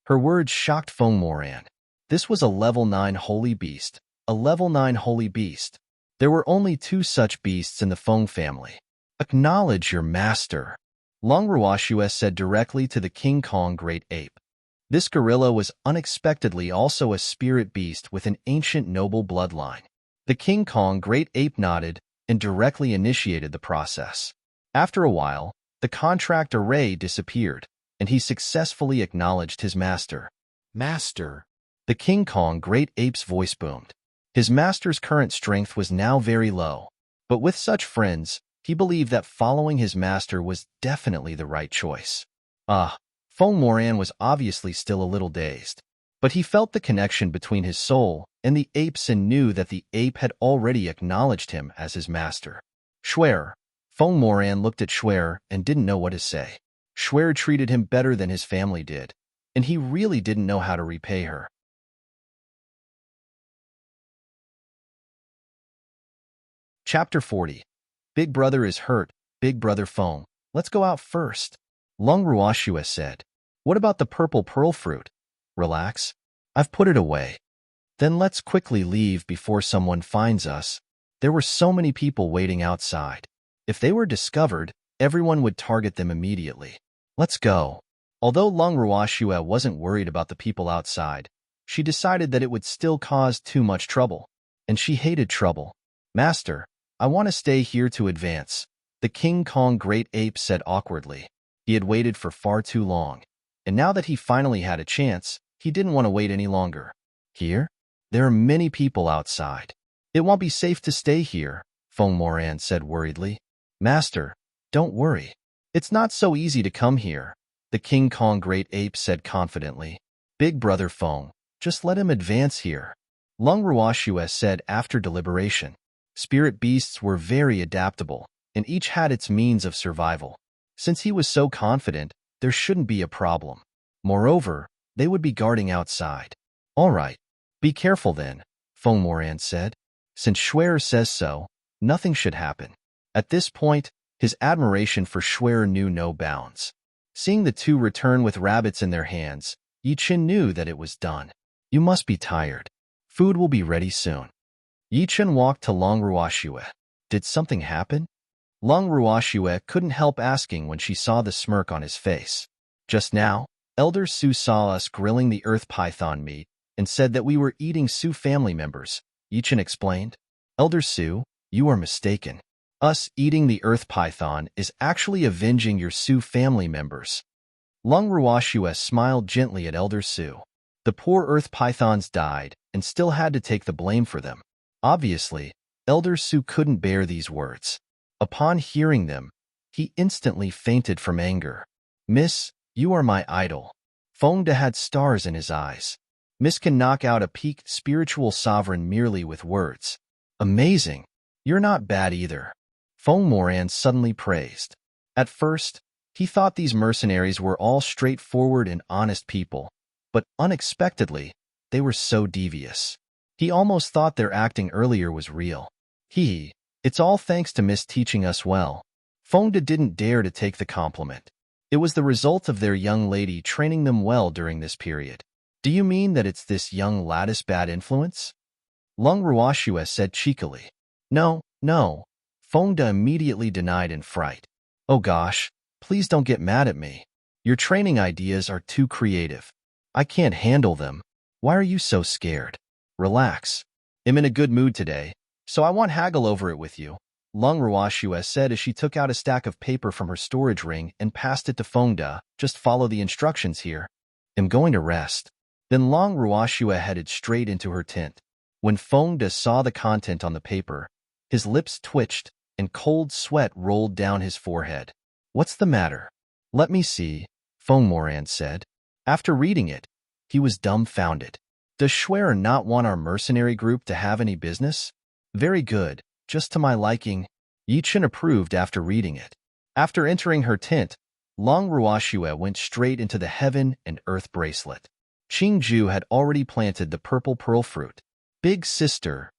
Her words shocked Feng Moran. This was a level 9 holy beast, a level 9 holy beast. There were only 2 such beasts in the Feng family. Acknowledge your master, Lung Ruoxue said directly to the King Kong great ape. This gorilla was unexpectedly also a spirit beast with an ancient noble bloodline. The King Kong great ape nodded and directly initiated the process. After a while, the contract array disappeared, and he successfully acknowledged his master. Master. The King Kong great ape's voice boomed. His master's current strength was now very low, but with such friends, he believed that following his master was definitely the right choice. Fong Moran was obviously still a little dazed, but he felt the connection between his soul and the ape's and knew that the ape had already acknowledged him as his master. Schwer. Fong Moran looked at Schwer and didn't know what to say. Schwer treated him better than his family did, and he really didn't know how to repay her. Chapter 40. Big Brother is hurt, Big Brother Fong. Let's go out first. Lung Ruoshua said. What about the purple pearl fruit? Relax. I've put it away. Then let's quickly leave before someone finds us. There were so many people waiting outside. If they were discovered, everyone would target them immediately. Let's go. Although Lung Ruoshua wasn't worried about the people outside, she decided that it would still cause too much trouble. And she hated trouble. Master, I want to stay here to advance, the King Kong great ape said awkwardly. He had waited for far too long, and now that he finally had a chance, he didn't want to wait any longer. Here? There are many people outside. It won't be safe to stay here, Fong Moran said worriedly. Master, don't worry. It's not so easy to come here, the King Kong great ape said confidently. Big Brother Fong, just let him advance here. Lung Ruoshua said after deliberation. Spirit beasts were very adaptable, and each had its means of survival. Since he was so confident, there shouldn't be a problem. Moreover, they would be guarding outside. All right, be careful then, Fong Moran said. Since Schwer says so, nothing should happen. At this point, his admiration for Schwer knew no bounds. Seeing the two return with rabbits in their hands, Yichin knew that it was done. You must be tired. Food will be ready soon. Yichin walked to Lung Ruoshua. Did something happen? Lung Ruoshua couldn't help asking when she saw the smirk on his face. Just now, Elder Su saw us grilling the earth python meat and said that we were eating Su family members, Yichin explained. Elder Su, you are mistaken. Us eating the earth python is actually avenging your Su family members. Lung Ruoshua smiled gently at Elder Su. The poor earth pythons died and still had to take the blame for them. Obviously, Elder Su couldn't bear these words. Upon hearing them, he instantly fainted from anger. Miss, you are my idol. Fong Da had stars in his eyes. Miss can knock out a peaked spiritual sovereign merely with words. Amazing. You're not bad either. Fong Moran suddenly praised. At first, he thought these mercenaries were all straightforward and honest people, but unexpectedly, they were so devious. He almost thought their acting earlier was real. It's all thanks to Miss teaching us well. Fong Da didn't dare to take the compliment. It was the result of their young lady training them well during this period. Do you mean that it's this young lad's bad influence? Lung Ruoshua said cheekily. No. Fong Da immediately denied in fright. Oh gosh, please don't get mad at me. Your training ideas are too creative. I can't handle them. Why are you so scared? Relax. I'm in a good mood today, so I won't haggle over it with you, Lung Ruoshua said as she took out a stack of paper from her storage ring and passed it to Fong Da. Just follow the instructions here. I'm going to rest. Then Lung Ruoshua headed straight into her tent. When Fong Da saw the content on the paper, his lips twitched and cold sweat rolled down his forehead. What's the matter? Let me see, Fong Moran said. After reading it, he was dumbfounded. Does Schwer not want our mercenary group to have any business? Very good, just to my liking, Yichin approved after reading it. After entering her tent, Lung Ruoshua went straight into the heaven and earth bracelet. Qingju had already planted the purple pearl fruit. Big sister.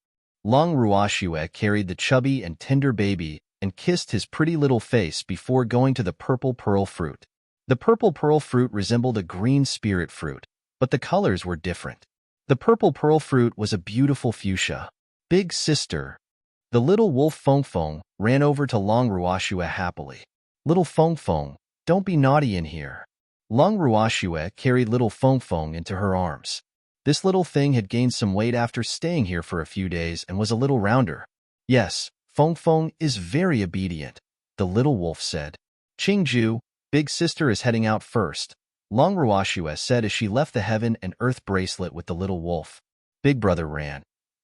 Lung Ruoshua carried the chubby and tender baby and kissed his pretty little face before going to the purple pearl fruit. The purple pearl fruit resembled a green spirit fruit, but the colors were different. The purple pearl fruit was a beautiful fuchsia. Big sister. The little wolf Fong Fong ran over to Lung Ruoshua happily. Little Fong Fong, don't be naughty in here. Lung Ruoshua carried little Fong Fong into her arms. This little thing had gained some weight after staying here for a few days and was a little rounder. Yes, Fong Fong is very obedient. the little wolf said. Qingju, big sister is heading out first, Long Ruoxue said as she left the heaven and earth bracelet with the little wolf. Big brother ran.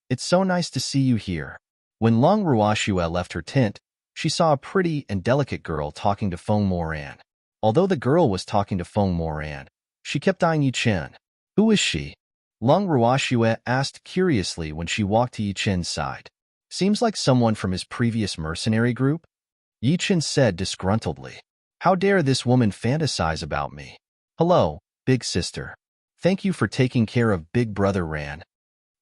It's so nice to see you here. When Long Ruoxue left her tent, she saw a pretty and delicate girl talking to Feng Moran. Although the girl was talking to Feng Moran, she kept eyeing Yi Chen. Who is she? Long Ruoxue asked curiously when she walked to Yi Chen's side. Seems like someone from his previous mercenary group? Yi Chen said disgruntledly. How dare this woman fantasize about me? Hello, big sister. Thank you for taking care of big brother Ran.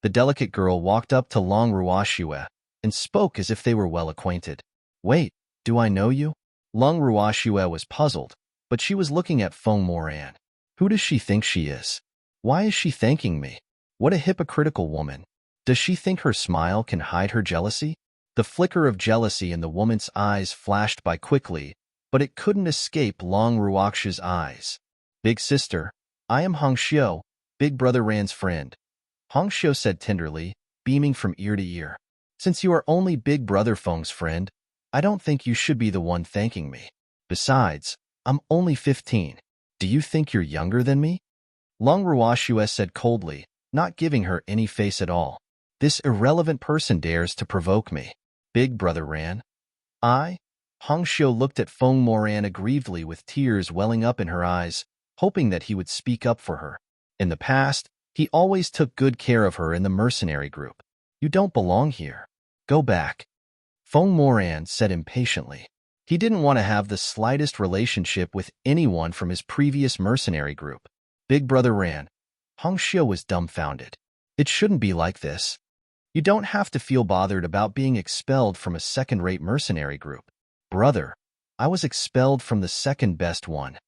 The delicate girl walked up to Long Ruoxue and spoke as if they were well acquainted. Wait, do I know you? Long Ruoxue was puzzled, but she was looking at Feng Moran. Who does she think she is? Why is she thanking me? What a hypocritical woman. Does she think her smile can hide her jealousy? The flicker of jealousy in the woman's eyes flashed by quickly, but it couldn't escape Long Ruoxue's eyes. Big sister, I am Hong Xiu, big brother Ran's friend. Hong Xiu said tenderly, beaming from ear to ear. Since you are only big brother Feng's friend, I don't think you should be the one thanking me. Besides, I'm only 15. Do you think you're younger than me? Long Ruoxue said coldly, not giving her any face at all. This irrelevant person dares to provoke me. Big brother Ran. Hong Xiu looked at Feng Moran aggrievedly with tears welling up in her eyes, hoping that he would speak up for her. In the past, he always took good care of her in the mercenary group. You don't belong here. Go back. Feng Moran said impatiently. He didn't want to have the slightest relationship with anyone from his previous mercenary group. Big brother Ran. Hong Xiu was dumbfounded. It shouldn't be like this. You don't have to feel bothered about being expelled from a second-rate mercenary group. Brother, I was expelled from the second-best one.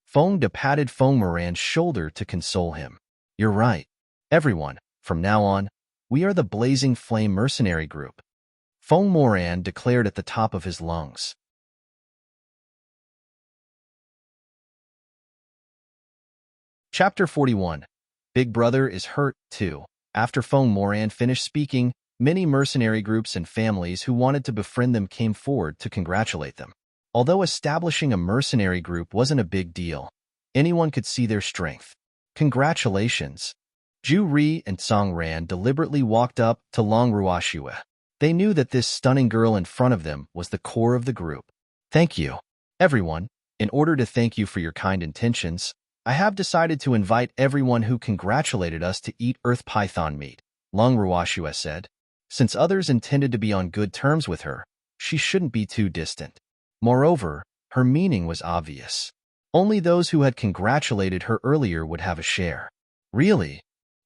Feng De patted Feng Moran's shoulder to console him. You're right. Everyone, from now on, we are the Blazing Flame Mercenary Group. Feng Moran declared at the top of his lungs. Chapter 41. Big Brother is hurt, too. After Feng Moran finished speaking, many mercenary groups and families who wanted to befriend them came forward to congratulate them. Although establishing a mercenary group wasn't a big deal, anyone could see their strength. Congratulations. Ju Ri and Song Ran deliberately walked up to Long Ruoxue. They knew that this stunning girl in front of them was the core of the group. Thank you. Everyone, in order to thank you for your kind intentions, I have decided to invite everyone who congratulated us to eat earth python meat, Long Ruoxue said. Since others intended to be on good terms with her, she shouldn't be too distant. Moreover, her meaning was obvious. Only those who had congratulated her earlier would have a share. Really?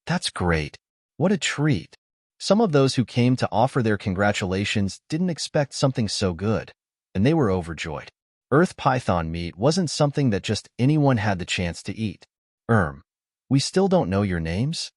That's great. What a treat. Some of those who came to offer their congratulations didn't expect something so good, and they were overjoyed. Earth python meat wasn't something that just anyone had the chance to eat. We still don't know your names?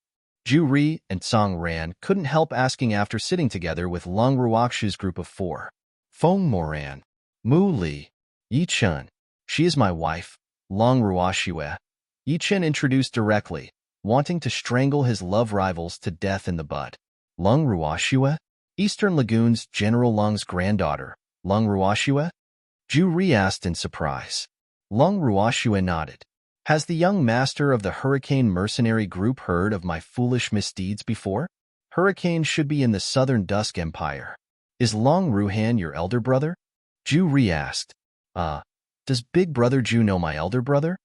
Ju Ri and Song Ran couldn't help asking after sitting together with Long Ruoxue's group of 4. Feng Moran, Mu Li, Yi Chen. She is my wife, Long Ruoxue. Yi Chen introduced directly, wanting to strangle his love rivals to death in the bud. Long Ruoxue? Eastern Lagoon's General Long's granddaughter, Long Ruoxue? Ju Ri asked in surprise. Long Ruoxue nodded. Has the young master of the Hurricane Mercenary Group heard of my foolish misdeeds before? Hurricane should be in the Southern Dusk Empire. Is Long Ruhan your elder brother? Ju Ri asked. Does Big Brother Ju know my elder brother?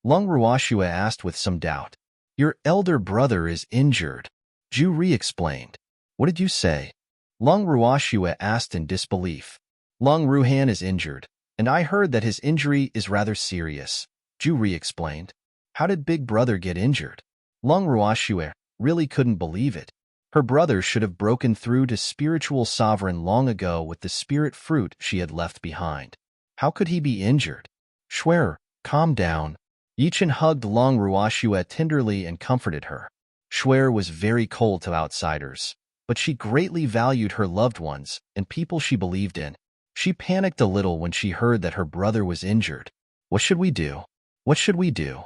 Long Ruoxue asked with some doubt. Your elder brother is injured, Ju Ri explained. What did you say? Long Ruoxue asked in disbelief. Long Ruhan is injured, and I heard that his injury is rather serious, Ju Ri explained. How did Big Brother get injured? Long Ruoxue really couldn't believe it. Her brother should have broken through to spiritual sovereign long ago with the spirit fruit she had left behind. How could he be injured? Schwer, calm down. Yi Chen hugged Long Ruoxue tenderly and comforted her. Schwer was very cold to outsiders, but she greatly valued her loved ones and people she believed in. She panicked a little when she heard that her brother was injured. What should we do? What should we do?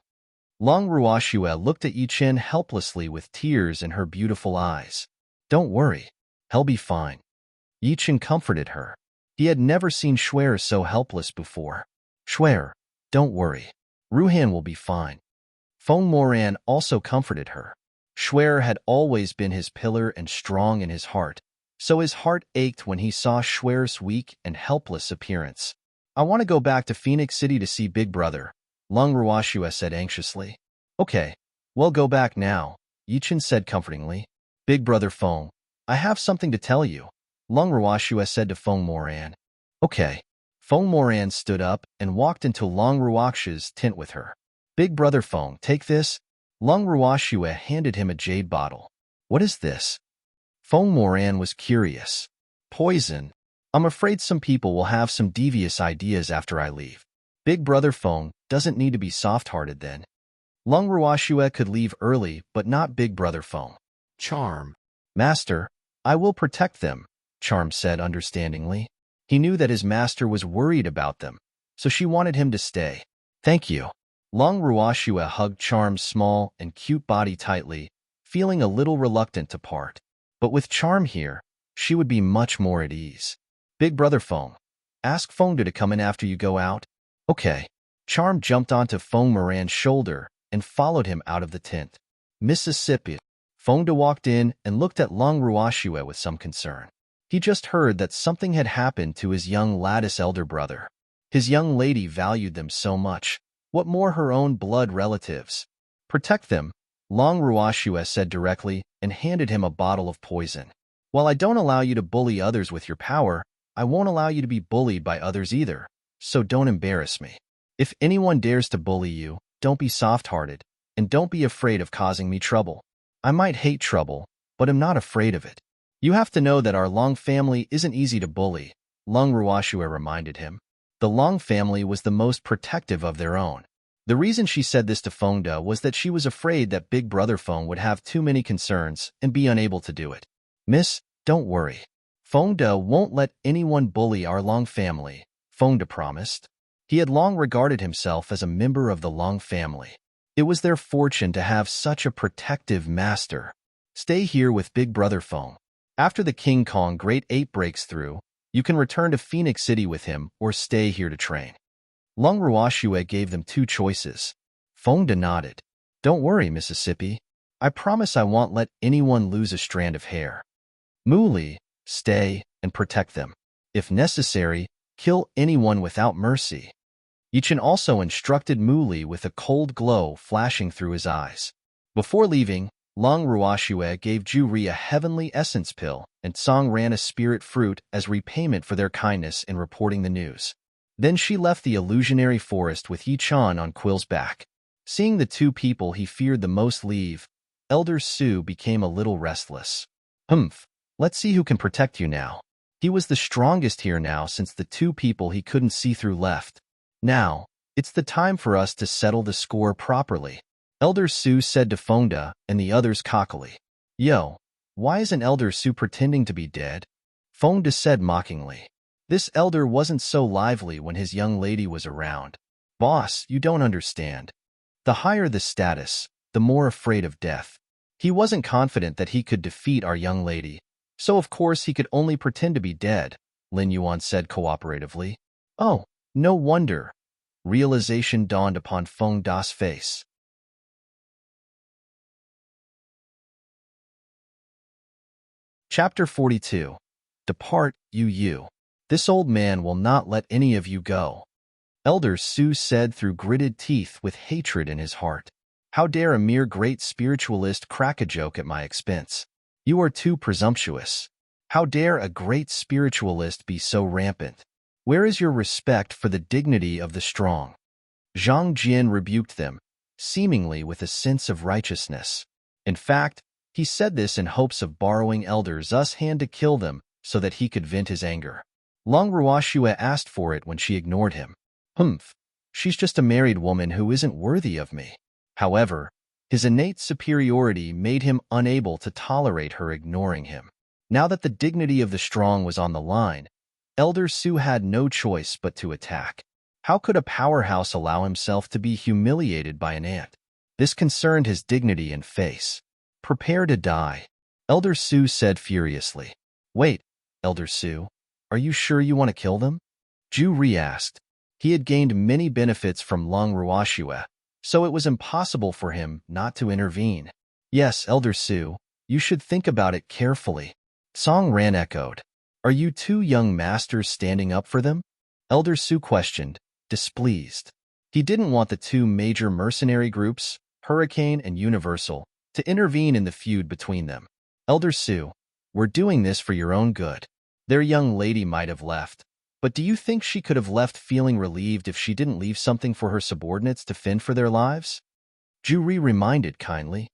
Long Ruoxue looked at Yi Chen helplessly with tears in her beautiful eyes. Don't worry. He'll be fine. Yi Chen comforted her. He had never seen Schwer so helpless before. Schwer, don't worry. Ruhan will be fine. Feng Moran also comforted her. Schwer had always been his pillar and strong in his heart, so his heart ached when he saw Schwer's weak and helpless appearance. I want to go back to Phoenix City to see Big Brother, Lung Ruashua said anxiously. Okay, well go back now, Yichin said comfortingly. Big Brother Feng, I have something to tell you, Lung Ruashua said to Feng Moran. Okay. Feng Moran stood up and walked into Lung Ruakshua's tent with her. Big Brother Feng, take this. Lung Ruashua handed him a jade bottle. What is this? Feng Moran was curious. Poison. I'm afraid some people will have some devious ideas after I leave. Big Brother Feng doesn't need to be soft-hearted then. Lung Ruashua could leave early, but not Big Brother Feng. Charm. Master, I will protect them, Charm said understandingly. He knew that his master was worried about them, so she wanted him to stay. Thank you. Lung Ruashua hugged Charm's small and cute body tightly, feeling a little reluctant to part. But with Charm here, she would be much more at ease. Big Brother Feng, ask Fengda to come in after you go out. Okay. Charm jumped onto Feng Moran's shoulder and followed him out of the tent. Mississippi. Fengda walked in and looked at Lung Ruashua with some concern. He just heard that something had happened to his young lattice elder brother. His young lady valued them so much. What more her own blood relatives? Protect them, Lung Ruashua said directly and handed him a bottle of poison. While I don't allow you to bully others with your power, I won't allow you to be bullied by others either, so don't embarrass me. If anyone dares to bully you, don't be soft-hearted, and don't be afraid of causing me trouble. I might hate trouble, but am not afraid of it. You have to know that our Long family isn't easy to bully, Lung Ruashua reminded him. The Long family was the most protective of their own. The reason she said this to Fengda was that she was afraid that Big Brother Feng would have too many concerns and be unable to do it. Miss, don't worry. Fengda won't let anyone bully our Long family, Fengda promised. He had long regarded himself as a member of the Long family. It was their fortune to have such a protective master. Stay here with Big Brother Feng. After the King Kong Great Ape breaks through, you can return to Phoenix City with him or stay here to train. Lung Ruashua gave them two choices. Fengda nodded. Don't worry, Mississippi. I promise I won't let anyone lose a strand of hair. Muli, stay and protect them. If necessary, kill anyone without mercy. Yichin also instructed Muli with a cold glow flashing through his eyes. Before leaving, Lung Ruashua gave Juri a heavenly essence pill, and Song ran a spirit fruit as repayment for their kindness in reporting the news. Then she left the illusionary forest with Yichan on Quill's back. Seeing the two people he feared the most leave, Elder Su became a little restless. Let's see who can protect you now. He was the strongest here now since the two people he couldn't see through left. Now, it's the time for us to settle the score properly. Elder Su said to Fengda and the others cockily. Yo, why isn't Elder Su pretending to be dead? Fengda said mockingly. This elder wasn't so lively when his young lady was around. Boss, you don't understand. The higher the status, the more afraid of death. He wasn't confident that he could defeat our young lady, so of course he could only pretend to be dead, Lin Yuan said cooperatively. Oh, no wonder. Realization dawned upon Fengda's face. Chapter 42. Depart, you. This old man will not let any of you go. Elder Su said through gritted teeth with hatred in his heart. How dare a mere great spiritualist crack a joke at my expense? You are too presumptuous. How dare a great spiritualist be so rampant? Where is your respect for the dignity of the strong? Zhang Jian rebuked them, seemingly with a sense of righteousness. In fact, he said this in hopes of borrowing Elder Zu's hand to kill them so that he could vent his anger. Lung Ruashua asked for it when she ignored him. She's just a married woman who isn't worthy of me. However, his innate superiority made him unable to tolerate her ignoring him. Now that the dignity of the strong was on the line, Elder Su had no choice but to attack. How could a powerhouse allow himself to be humiliated by an ant? This concerned his dignity and face. Prepare to die, Elder Su said furiously. Wait, Elder Su. Are you sure you want to kill them? Ju Ri asked. He had gained many benefits from Lung Ruoxue, so it was impossible for him not to intervene. Yes, Elder Su, you should think about it carefully. Song Ran echoed. Are you two young masters standing up for them? Elder Su questioned, displeased. He didn't want the two major mercenary groups, Hurricane and Universal, to intervene in the feud between them. Elder Su, we're doing this for your own good. Their young lady might have left, but do you think she could have left feeling relieved if she didn't leave something for her subordinates to fend for their lives? Ju Ri reminded kindly.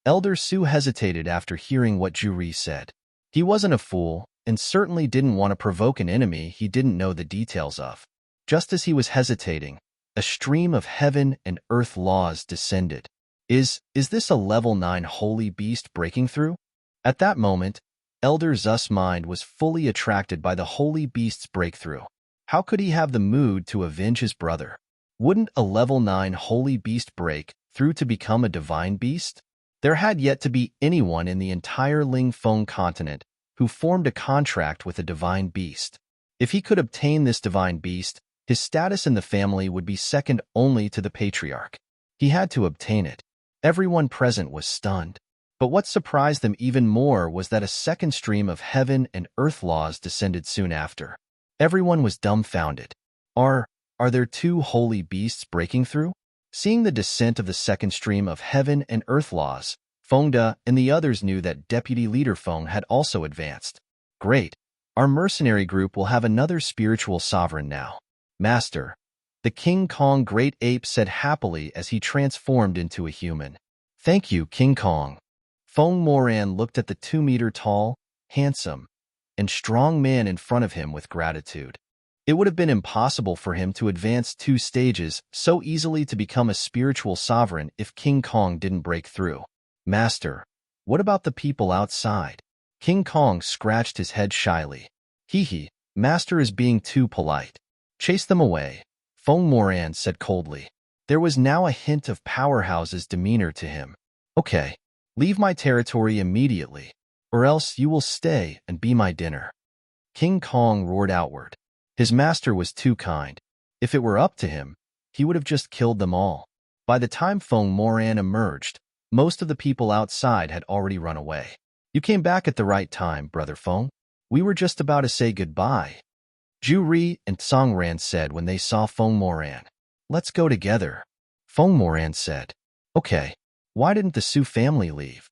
Elder Su hesitated after hearing what Ju Ri said. He wasn't a fool, and certainly didn't want to provoke an enemy he didn't know the details of. Just as he was hesitating, a stream of heaven and earth laws descended. Is this a level 9 holy beast breaking through? At that moment, Elder Zu's mind was fully attracted by the holy beast's breakthrough. How could he have the mood to avenge his brother? Wouldn't a level 9 holy beast break through to become a divine beast? There had yet to be anyone in the entire Lingfeng continent who formed a contract with a divine beast. If he could obtain this divine beast, his status in the family would be second only to the patriarch. He had to obtain it. Everyone present was stunned. But what surprised them even more was that a second stream of heaven and earth laws descended soon after. Everyone was dumbfounded. Are there two holy beasts breaking through? Seeing the descent of the second stream of heaven and earth laws, Feng De and the others knew that Deputy Leader Feng had also advanced. Great. Our mercenary group will have another spiritual sovereign now. Master, the King Kong Great Ape said happily as he transformed into a human. Thank you, King Kong. Feng Moran looked at the 2-meter-tall, handsome, and strong man in front of him with gratitude. It would have been impossible for him to advance 2 stages so easily to become a spiritual sovereign if King Kong didn't break through. Master, what about the people outside? King Kong scratched his head shyly. Hee, Master is being too polite. Chase them away, Feng Moran said coldly. There was now a hint of Powerhouse's demeanor to him. Okay, leave my territory immediately, or else you will stay and be my dinner. King Kong roared outward. His master was too kind. If it were up to him, he would have just killed them all. By the time Feng Moran emerged, most of the people outside had already run away. You came back at the right time, Brother Feng. We were just about to say goodbye. Ju Ri and Song Ran said when they saw Feng Moran. Let's go together. Feng Moran said. Okay, why didn't the Su family leave?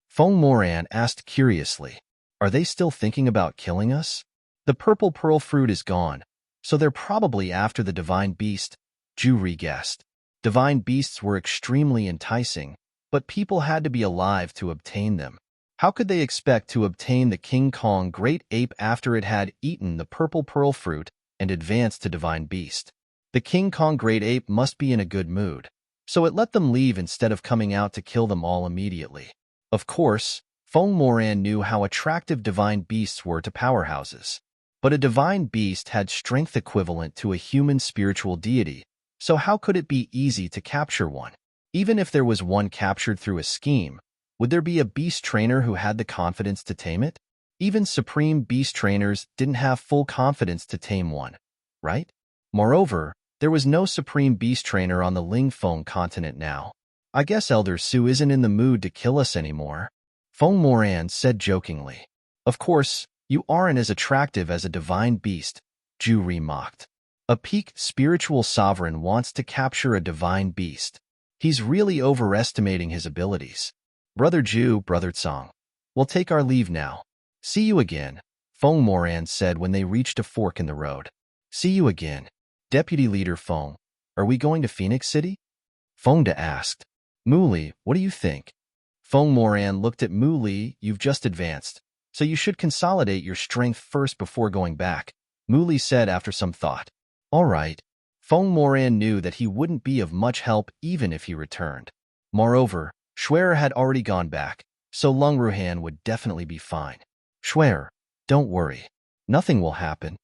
Feng Moran asked curiously. Are they still thinking about killing us? The purple pearl fruit is gone, so they're probably after the divine beast, Ju Ri guessed. Divine beasts were extremely enticing, but people had to be alive to obtain them. How could they expect to obtain the King Kong Great Ape after it had eaten the purple pearl fruit and advanced to divine beast? The King Kong Great Ape must be in a good mood, so it let them leave instead of coming out to kill them all immediately. Of course, Feng Moran knew how attractive divine beasts were to powerhouses. But a divine beast had strength equivalent to a human spiritual deity, so how could it be easy to capture one? Even if there was one captured through a scheme, would there be a beast trainer who had the confidence to tame it? Even supreme beast trainers didn't have full confidence to tame one, right? Moreover, there was no supreme beast trainer on the Lingfeng continent now. I guess Elder Su isn't in the mood to kill us anymore, Feng Moran said jokingly. Of course, you aren't as attractive as a divine beast, Ju Ri mocked. A peak spiritual sovereign wants to capture a divine beast. He's really overestimating his abilities. Brother Ju, Brother Tsang, we'll take our leave now. See you again, Feng Moran said when they reached a fork in the road. See you again. Deputy Leader Feng, are we going to Phoenix City? Feng De asked. Mu Li, what do you think? Feng Moran looked at Mu Li. You've just advanced, so you should consolidate your strength first before going back, Mu Li said after some thought. All right. Feng Moran knew that he wouldn't be of much help even if he returned. Moreover, Schwer had already gone back, so Lung Ruhan would definitely be fine. Schwer, don't worry. Nothing will happen.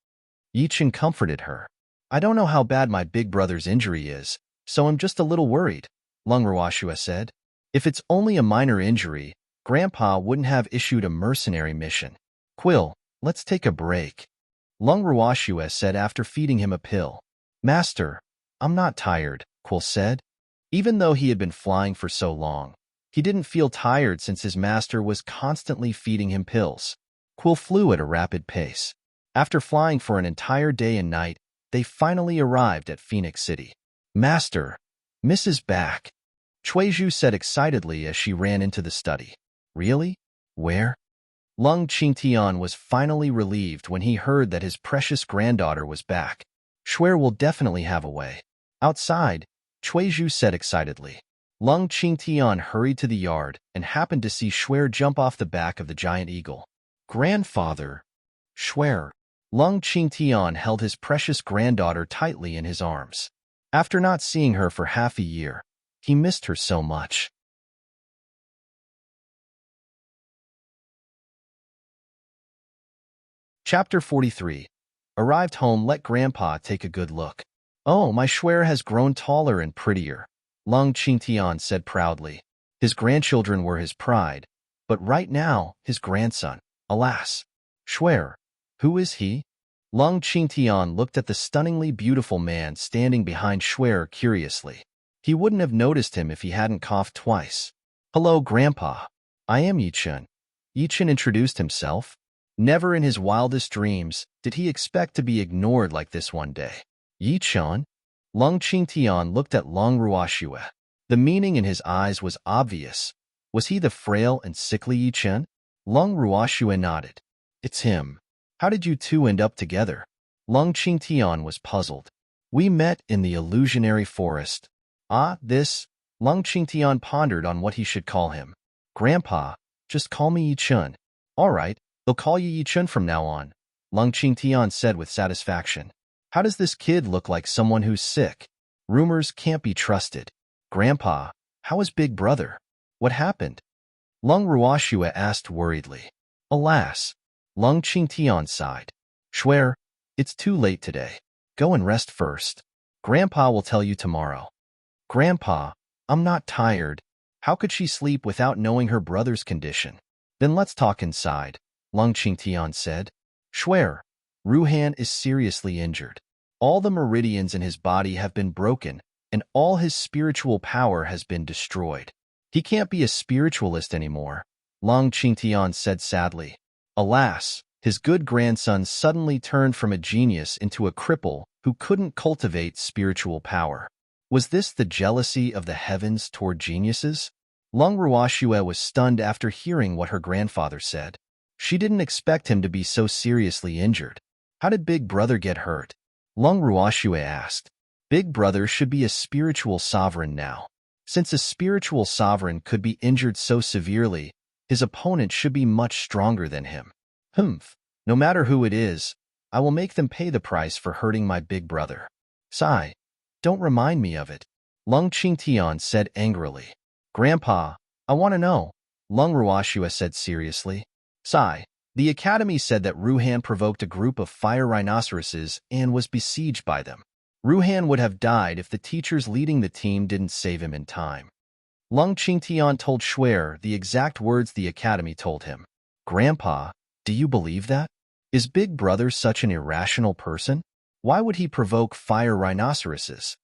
Yichen comforted her. I don't know how bad my big brother's injury is, so I'm just a little worried, Lung Ruoxue said. If it's only a minor injury, Grandpa wouldn't have issued a mercenary mission. Quill, let's take a break, Lung Ruoxue said after feeding him a pill. Master, I'm not tired, Quill said. Even though he had been flying for so long, he didn't feel tired since his master was constantly feeding him pills. Quill flew at a rapid pace. After flying for an entire day and night, they finally arrived at Phoenix City. Master, Miss is back, Chuizhu said excitedly as she ran into the study. Really? Where? Lung Qingtian was finally relieved when he heard that his precious granddaughter was back. Shuer will definitely have a way. Outside, Chuizhu said excitedly. Lung Qingtian hurried to the yard and happened to see Shuer jump off the back of the giant eagle. Grandfather! Shuer! Lung Qingtian held his precious granddaughter tightly in his arms. After not seeing her for half a year, he missed her so much. Chapter 43. Arrived home, let Grandpa take a good look. Oh, my Shuer has grown taller and prettier, Lung Qingtian said proudly. His grandchildren were his pride, but right now, his grandson. Alas! Shuer, who is he? Lung Qingtian looked at the stunningly beautiful man standing behind Shuer curiously. He wouldn't have noticed him if he hadn't coughed twice. Hello, Grandpa. I am Yichen. Yichen introduced himself. Never in his wildest dreams did he expect to be ignored like this one day. Yichen? Lung Qingtian looked at Lung Ruoxue. The meaning in his eyes was obvious. Was he the frail and sickly Yichen? Lung Ruoxue nodded. It's him. How did you two end up together? Lung Qingtian was puzzled. We met in the illusionary forest. Ah, this? Lung Qingtian pondered on what he should call him. Grandpa, just call me Yichen. All right, they'll call you Yichen from now on, Lung Qingtian said with satisfaction. How does this kid look like someone who's sick? Rumors can't be trusted. Grandpa, how is Big Brother? What happened? Lung Ruoxue asked worriedly. Alas, Lung Qingtian sighed. Shuer, it's too late today. Go and rest first. Grandpa will tell you tomorrow. Grandpa, I'm not tired. How could she sleep without knowing her brother's condition? Then let's talk inside, Lung Qingtian said. Shuer, Ruhan is seriously injured. All the meridians in his body have been broken, and all his spiritual power has been destroyed. He can't be a spiritualist anymore, Lung Qingtian said sadly. Alas, his good grandson suddenly turned from a genius into a cripple who couldn't cultivate spiritual power. Was this the jealousy of the heavens toward geniuses? Lung Ruoxue was stunned after hearing what her grandfather said. She didn't expect him to be so seriously injured. How did Big Brother get hurt? Lung Ruoxue asked. Big Brother should be a spiritual sovereign now. Since a spiritual sovereign could be injured so severely, his opponent should be much stronger than him. Humph, no matter who it is, I will make them pay the price for hurting my big brother. Sigh, don't remind me of it, Lung Qingtian said angrily. Grandpa, I want to know, Lung Ruoxue said seriously. Sigh, the academy said that Ruhan provoked a group of fire rhinoceroses and was besieged by them. Ruhan would have died if the teachers leading the team didn't save him in time. Lung Qingtian told Shuer the exact words the academy told him. Grandpa, do you believe that? Is Big Brother such an irrational person? Why would he provoke fire rhinoceroses?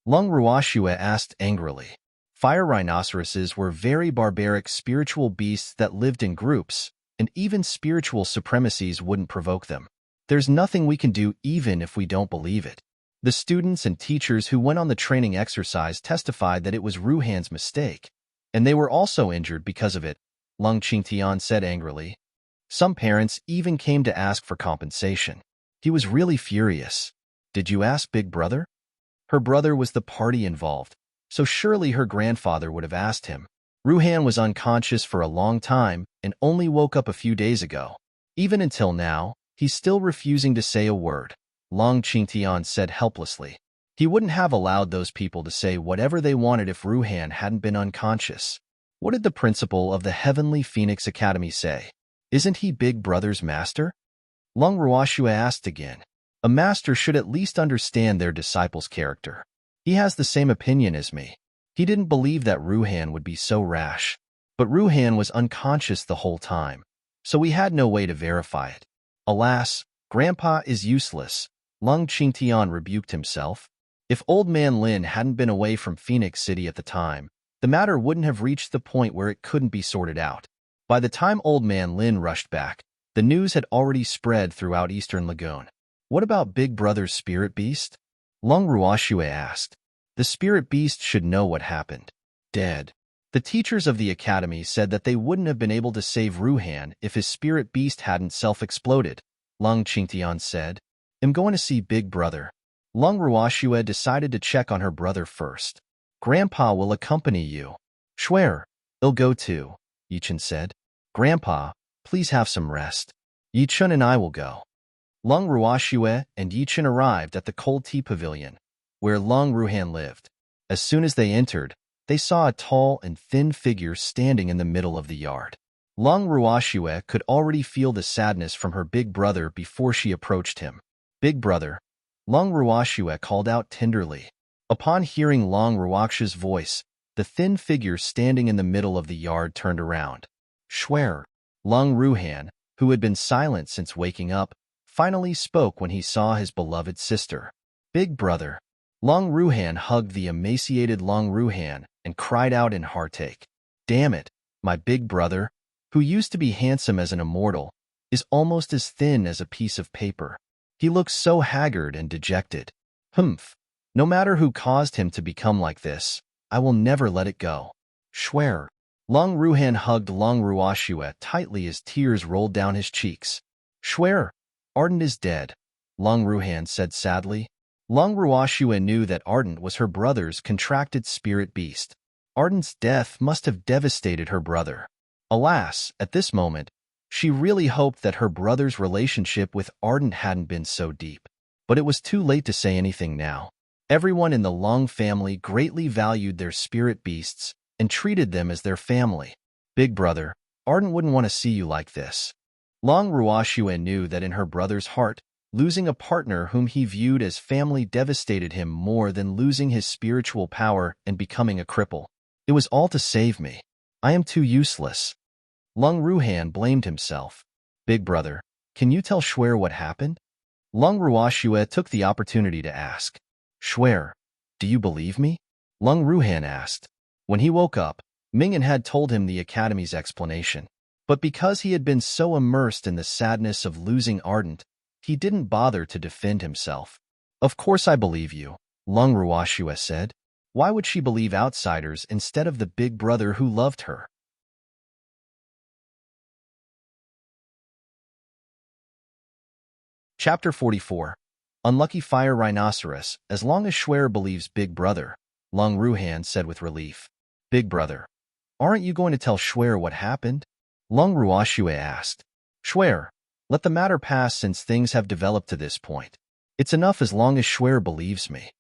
Lung Ruoxue asked angrily. Fire rhinoceroses were very barbaric spiritual beasts that lived in groups, and even spiritual supremacies wouldn't provoke them. There's nothing we can do even if we don't believe it. The students and teachers who went on the training exercise testified that it was Ruhan's mistake, and they were also injured because of it, Lung Qingtian said angrily. Some parents even came to ask for compensation. He was really furious. Did you ask Big Brother? Her brother was the party involved, so surely her grandfather would have asked him. Ruhan was unconscious for a long time and only woke up a few days ago. Even until now, he's still refusing to say a word, Lung Qingtian said helplessly. He wouldn't have allowed those people to say whatever they wanted if Ruhan hadn't been unconscious. What did the principal of the Heavenly Phoenix Academy say? Isn't he Big Brother's master? Lung Ruoxue asked again. A master should at least understand their disciple's character. He has the same opinion as me. He didn't believe that Ruhan would be so rash. But Ruhan was unconscious the whole time, so we had no way to verify it. Alas, Grandpa is useless, Lung Qingtian rebuked himself. If Old Man Lin hadn't been away from Phoenix City at the time, the matter wouldn't have reached the point where it couldn't be sorted out. By the time Old Man Lin rushed back, the news had already spread throughout Eastern Lagoon. What about Big Brother's spirit beast? Lung Ruoxue asked. The spirit beast should know what happened. Dead. The teachers of the academy said that they wouldn't have been able to save Ruhan if his spirit beast hadn't self-exploded, Lung Qingtian said. I'm going to see Big Brother. Lung Ruoxue decided to check on her brother first. Grandpa will accompany you. Swear, I'll go too, Yichen said. Grandpa, please have some rest. Yichen and I will go. Lung Ruoxue and Yichen arrived at the Cold Tea Pavilion, where Lung Ruhan lived. As soon as they entered, they saw a tall and thin figure standing in the middle of the yard. Lung Ruoxue could already feel the sadness from her big brother before she approached him. Big brother, Lung Ruoxue called out tenderly. Upon hearing Lung Ruoxue's voice, the thin figure standing in the middle of the yard turned around. Swear, Lung Ruhan, who had been silent since waking up, finally spoke when he saw his beloved sister. Big brother. Lung Ruhan hugged the emaciated Lung Ruhan and cried out in heartache. Damn it, my big brother, who used to be handsome as an immortal, is almost as thin as a piece of paper. He looks so haggard and dejected. Humph. No matter who caused him to become like this, I will never let it go. Swear. Lung Ruhan hugged Lung Ruoxue tightly as tears rolled down his cheeks. Swear. Ardent is dead, Lung Ruhan said sadly. Lung Ruoxue knew that Ardent was her brother's contracted spirit beast. Ardent's death must have devastated her brother. Alas, at this moment, she really hoped that her brother's relationship with Ardent hadn't been so deep. But it was too late to say anything now. Everyone in the Lung family greatly valued their spirit beasts and treated them as their family. Big brother, Ardent wouldn't want to see you like this. Lung Ruoxue knew that in her brother's heart, losing a partner whom he viewed as family devastated him more than losing his spiritual power and becoming a cripple. It was all to save me. I am too useless. Lung Ruhan blamed himself. Big brother, can you tell Swear what happened? Lung Ruoxue took the opportunity to ask. Swear, do you believe me? Lung Ruhan asked. When he woke up, Mingyan had told him the academy's explanation. But because he had been so immersed in the sadness of losing Ardent, he didn't bother to defend himself. Of course I believe you, Lung Ruoxue said. Why would she believe outsiders instead of the big brother who loved her? Chapter 44. Unlucky Fire Rhinoceros. As long as Swear believes Big Brother, Lung Ruhan said with relief. Big brother, aren't you going to tell Swear what happened? Lung Ruoxue asked. Swear, let the matter pass since things have developed to this point. It's enough as long as Swear believes me.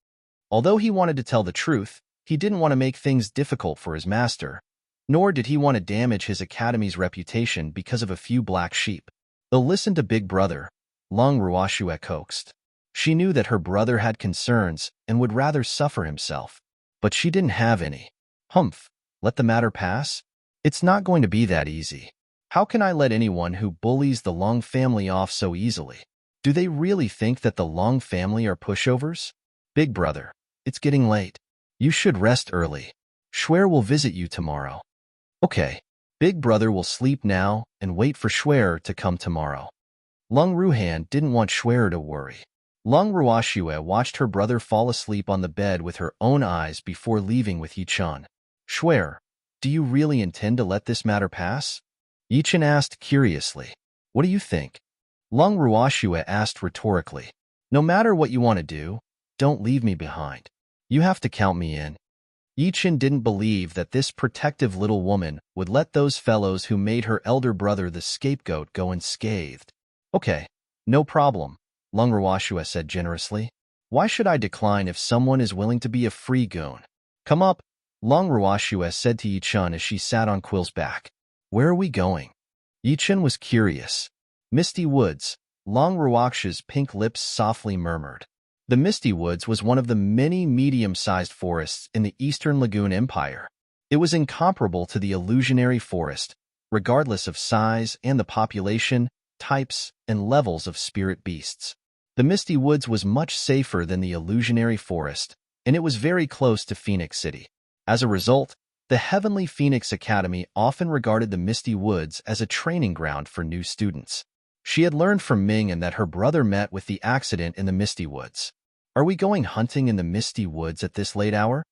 Although he wanted to tell the truth, he didn't want to make things difficult for his master, nor did he want to damage his academy's reputation because of a few black sheep. They'll listen to Big Brother, Lung Ruoxue coaxed. She knew that her brother had concerns and would rather suffer himself, but she didn't have any. Humph, let the matter pass? It's not going to be that easy. How can I let anyone who bullies the Lung family off so easily? Do they really think that the Lung family are pushovers? Big brother, it's getting late. You should rest early. Swear will visit you tomorrow. Okay, Big brother will sleep now and wait for Swear to come tomorrow. Lung Ruhan didn't want Swear to worry. Lung Ruoxue watched her brother fall asleep on the bed with her own eyes before leaving with Yichen. Swear, do you really intend to let this matter pass? Yichen asked curiously. What do you think? Lung Ruoxue asked rhetorically. No matter what you want to do, don't leave me behind. You have to count me in. Yichen didn't believe that this protective little woman would let those fellows who made her elder brother the scapegoat go unscathed. Okay, no problem, Lung Ruoxue said generously. Why should I decline if someone is willing to be a free goon? Come up, Lung Ruoxue said to Yichen as she sat on Quill's back. Where are we going? Yichen was curious. Misty Woods, Lung Ruoxue's pink lips softly murmured. The Misty Woods was one of the many medium-sized forests in the Eastern Lagoon Empire. It was incomparable to the illusionary forest, regardless of size and the population, types, and levels of spirit beasts. The Misty Woods was much safer than the illusionary forest, and it was very close to Phoenix City. As a result, the Heavenly Phoenix Academy often regarded the Misty Woods as a training ground for new students. She had learned from Ming and that her brother met with the accident in the Misty Woods. "Are we going hunting in the Misty Woods at this late hour?"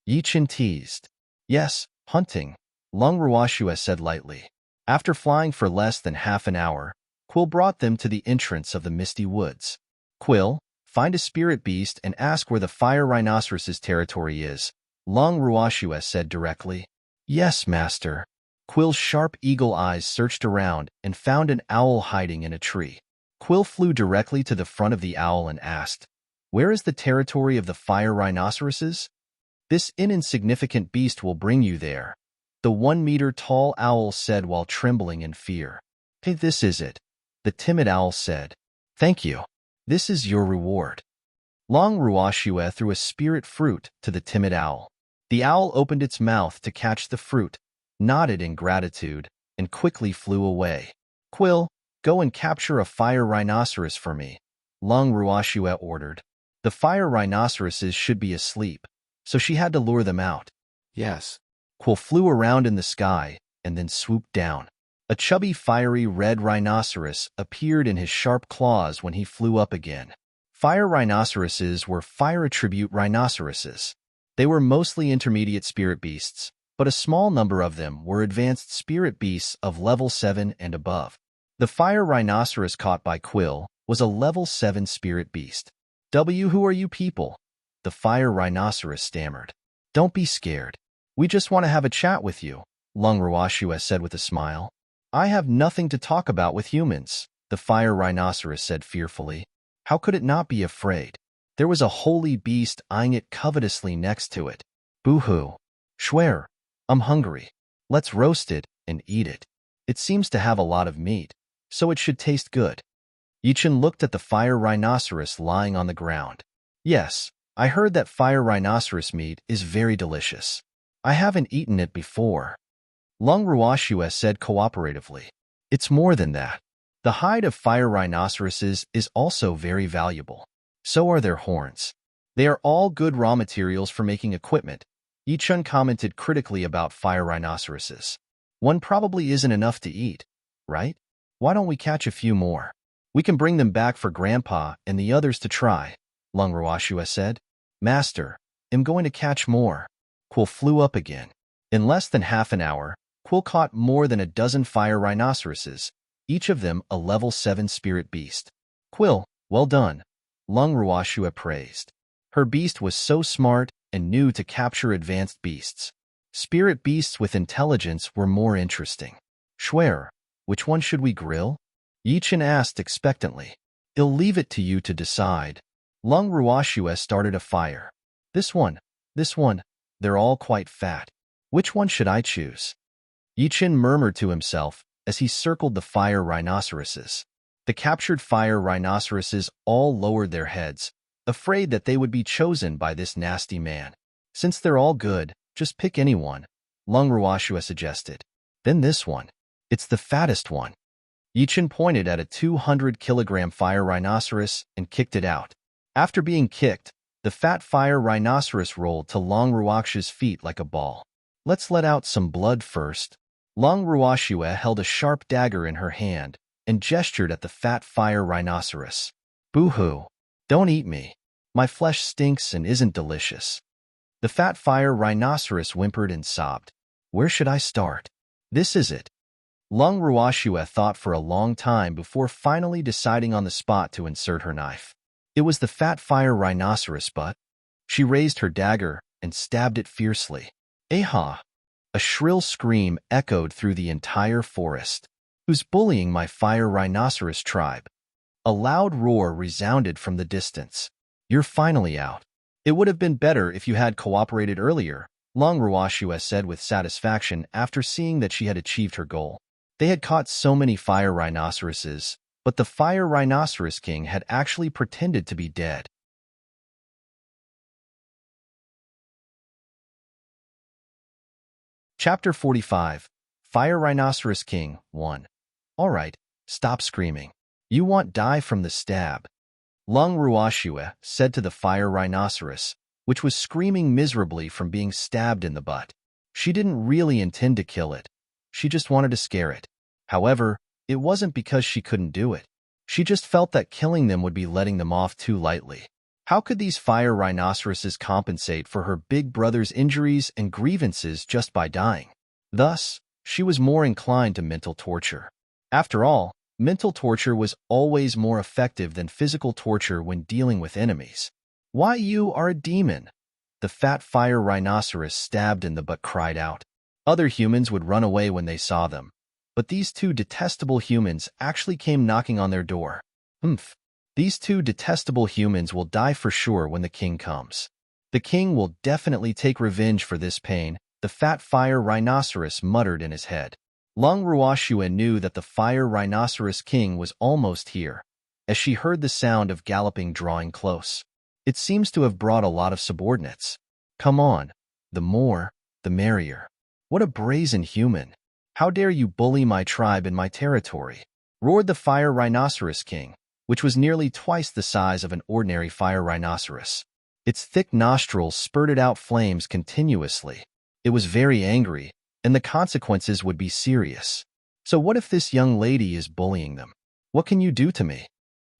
Yi Chen teased. "Yes, hunting," Lung Ruoxue said lightly. After flying for less than half an hour, Quill brought them to the entrance of the Misty Woods. "Quill, find a spirit beast and ask where the fire rhinoceros's territory is," Lung Ruoxue said directly. "Yes, master." Quill's sharp eagle eyes searched around and found an owl hiding in a tree. Quill flew directly to the front of the owl and asked, "Where is the territory of the fire rhinoceroses?" "This insignificant beast will bring you there," the 1-meter-tall owl said while trembling in fear. "Hey, this is it," the timid owl said. "Thank you. This is your reward." Long Ruoxue threw a spirit fruit to the timid owl. The owl opened its mouth to catch the fruit, nodded in gratitude, and quickly flew away. "Quill, go and capture a fire rhinoceros for me," Lung Ruoxue ordered. The fire rhinoceroses should be asleep, so she had to lure them out. Yes. Quill flew around in the sky and then swooped down. A chubby, fiery red rhinoceros appeared in his sharp claws when he flew up again. Fire rhinoceroses were fire attribute rhinoceroses. They were mostly intermediate spirit beasts, but a small number of them were advanced spirit beasts of level 7 and above. The fire rhinoceros caught by Quill was a level 7 spirit beast. "Who are you people?" the fire rhinoceros stammered. "Don't be scared. We just want to have a chat with you," Lung Ruoxue said with a smile. "I have nothing to talk about with humans," the fire rhinoceros said fearfully. How could it not be afraid? There was a holy beast eyeing it covetously next to it. "Boo-hoo. Schwer, I'm hungry. Let's roast it and eat it. It seems to have a lot of meat, so it should taste good." Yi Chen looked at the fire rhinoceros lying on the ground. "Yes, I heard that fire rhinoceros meat is very delicious. I haven't eaten it before," Lung Ruoxue said cooperatively. "It's more than that. The hide of fire rhinoceroses is also very valuable. So are their horns. They are all good raw materials for making equipment." Yi Chen commented critically about fire rhinoceroses. "One probably isn't enough to eat, right? Why don't we catch a few more? We can bring them back for Grandpa and the others to try," Lung Ruoxue said. "Master, I'm going to catch more." Quill flew up again. In less than half an hour, Quill caught more than a dozen fire rhinoceroses, each of them a level 7 spirit beast. "Quill, well done," Lung Ruoxue praised. Her beast was so smart and knew to capture advanced beasts. Spirit beasts with intelligence were more interesting. "Schwer, which one should we grill?" Yi Chen asked expectantly. "I'll leave it to you to decide." Lung Ruoxue started a fire. This one, they're all quite fat. Which one should I choose?" Yi Chen murmured to himself as he circled the fire rhinoceroses. The captured fire rhinoceroses all lowered their heads, afraid that they would be chosen by this nasty man. "Since they're all good, just pick any one," Lung Ruoxue suggested. "Then this one. It's the fattest one." Yi Chen pointed at a 200-kilogram fire rhinoceros and kicked it out. After being kicked, the fat fire rhinoceros rolled to Lung Ruoxue's feet like a ball. "Let's let out some blood first." Lung Ruoxue held a sharp dagger in her hand and gestured at the fat fire rhinoceros. "Boo-hoo. Don't eat me. My flesh stinks and isn't delicious." The fat fire rhinoceros whimpered and sobbed. "Where should I start?" "This is it." Lung Ruoxue thought for a long time before finally deciding on the spot to insert her knife. It was the fat fire rhinoceros butt. She raised her dagger and stabbed it fiercely. "Aha!" A shrill scream echoed through the entire forest. "Who's bullying my fire rhinoceros tribe?" A loud roar resounded from the distance. "You're finally out. It would have been better if you had cooperated earlier," Lung Ruoxue said with satisfaction after seeing that she had achieved her goal. They had caught so many fire rhinoceroses, but the fire rhinoceros king had actually pretended to be dead. Chapter 45, Fire Rhinoceros King 1. "All right, Stop screaming. You want die from the stab. Lung Ruoxue said to the fire rhinoceros, which was screaming miserably from being stabbed in the butt. She didn't really intend to kill it. She just wanted to scare it. However, it wasn't because she couldn't do it. She just felt that killing them would be letting them off too lightly. How could these fire rhinoceroses compensate for her big brother's injuries and grievances just by dying? Thus, she was more inclined to mental torture. After all, mental torture was always more effective than physical torture when dealing with enemies. Why, you are a demon! The fat fire rhinoceros stabbed in the butt cried out. Other humans would run away when they saw them, but these two detestable humans actually came knocking on their door. Humph. These two detestable humans will die for sure when the king comes. The king will definitely take revenge for this pain, the fat fire rhinoceros muttered in his head. Lung Ruoxue knew that the fire rhinoceros king was almost here, as she heard the sound of galloping drawing close. It seems to have brought a lot of subordinates. Come on, the more, the merrier. What a brazen human! How dare you bully my tribe in my territory? Roared the fire rhinoceros king, which was nearly twice the size of an ordinary fire rhinoceros. Its thick nostrils spurted out flames continuously. It was very angry, and the consequences would be serious. So what if this young lady is bullying them? What can you do to me?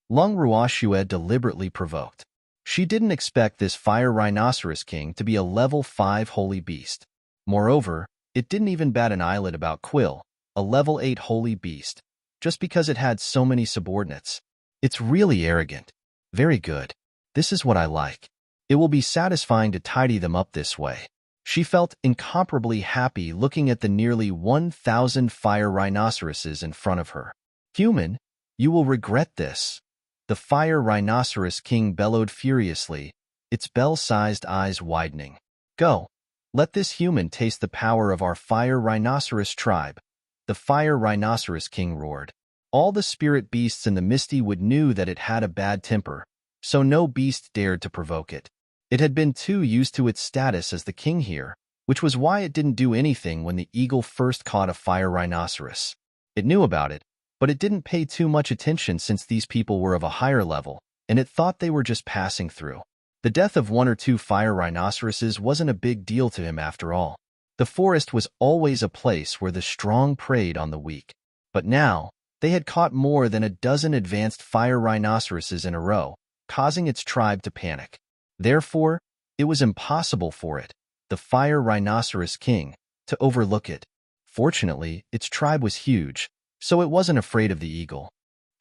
Lung Ruoxue deliberately provoked. She didn't expect this fire rhinoceros king to be a level 5 holy beast. Moreover, it didn't even bat an eyelid about Quill, a level 8 holy beast, just because it had so many subordinates. It's really arrogant. Very good. This is what I like. It will be satisfying to tidy them up this way. She felt incomparably happy looking at the nearly 1,000 fire rhinoceroses in front of her. Human, you will regret this. The fire rhinoceros king bellowed furiously, its bell-sized eyes widening. Go. Let this human taste the power of our fire rhinoceros tribe. The fire rhinoceros king roared. All the spirit beasts in the Misty Wood knew that it had a bad temper, so no beast dared to provoke it. It had been too used to its status as the king here, which was why it didn't do anything when the eagle first caught a fire rhinoceros. It knew about it, but it didn't pay too much attention since these people were of a higher level, and it thought they were just passing through. The death of 1 or 2 fire rhinoceroses wasn't a big deal to him after all. The forest was always a place where the strong preyed on the weak. But now, they had caught more than a dozen advanced fire rhinoceroses in a row, causing its tribe to panic. Therefore, it was impossible for it, the fire rhinoceros king, to overlook it. Fortunately, its tribe was huge, so it wasn't afraid of the eagle.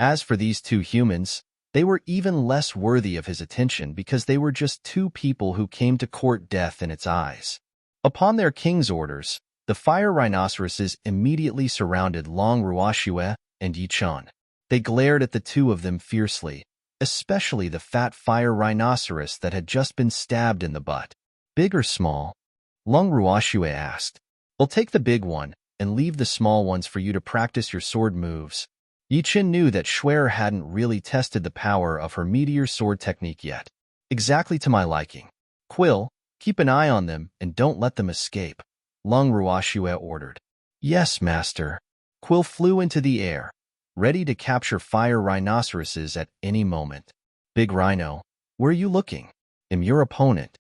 As for these 2 humans, they were even less worthy of his attention because they were just 2 people who came to court death in its eyes. Upon their king's orders, the fire rhinoceroses immediately surrounded Lung Ruoxue and Yichun. They glared at the 2 of them fiercely, especially the fat fire rhinoceros that had just been stabbed in the butt. Big or small? Lung Ruoxue asked. We'll take the big one and leave the small ones for you to practice your sword moves. Yichun knew that Schwer hadn't really tested the power of her meteor sword technique yet. Exactly to my liking. Quill, keep an eye on them and don't let them escape, Lung Ruoxue ordered. Yes, master. Quill flew into the air, ready to capture fire rhinoceroses at any moment. Big Rhino, where are you looking? I'm your opponent.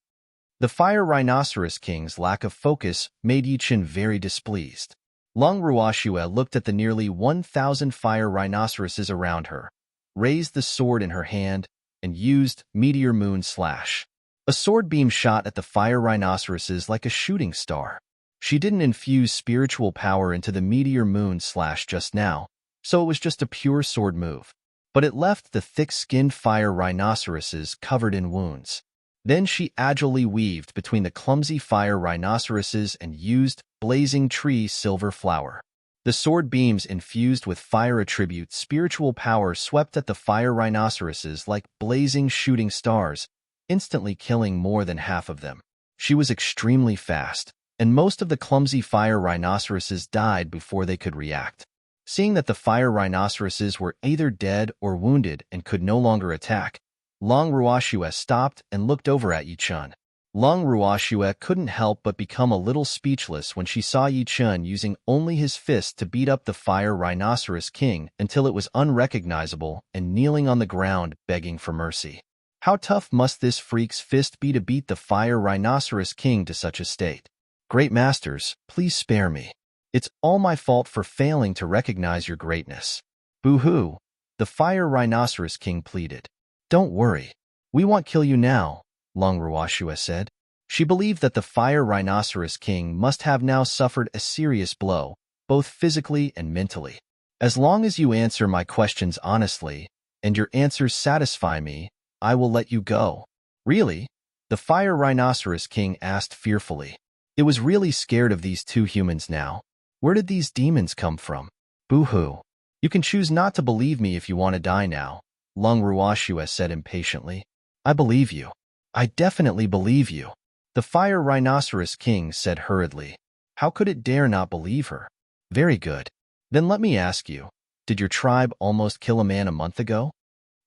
The fire rhinoceros king's lack of focus made Yichun very displeased. Lung Ruoxue looked at the nearly 1,000 fire rhinoceroses around her, raised the sword in her hand, and used Meteor Moon Slash. A sword beam shot at the fire rhinoceroses like a shooting star. She didn't infuse spiritual power into the Meteor Moon Slash just now, so it was just a pure sword move. But it left the thick-skinned fire rhinoceroses covered in wounds. Then she agilely weaved between the clumsy fire rhinoceroses and used Blazing Tree Silver Flower. The sword beams infused with fire attribute spiritual power swept at the fire rhinoceroses like blazing shooting stars, instantly killing more than half of them. She was extremely fast, and most of the clumsy fire rhinoceroses died before they could react. Seeing that the fire rhinoceroses were either dead or wounded and could no longer attack, Lung Ruoxue stopped and looked over at Yichun. Long Ruoxue couldn't help but become a little speechless when she saw Yi Chun using only his fist to beat up the Fire Rhinoceros King until it was unrecognizable and kneeling on the ground begging for mercy. How tough must this freak's fist be to beat the Fire Rhinoceros King to such a state? Great masters, please spare me. It's all my fault for failing to recognize your greatness. Boo-hoo, the Fire Rhinoceros King pleaded. Don't worry. We won't kill you now, Long Ruoxue said. She believed that the Fire Rhinoceros King must have now suffered a serious blow, both physically and mentally. As long as you answer my questions honestly, and your answers satisfy me, I will let you go. Really? The Fire Rhinoceros King asked fearfully. It was really scared of these two humans now. Where did these demons come from? Boo-hoo. You can choose not to believe me if you want to die now, Long Ruoxue said impatiently. I believe you. I definitely believe you. The Fire Rhinoceros King said hurriedly. How could it dare not believe her? Very good. Then let me ask you, did your tribe almost kill a man a month ago?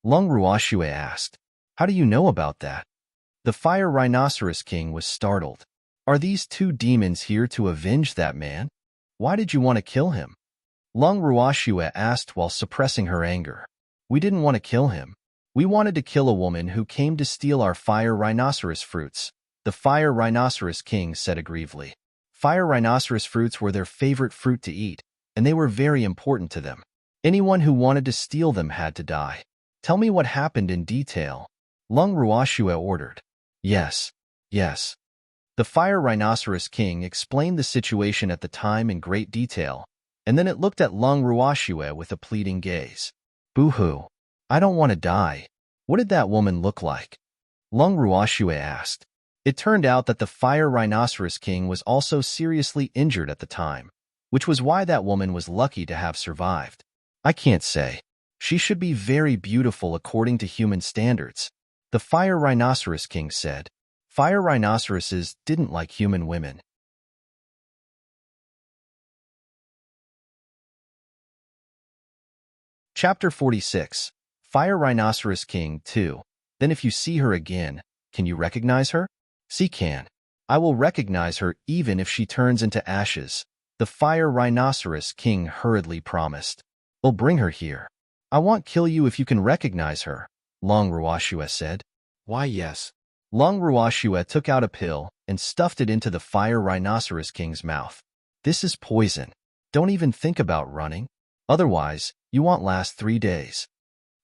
Long Ruoxue asked. How do you know about that? The Fire Rhinoceros King was startled. Are these two demons here to avenge that man? Why did you want to kill him? Long Ruoxue asked while suppressing her anger. We didn't want to kill him. We wanted to kill a woman who came to steal our Fire Rhinoceros fruits, the Fire Rhinoceros King said aggrievely. Fire Rhinoceros fruits were their favorite fruit to eat, and they were very important to them. Anyone who wanted to steal them had to die. Tell me what happened in detail, Long Ruoxue ordered. Yes. The Fire Rhinoceros King explained the situation at the time in great detail, and then it looked at Long Ruoxue with a pleading gaze. Boo-hoo. I don't want to die. What did that woman look like? Long Ruoxue asked. It turned out that the Fire Rhinoceros King was also seriously injured at the time, which was why that woman was lucky to have survived. I can't say. She should be very beautiful according to human standards, the Fire Rhinoceros King said. Fire rhinoceroses didn't like human women. Chapter 46. Fire Rhinoceros King 2. Then if you see her again, can you recognize her? She can. I will recognize her even if she turns into ashes, the Fire Rhinoceros King hurriedly promised. We'll bring her here. I won't kill you if you can recognize her, Long Ruoxue said. Why, yes. Long Ruoxue took out a pill and stuffed it into the Fire Rhinoceros King's mouth. This is poison. Don't even think about running. Otherwise, you won't last 3 days.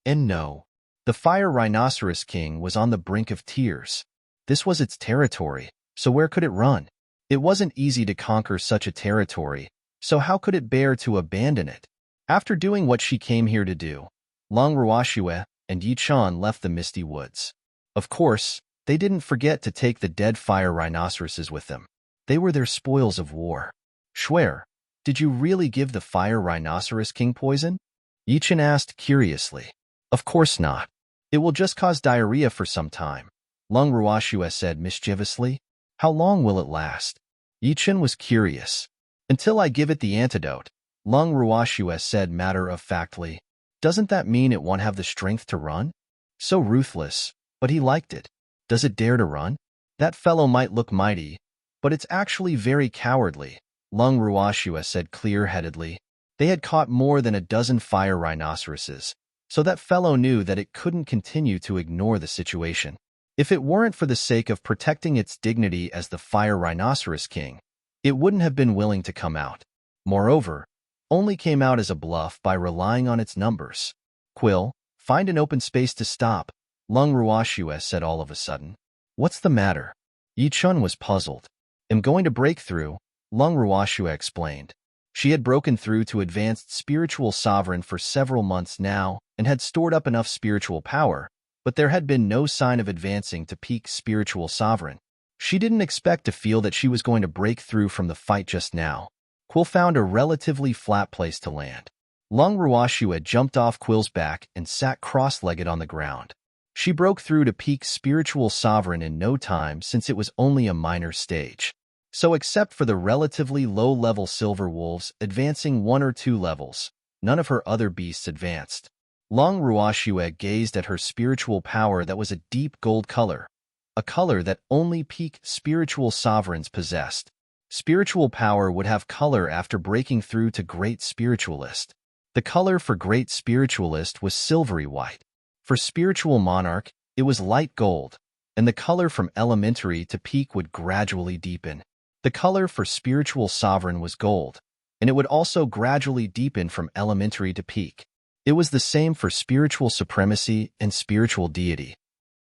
And no. The Fire Rhinoceros King was on the brink of tears. This was its territory, so where could it run? It wasn't easy to conquer such a territory, so how could it bear to abandon it? After doing what she came here to do, Long Ruoxue and Yi Chun left the misty woods. Of course, they didn't forget to take the dead fire rhinoceroses with them. They were their spoils of war. Swear, did you really give the Fire Rhinoceros King poison? Yi Chun asked curiously. Of course not. It will just cause diarrhea for some time, Long Ruoxue said mischievously. How long will it last? Yi Chun was curious. Until I give it the antidote, Long Ruoxue said matter-of-factly. Doesn't that mean it won't have the strength to run? So ruthless, but he liked it. Does it dare to run? That fellow might look mighty, but it's actually very cowardly, Long Ruoxue said clear-headedly. They had caught more than a dozen fire rhinoceroses, so that fellow knew that it couldn't continue to ignore the situation. If it weren't for the sake of protecting its dignity as the Fire Rhinoceros King, it wouldn't have been willing to come out. Moreover, only came out as a bluff by relying on its numbers. Quill, find an open space to stop, Long Ruoxue said all of a sudden. What's the matter? Yi Chun was puzzled. I'm going to break through, Long Ruoxue explained. She had broken through to advanced spiritual sovereign for several months now and had stored up enough spiritual power, but there had been no sign of advancing to peak spiritual sovereign. She didn't expect to feel that she was going to break through from the fight just now. Quill found a relatively flat place to land. Long Ruoxue jumped off Quill's back and sat cross-legged on the ground. She broke through to peak spiritual sovereign in no time since it was only a minor stage. So except for the relatively low-level silver wolves advancing 1 or 2 levels, none of her other beasts advanced. Long Ruoxue gazed at her spiritual power that was a deep gold color. a color that only peak spiritual sovereigns possessed. Spiritual power would have color after breaking through to Great Spiritualist. The color for Great Spiritualist was silvery white. For Spiritual Monarch, it was light gold, and the color from elementary to peak would gradually deepen. The color for Spiritual Sovereign was gold, and it would also gradually deepen from elementary to peak. It was the same for Spiritual Supremacy and Spiritual Deity.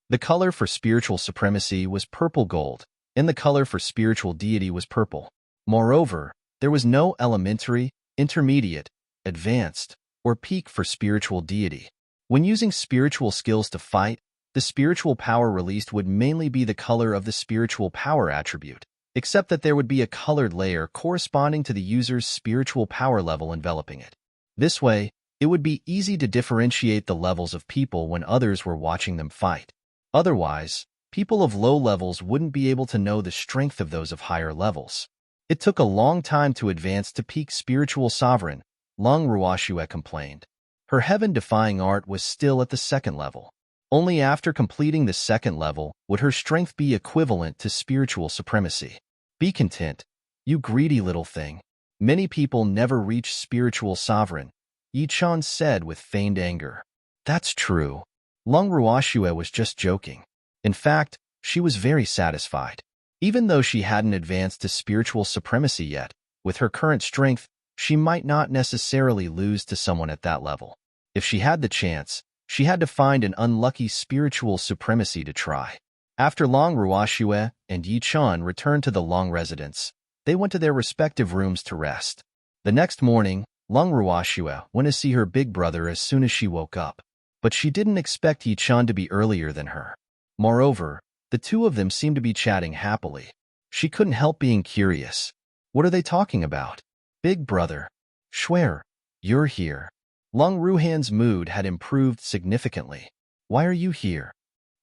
The color for Spiritual Supremacy was purple gold, and the color for Spiritual Deity was purple. Moreover, there was no elementary, intermediate, advanced, or peak for Spiritual Deity. When using spiritual skills to fight, the spiritual power released would mainly be the color of the spiritual power attribute, except that there would be a colored layer corresponding to the user's spiritual power level enveloping it. This way, it would be easy to differentiate the levels of people when others were watching them fight. Otherwise, people of low levels wouldn't be able to know the strength of those of higher levels. It took a long time to advance to peak Spiritual Sovereign, Long Ruoxue complained. Her heaven-defying art was still at the second level. Only after completing the second level would her strength be equivalent to Spiritual Supremacy. Be content, you greedy little thing. Many people never reach Spiritual Sovereign, Yi-chan said with feigned anger. That's true. Long Ruoxue was just joking. In fact, she was very satisfied. Even though she hadn't advanced to Spiritual Supremacy yet, with her current strength, she might not necessarily lose to someone at that level. If she had the chance, she had to find an unlucky Spiritual Supremacy to try. After Long Ruoxue and Yi-chan returned to the Long residence, they went to their respective rooms to rest. The next morning, Long Ruoxue went to see her big brother as soon as she woke up. But she didn't expect Yi-chan to be earlier than her. Moreover, the two of them seemed to be chatting happily. She couldn't help being curious. What are they talking about? Big brother. Schwer, you're here. Long Ruhan's mood had improved significantly. Why are you here?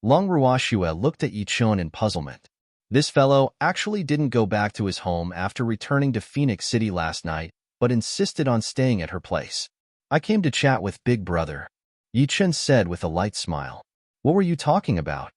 Long Ruoxue looked at Yi-chan in puzzlement. This fellow actually didn't go back to his home after returning to Phoenix City last night, but insisted on staying at her place. I came to chat with Big Brother, Yi-chan said with a light smile. What were you talking about?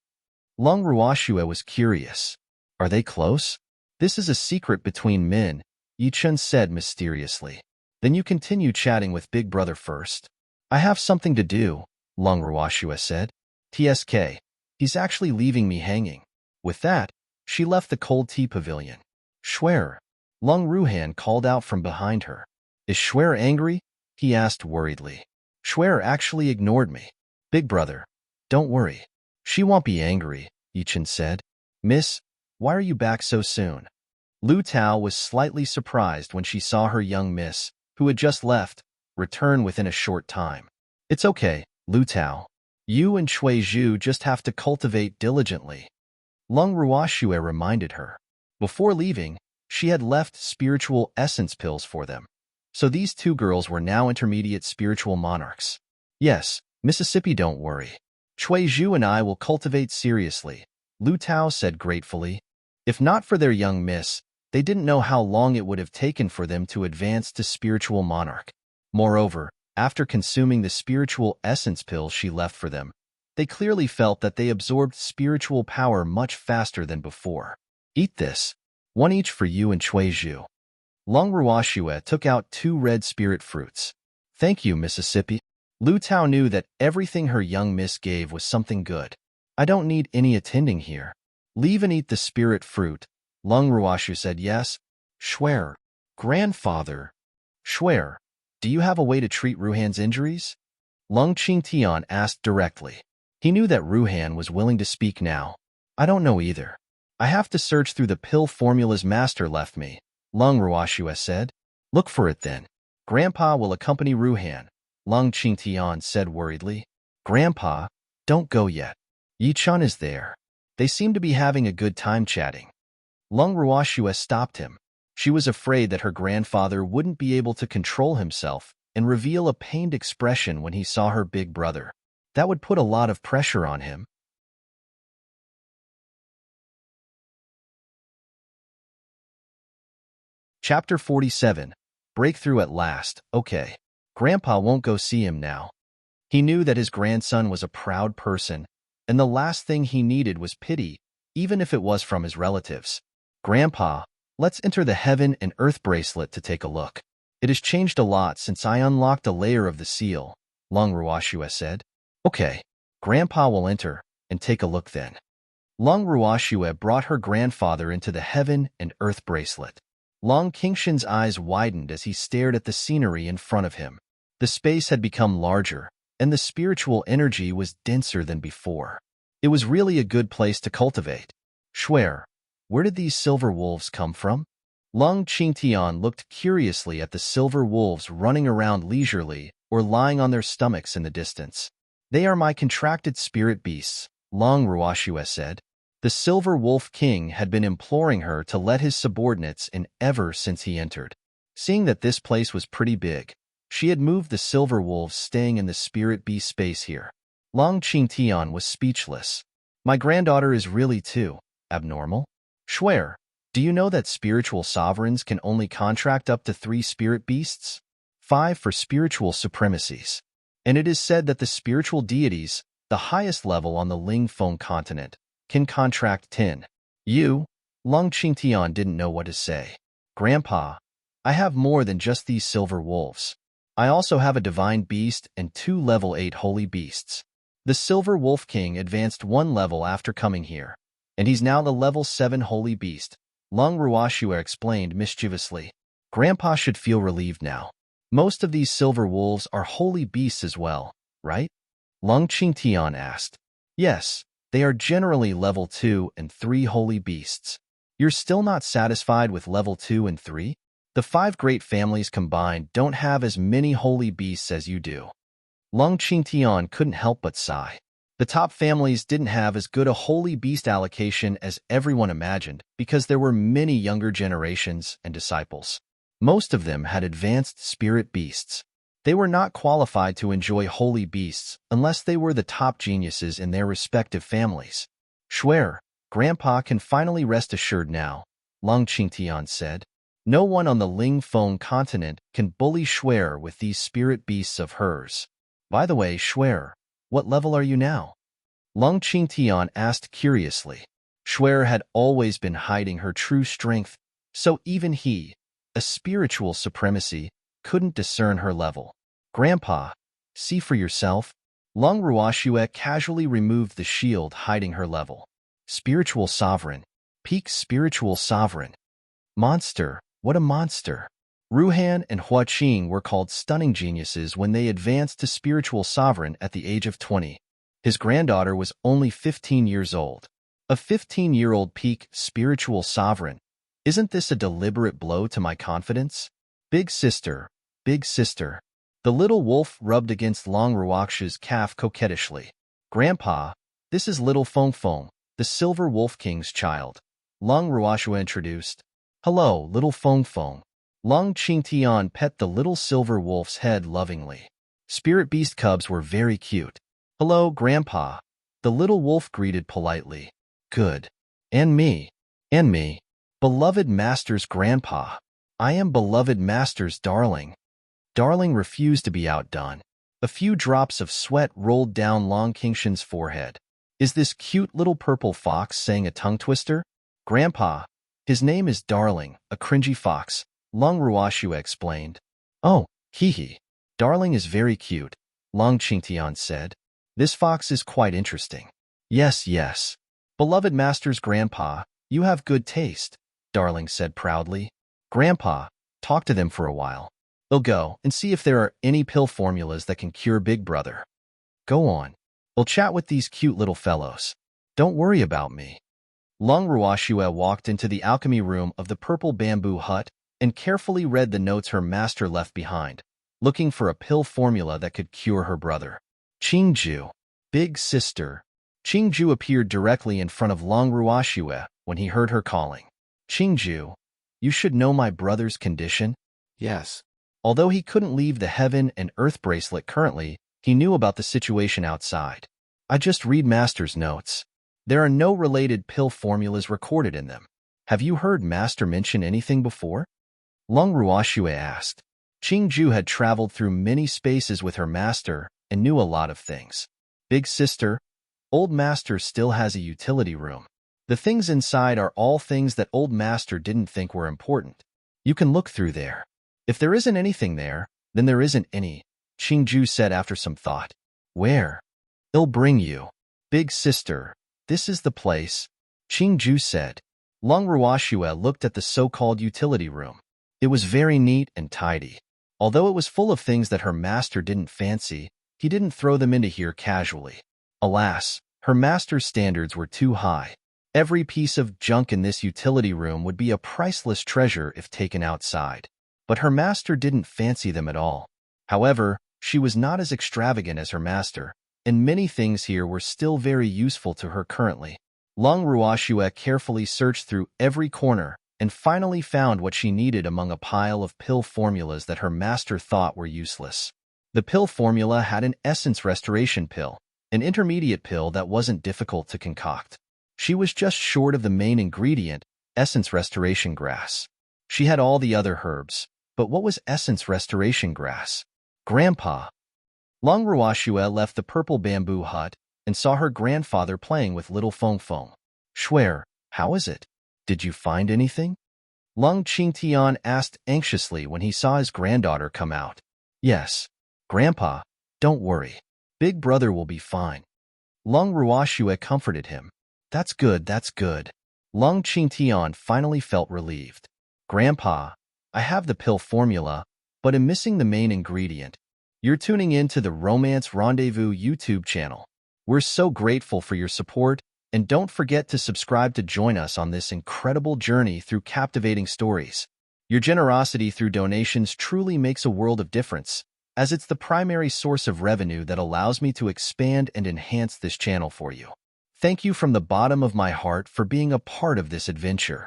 Long Ruoxue was curious. Are they close? This is a secret between men, Yi-chan said mysteriously. Then you continue chatting with Big Brother first. I have something to do, Long Ruoxue said. TSK. He's actually leaving me hanging. With that, she left the cold tea pavilion. Schwer. Long Ruhan called out from behind her. Is Schwer angry? He asked worriedly. Schwer actually ignored me. Big brother, don't worry. She won't be angry, Yi-chan said. Miss, why are you back so soon? Lu Tao was slightly surprised when she saw her young miss, who had just left, return within a short time. It's okay, Lu Tao. You and Cui Zhu just have to cultivate diligently. Long Ruoxue reminded her. Before leaving, she had left spiritual essence pills for them. So these two girls were now intermediate spiritual monarchs. Yes, Mississippi, don't worry. Cui Zhu and I will cultivate seriously, Lu Tao said gratefully. If not for their young miss, they didn't know how long it would have taken for them to advance to spiritual monarch. Moreover, after consuming the spiritual essence pills she left for them, they clearly felt that they absorbed spiritual power much faster than before. Eat this. One each for you and Cui Zhu. Long Ruoxue took out 2 red spirit fruits. Thank you, Mississippi. Lu Tao knew that everything her young miss gave was something good. I don't need any attending here. Leave and eat the spirit fruit. Long Ruoxue said yes. Schwer. Grandfather. Schwer, do you have a way to treat Ruhan's injuries? Lung Qingtian asked directly. He knew that Ruhan was willing to speak now. I don't know either. I have to search through the pill formulas Master left me, Lung Ruoxue said. Look for it then. Grandpa will accompany Ruhan, Lung Qingtian said worriedly. Grandpa, don't go yet. Yi-chan is there. They seem to be having a good time chatting. Lung Ruoxue stopped him. She was afraid that her grandfather wouldn't be able to control himself and reveal a pained expression when he saw her big brother. That would put a lot of pressure on him. Chapter 47. Breakthrough at last. Okay. Grandpa won't go see him now. He knew that his grandson was a proud person, and the last thing he needed was pity, even if it was from his relatives. Grandpa, let's enter the Heaven and Earth bracelet to take a look. It has changed a lot since I unlocked a layer of the seal, Long Ruoshue said. Okay, Grandpa will enter and take a look then. Long Ruoshue brought her grandfather into the Heaven and Earth bracelet. Long Qingshan's eyes widened as he stared at the scenery in front of him. The space had become larger, and the spiritual energy was denser than before. It was really a good place to cultivate. Shuer, where did these silver wolves come from? Long Qingtian looked curiously at the silver wolves running around leisurely or lying on their stomachs in the distance. They are my contracted spirit beasts, Long Ruoshue said. The Silver Wolf King had been imploring her to let his subordinates in ever since he entered. Seeing that this place was pretty big, she had moved the silver wolves staying in the spirit beast space here. Long Qingtian was speechless. My granddaughter is really too abnormal? Shuer, do you know that spiritual sovereigns can only contract up to 3 spirit beasts? 5 for spiritual supremacies. And it is said that the spiritual deities, the highest level on the Lingfeng continent, can contract 10. You, Long Qingtian didn't know what to say. Grandpa, I have more than just these silver wolves. I also have a divine beast and 2 level 8 holy beasts. The Silver Wolf King advanced 1 level after coming here, and he's now the level 7 holy beast, Long Ruoshue explained mischievously. Grandpa should feel relieved now. Most of these silver wolves are holy beasts as well, right? Long Qingtian asked. Yes, they are generally level 2 and 3 holy beasts. You're still not satisfied with level 2 and 3? The 5 great families combined don't have as many holy beasts as you do. Long Qingtian couldn't help but sigh. The top families didn't have as good a holy beast allocation as everyone imagined because there were many younger generations and disciples. Most of them had advanced spirit beasts. They were not qualified to enjoy holy beasts unless they were the top geniuses in their respective families. Shuer, Grandpa can finally rest assured now, Long Qingtian said. No one on the Lingfeng continent can bully Shuer with these spirit beasts of hers. By the way, Shuer, what level are you now? Long Qingtian asked curiously. Shuer had always been hiding her true strength, so even he, a spiritual supremacy, couldn't discern her level. Grandpa, see for yourself. Long Ruoshue casually removed the shield hiding her level. Spiritual sovereign. Peak spiritual sovereign. Monster, what a monster. Ruhan and Huaqing were called stunning geniuses when they advanced to spiritual sovereign at the age of 20. His granddaughter was only 15 years old. A 15-year-old peak spiritual sovereign. Isn't this a deliberate blow to my confidence? Big sister, big sister. The little wolf rubbed against Long Ruoxue's calf coquettishly. Grandpa, this is little Feng Feng, the Silver Wolf King's child. Long Ruoxue introduced. Hello, little Feng Feng. Long Qingtian pet the little silver wolf's head lovingly. Spirit beast cubs were very cute. Hello, Grandpa. The little wolf greeted politely. Good. And me. And me. Beloved Master's Grandpa. I am beloved Master's darling. Darling refused to be outdone. A few drops of sweat rolled down Long Qingshan's forehead. Is this cute little purple fox saying a tongue twister? Grandpa, his name is Darling, a cringy fox, Long Ruoshue explained. Oh, hee. Darling is very cute, Long Qingtian said. This fox is quite interesting. Yes, yes. Beloved Master's Grandpa, you have good taste, Darling said proudly. Grandpa, talk to them for a while. They'll go and see if there are any pill formulas that can cure Big Brother. Go on. We'll chat with these cute little fellows. Don't worry about me. Long Ruoshue walked into the alchemy room of the purple bamboo hut and carefully read the notes her master left behind, looking for a pill formula that could cure her brother. Qingju, big sister. Qingju appeared directly in front of Long Ruoshue when he heard her calling. Qingju, you should know my brother's condition? Yes. Although he couldn't leave the Heaven and Earth bracelet currently, he knew about the situation outside. I just read Master's notes. There are no related pill formulas recorded in them. Have you heard Master mention anything before? Long Ruoshue asked. Qingju had traveled through many spaces with her master and knew a lot of things. Big sister, old Master still has a utility room. The things inside are all things that old master didn't think were important. You can look through there. If there isn't anything there, then there isn't any, Qingju said after some thought. Where? It'll bring you. Big sister, this is the place, Qingju said. Long Ruoxue looked at the so-called utility room. It was very neat and tidy. Although it was full of things that her master didn't fancy, he didn't throw them into here casually. Alas, her master's standards were too high. Every piece of junk in this utility room would be a priceless treasure if taken outside. But her master didn't fancy them at all. However, she was not as extravagant as her master, and many things here were still very useful to her currently. Long Ruoxue carefully searched through every corner and finally found what she needed among a pile of pill formulas that her master thought were useless. The pill formula had an essence restoration pill, an intermediate pill that wasn't difficult to concoct. She was just short of the main ingredient, essence restoration grass. She had all the other herbs, but what was essence restoration grass? Grandpa. Long Ruoxue left the purple bamboo hut and saw her grandfather playing with little Feng Feng. Shuer, how is it? Did you find anything? Lung Qingtian asked anxiously when he saw his granddaughter come out. Yes. Grandpa, don't worry. Big brother will be fine. Lung Ruoxue comforted him. That's good, that's good. Lung Qingtian finally felt relieved. Grandpa, I have the pill formula, but am missing the main ingredient. You're tuning in to the Romance Rendezvous YouTube channel. We're so grateful for your support, and don't forget to subscribe to join us on this incredible journey through captivating stories. Your generosity through donations truly makes a world of difference, as it's the primary source of revenue that allows me to expand and enhance this channel for you. Thank you from the bottom of my heart for being a part of this adventure.